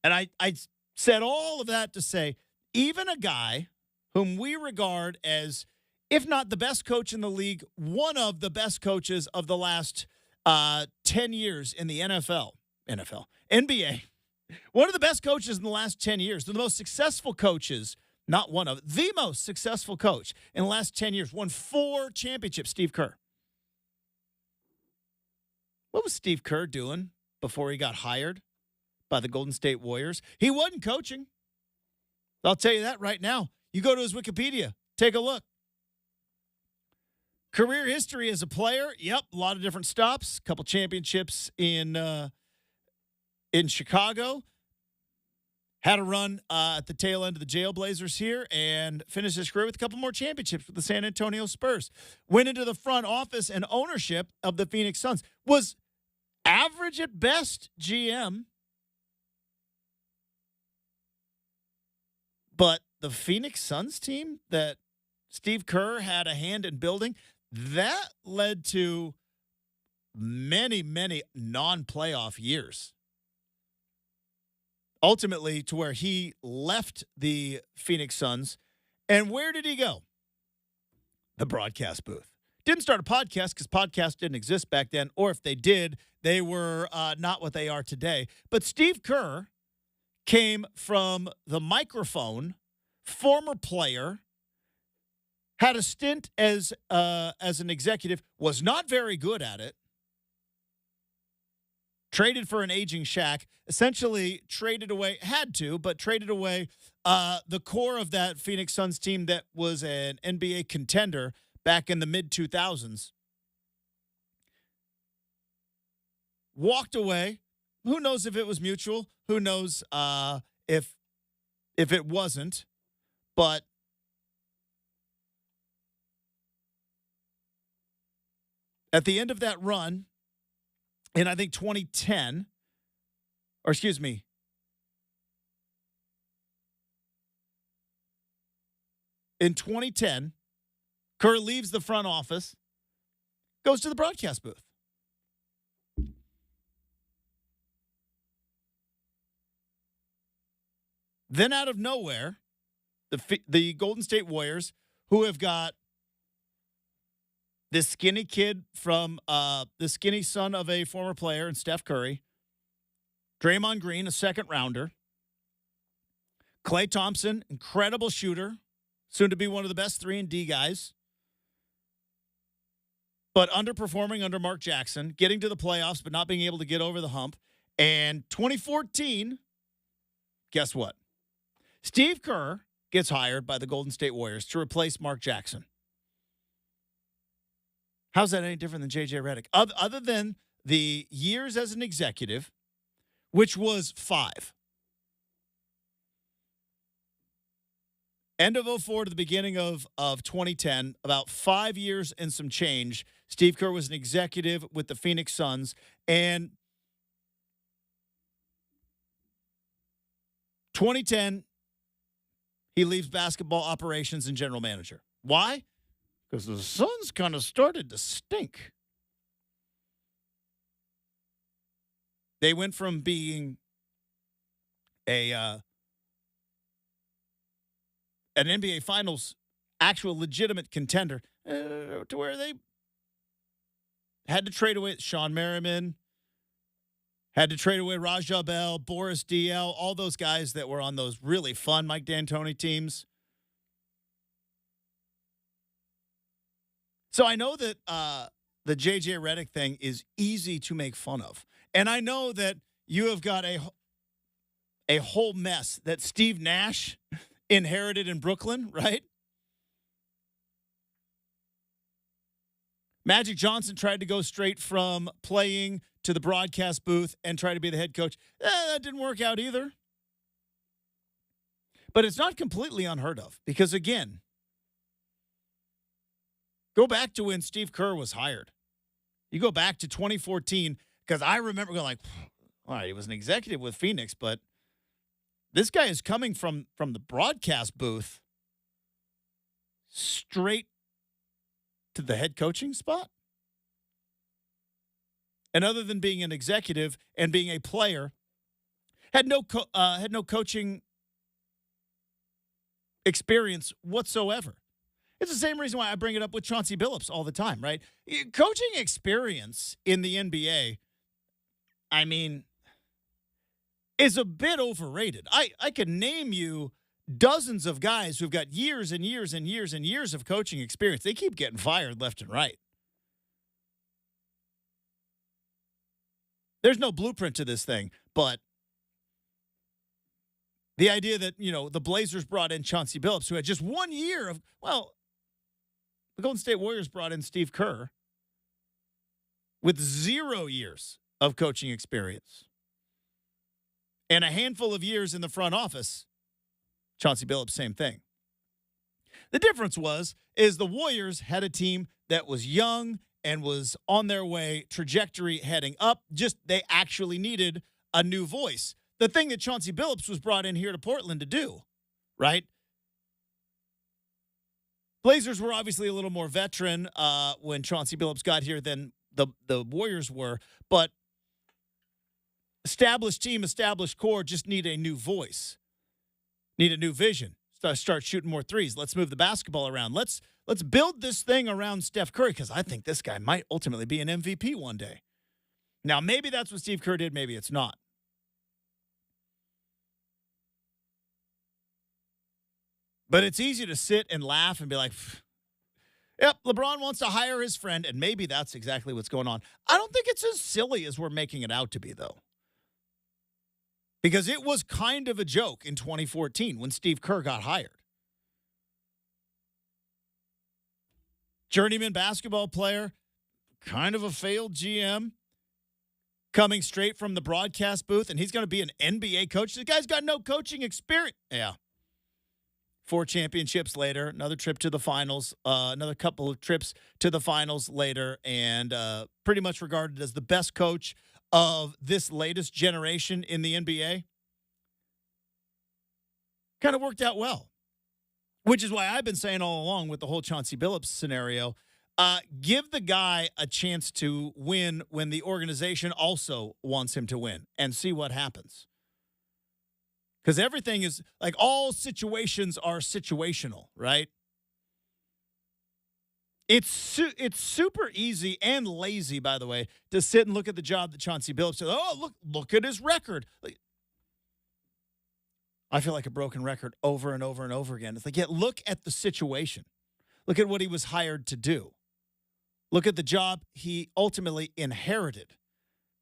And I said all of that to say, even a guy whom we regard as, if not the best coach in the league, one of the best coaches of the last 10 years in the NBA, one of the best coaches in the last 10 years, the most successful coaches, not one of, the most successful coach in the last 10 years, won 4 championships, Steve Kerr. What was Steve Kerr doing before he got hired by the Golden State Warriors? He wasn't coaching. I'll tell you that right now. You go to his Wikipedia, take a look. Career history as a player, yep, a lot of different stops, a couple championships in Chicago. Had a run at the tail end of the Jailblazers here and finished his career with a couple more championships with the San Antonio Spurs. Went into the front office and ownership of the Phoenix Suns. Was average at best GM. But the Phoenix Suns team that Steve Kerr had a hand in building. That led to many, many non-playoff years. Ultimately, to where he left the Phoenix Suns. And where did he go? The broadcast booth. Didn't start a podcast because podcasts didn't exist back then, or if they did, they were not what they are today. But Steve Kerr came from the microphone, former player, had a stint as an executive, was not very good at it, traded for an aging Shaq, essentially traded away the core of that Phoenix Suns team that was an NBA contender back in the mid-2000s. Walked away. Who knows if it was mutual? Who knows if it wasn't? But at the end of that run, in I think 2010, or excuse me, in 2010, Kerr leaves the front office, goes to the broadcast booth. Then out of nowhere, the Golden State Warriors, who have got this skinny kid from the skinny son of a former player and Steph Curry, Draymond Green, a second rounder, Klay Thompson, incredible shooter, soon to be one of the best 3-and-D guys, but underperforming under Mark Jackson, getting to the playoffs but not being able to get over the hump. And 2014, guess what? Steve Kerr gets hired by the Golden State Warriors to replace Mark Jackson. How's that any different than J.J. Redick? Other than the years as an executive, which was 5. End of 2004 to the beginning of 2010, about 5 years and some change, Steve Kerr was an executive with the Phoenix Suns. And 2010, he leaves basketball operations and general manager. Why? Because the Suns kind of started to stink. They went from being an NBA Finals actual legitimate contender to where they had to trade away Sean Merriman, had to trade away Raja Bell, Boris Diaw, all those guys that were on those really fun Mike D'Antoni teams. So I know that the J.J. Redick thing is easy to make fun of. And I know that you have got a whole mess that Steve Nash inherited in Brooklyn, right? Magic Johnson tried to go straight from playing to the broadcast booth and try to be the head coach. That didn't work out either. But it's not completely unheard of because, again, go back to when Steve Kerr was hired. You go back to 2014, because I remember going like, all right, he was an executive with Phoenix, but this guy is coming from the broadcast booth straight to the head coaching spot. And other than being an executive and being a player, had no coaching experience whatsoever. It's the same reason why I bring it up with Chauncey Billups all the time, right? Coaching experience in the NBA, I mean, is a bit overrated. I could name you dozens of guys who've got years and years and years and years of coaching experience. They keep getting fired left and right. There's no blueprint to this thing, but the idea that, the Blazers brought in Chauncey Billups, who had just 1 year of, the Golden State Warriors brought in Steve Kerr with 0 years of coaching experience and a handful of years in the front office. Chauncey Billups, same thing. The difference is the Warriors had a team that was young and was on their way, trajectory heading up. Just they actually needed a new voice. The thing that Chauncey Billups was brought in here to Portland to do, right? Blazers were obviously a little more veteran when Chauncey Billups got here than the Warriors were, but established team, established core just need a new voice, need a new vision. Start shooting more threes. Let's move the basketball around. Let's build this thing around Steph Curry because I think this guy might ultimately be an MVP one day. Now, maybe that's what Steve Kerr did. Maybe it's not. But it's easy to sit and laugh and be like, yep, LeBron wants to hire his friend, and maybe that's exactly what's going on. I don't think it's as silly as we're making it out to be, though. Because it was kind of a joke in 2014 when Steve Kerr got hired. Journeyman basketball player, kind of a failed GM, coming straight from the broadcast booth, and he's going to be an NBA coach. This guy's got no coaching experience. Yeah. 4 championships later, another trip to the finals, another couple of trips to the finals later, and pretty much regarded as the best coach of this latest generation in the NBA. Kind of worked out well, which is why I've been saying all along with the whole Chauncey Billups scenario, give the guy a chance to win when the organization also wants him to win and see what happens. Because everything is, like, all situations are situational, right? It's super easy and lazy, by the way, to sit and look at the job that Chauncey Billups said. Oh, look at his record. I feel like a broken record over and over and over again. It's like, yeah, look at the situation. Look at what he was hired to do. Look at the job he ultimately inherited.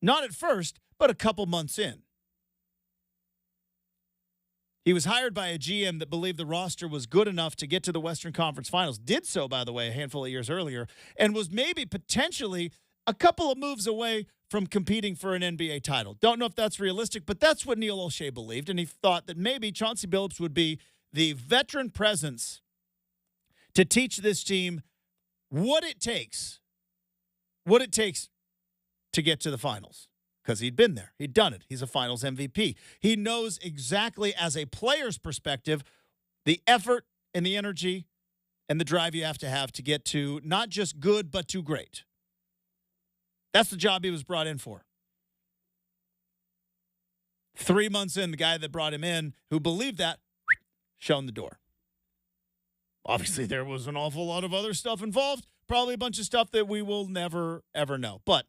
Not at first, but a couple months in. He was hired by a GM that believed the roster was good enough to get to the Western Conference Finals. Did so, by the way, a handful of years earlier, and was maybe potentially a couple of moves away from competing for an NBA title. Don't know if that's realistic, but that's what Neil Olshey believed, and he thought that maybe Chauncey Billups would be the veteran presence to teach this team what it takes to get to the finals. Because he'd been there. He'd done it. He's a finals MVP. He knows exactly, as a player's perspective, the effort and the energy and the drive you have to get to not just good, but to great. That's the job he was brought in for. 3 months in, the guy that brought him in, who believed that, shown the door. Obviously, there was an awful lot of other stuff involved. Probably a bunch of stuff that we will never, ever know. But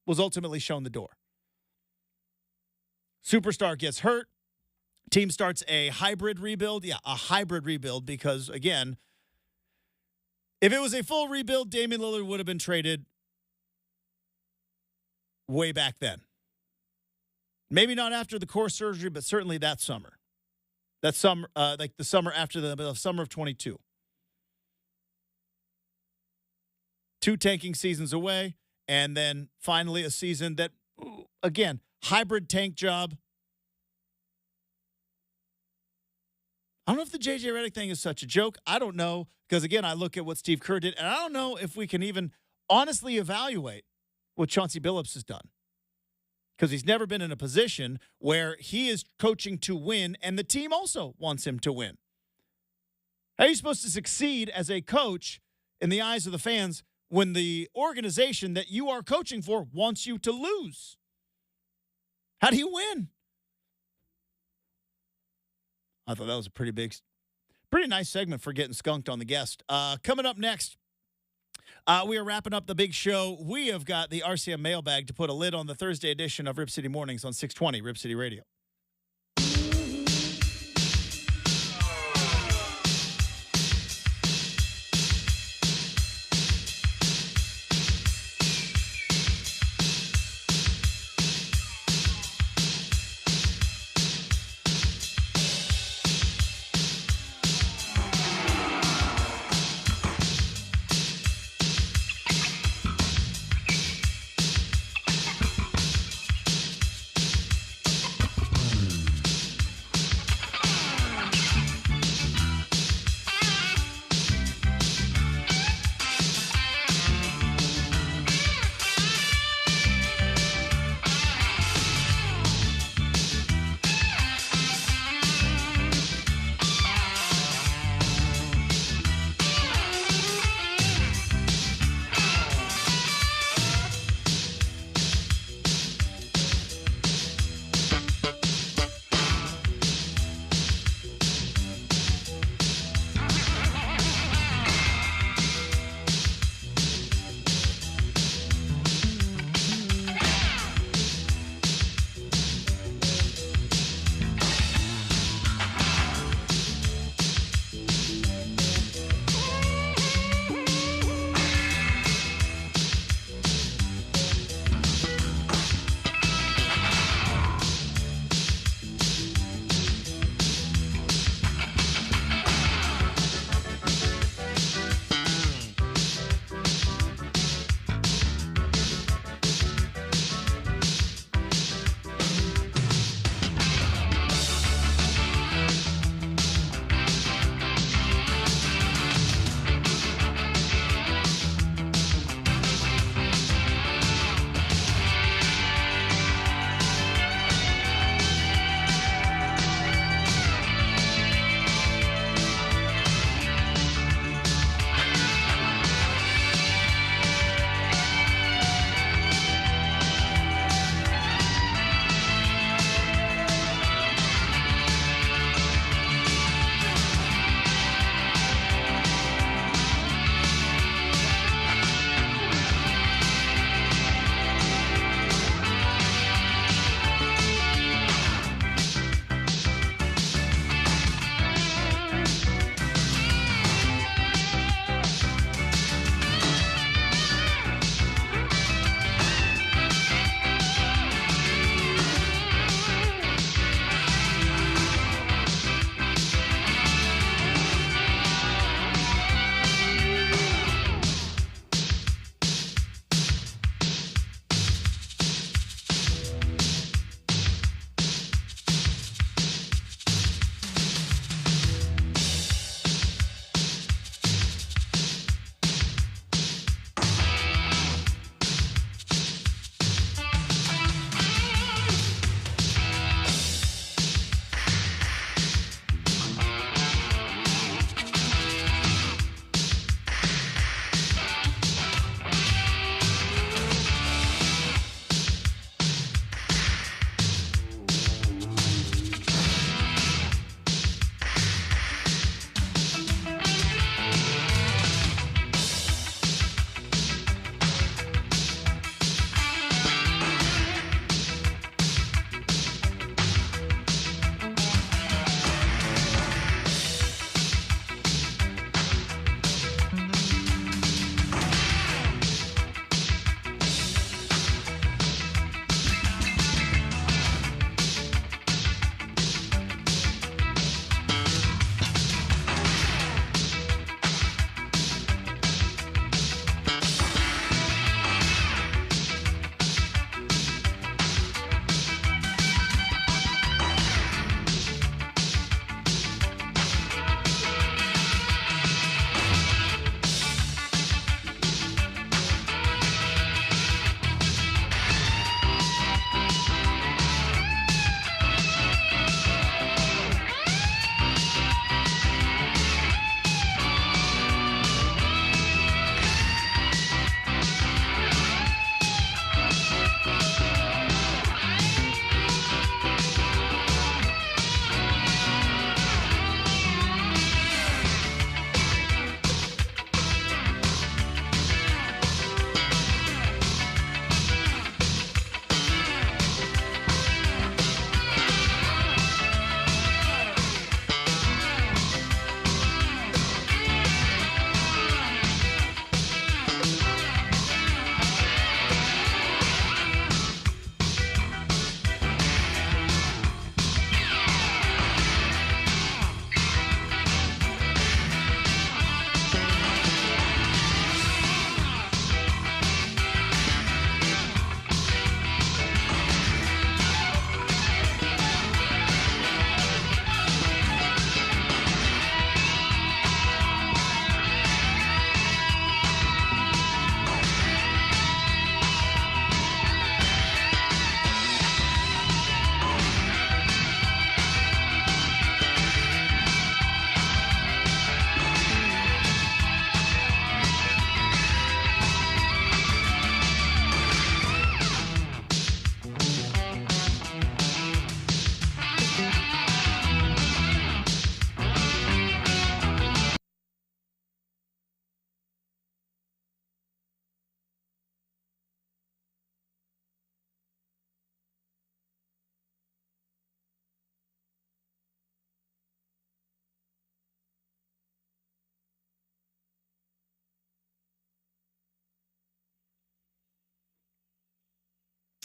was ultimately shown the door. Superstar gets hurt. Team starts a hybrid rebuild. Yeah, a hybrid rebuild because, again, if it was a full rebuild, Damian Lillard would have been traded way back then. Maybe not after the core surgery, but certainly that summer. That summer, like the summer after the summer of 22. 2 tanking seasons away. And then finally a season that, again, hybrid tank job. I don't know if the J.J. Redick thing is such a joke. I don't know. Because, again, I look at what Steve Kerr did, and I don't know if we can even honestly evaluate what Chauncey Billups has done. Because he's never been in a position where he is coaching to win, and the team also wants him to win. How are you supposed to succeed as a coach in the eyes of the fans when the organization that you are coaching for wants you to lose? How do you win? I thought that was a pretty nice segment for getting skunked on the guest. Coming up next, we are wrapping up the big show. We have got the RCM mailbag to put a lid on the Thursday edition of Rip City Mornings on 620 Rip City Radio.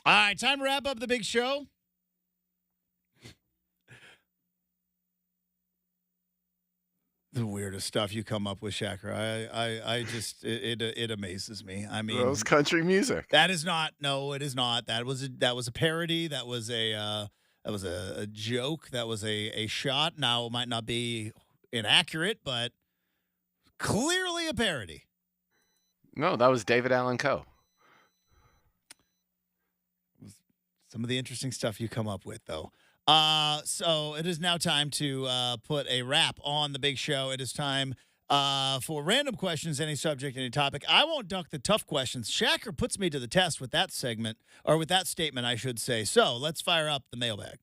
All right, time to wrap up the big show. The weirdest stuff you come up with, Shacker. I just it amazes me. I mean, Those country music. That is not. No, it is not. That was a parody. That was a joke. That was a shot. Now it might not be inaccurate, but clearly a parody. No, that was David Allen Coe. Some of the interesting stuff you come up with, though. So it is now time to put a wrap on the big show. It is time for random questions, any subject, any topic. I won't duck the tough questions. Shacker puts me to the test with that segment, or with that statement, I should say. So let's fire up the mailbag.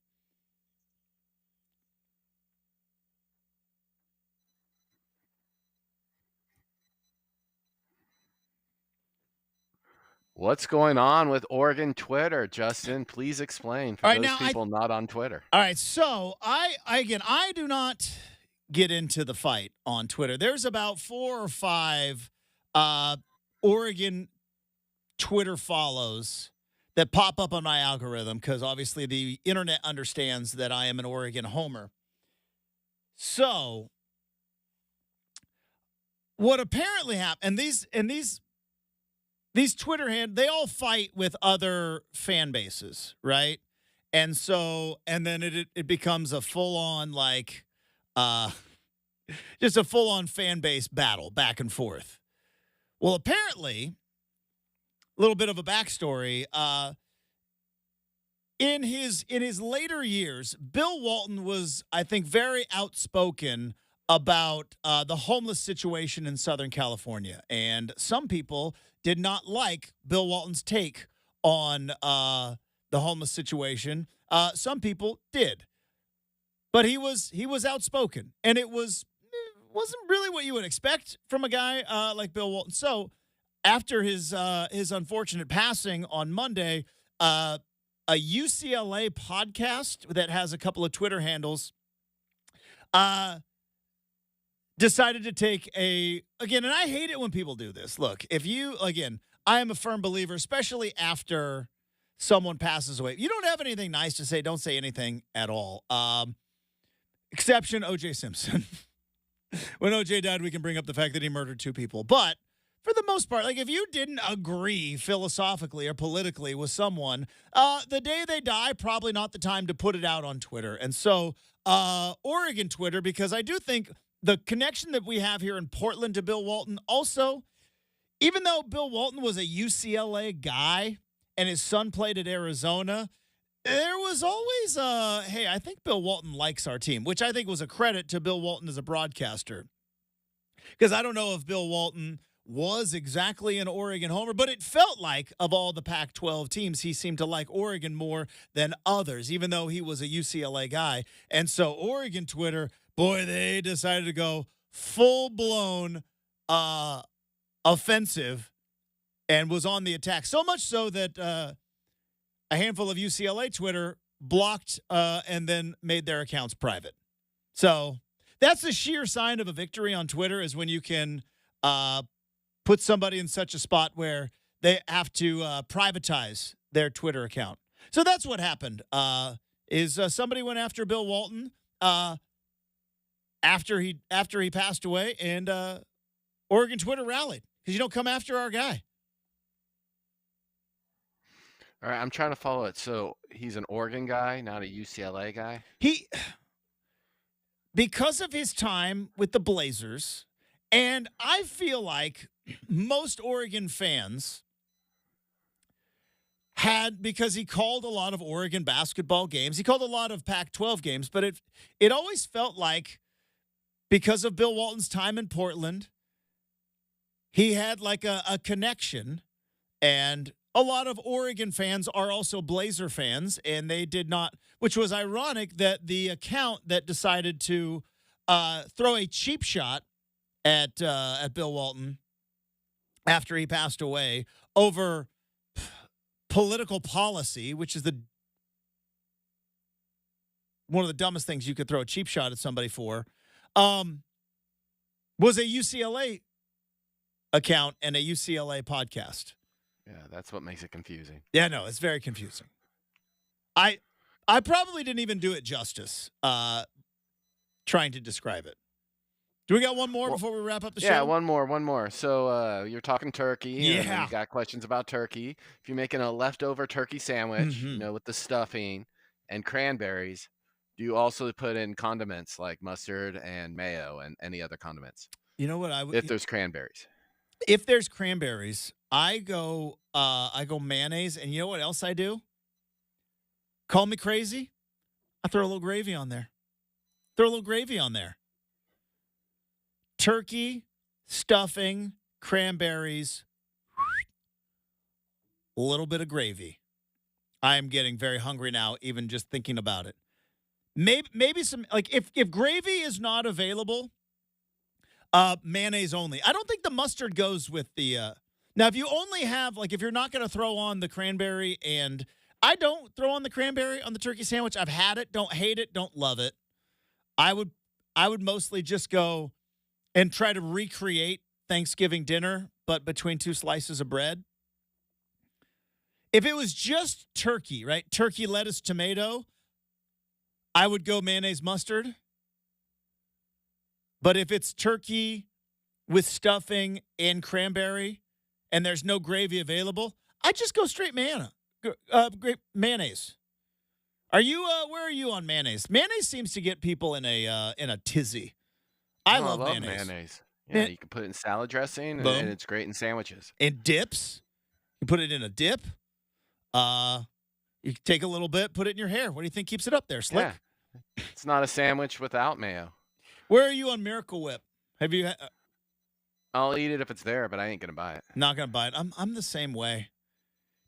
What's going on with Oregon Twitter, Justin? Please explain for those people not on Twitter. All right, so I do not get into the fight on Twitter. There's about 4 or 5 Oregon Twitter follows that pop up on my algorithm because obviously the internet understands that I am an Oregon homer. So what apparently happened, and these Twitter they all fight with other fan bases, right? And so, and then it becomes a full-on, like, just a full-on fan base battle back and forth. Well, apparently, a little bit of a backstory, in his later years, Bill Walton was, I think, very outspoken about the homeless situation in Southern California. And some people did not like Bill Walton's take on the homeless situation. Some people did. But he was outspoken. And it wasn't really what you would expect from a guy like Bill Walton. So after his unfortunate passing on Monday, a UCLA podcast that has a couple of Twitter handles decided to take again, and I hate it when people do this. Look, I am a firm believer, especially after someone passes away. If you don't have anything nice to say, don't say anything at all. Exception, O.J. Simpson. When O.J. died, we can bring up the fact that he murdered 2 people. But for the most part, like if you didn't agree philosophically or politically with someone, the day they die, probably not the time to put it out on Twitter. And so Oregon Twitter, because I do think the connection that we have here in Portland to Bill Walton, also, even though Bill Walton was a UCLA guy and his son played at Arizona, there was always hey, I think Bill Walton likes our team, which I think was a credit to Bill Walton as a broadcaster. Because I don't know if Bill Walton was exactly an Oregon homer, but it felt like of all the Pac-12 teams, he seemed to like Oregon more than others, even though he was a UCLA guy. And so Oregon Twitter, boy, they decided to go full-blown offensive and was on the attack. So much so that a handful of UCLA Twitter blocked and then made their accounts private. So that's the sheer sign of a victory on Twitter, is when you can put somebody in such a spot where they have to privatize their Twitter account. So that's what happened. Somebody went after Bill Walton after he passed away, and Oregon Twitter rallied because you don't come after our guy. All right, I'm trying to follow it. So he's an Oregon guy, not a UCLA guy? Because of his time with the Blazers, and I feel like most Oregon fans because he called a lot of Oregon basketball games. He called a lot of Pac-12 games, but it always felt like, because of Bill Walton's time in Portland, he had like a connection. And a lot of Oregon fans are also Blazer fans, and they did not, which was ironic that the account that decided to throw a cheap shot at Bill Walton after he passed away over political policy, which is one of the dumbest things you could throw a cheap shot at somebody for, was a UCLA account and a UCLA podcast. Yeah, that's what makes it confusing. Yeah, no, it's very confusing. I probably didn't even do it justice trying to describe it. Do we got one more before we wrap up the show? Yeah, one more. So you're talking turkey. And Yeah. you got questions about turkey. If you're making a leftover turkey sandwich, with the stuffing and cranberries, do you also put in condiments like mustard and mayo and any other condiments? You know what I would If there's cranberries. If there's cranberries, I go mayonnaise, and you know what else I do? Call me crazy. I throw a little gravy on there. Turkey, stuffing, cranberries, a little bit of gravy. I am getting very hungry now, even just thinking about it. Maybe some, like, if gravy is not available, mayonnaise only. I don't think the mustard goes with the now, if you only have, like, if you're not going to throw on the cranberry, and I don't throw on the cranberry on the turkey sandwich. I've had it, don't hate it, don't love it. I would mostly just go and try to recreate Thanksgiving dinner, but between two slices of bread. If it was just turkey, right? Turkey, lettuce, tomato, I would go mayonnaise, mustard. But if it's turkey with stuffing and cranberry and there's no gravy available, I just go straight mayonnaise. Are you where are you on mayonnaise? Mayonnaise seems to get people in a tizzy. I love mayonnaise. Yeah, you can put it in salad dressing, and it's great in sandwiches. And dips. You put it in a dip. You take a little bit, put it in your hair. What do you think keeps it up there, Slick? Yeah. It's not a sandwich without mayo. Where are you on Miracle Whip? Have you? I'll eat it if it's there, but I ain't gonna buy it. Not gonna buy it. I'm the same way.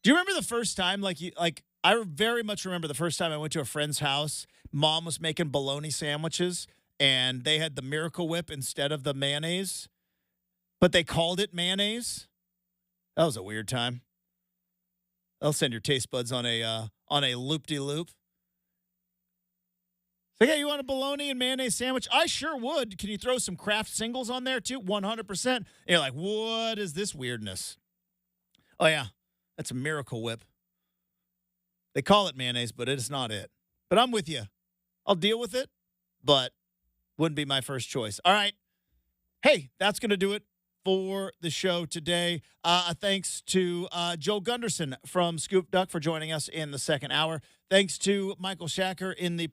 Do you remember the first time? I very much remember the first time I went to a friend's house. Mom was making bologna sandwiches, and they had the Miracle Whip instead of the mayonnaise, but they called it mayonnaise. That was a weird time. They'll send your taste buds on a loop-de-loop. So, yeah, you want a bologna and mayonnaise sandwich? I sure would. Can you throw some Kraft singles on there, too? 100%. And you're like, what is this weirdness? Oh, yeah, that's a Miracle Whip. They call it mayonnaise, but it's not it. But I'm with you. I'll deal with it, but wouldn't be my first choice. All right. Hey, that's going to do it for the show today. Thanks to Joe Gunderson from Scoop Duck for joining us in the second hour. Thanks to Michael Shacker in the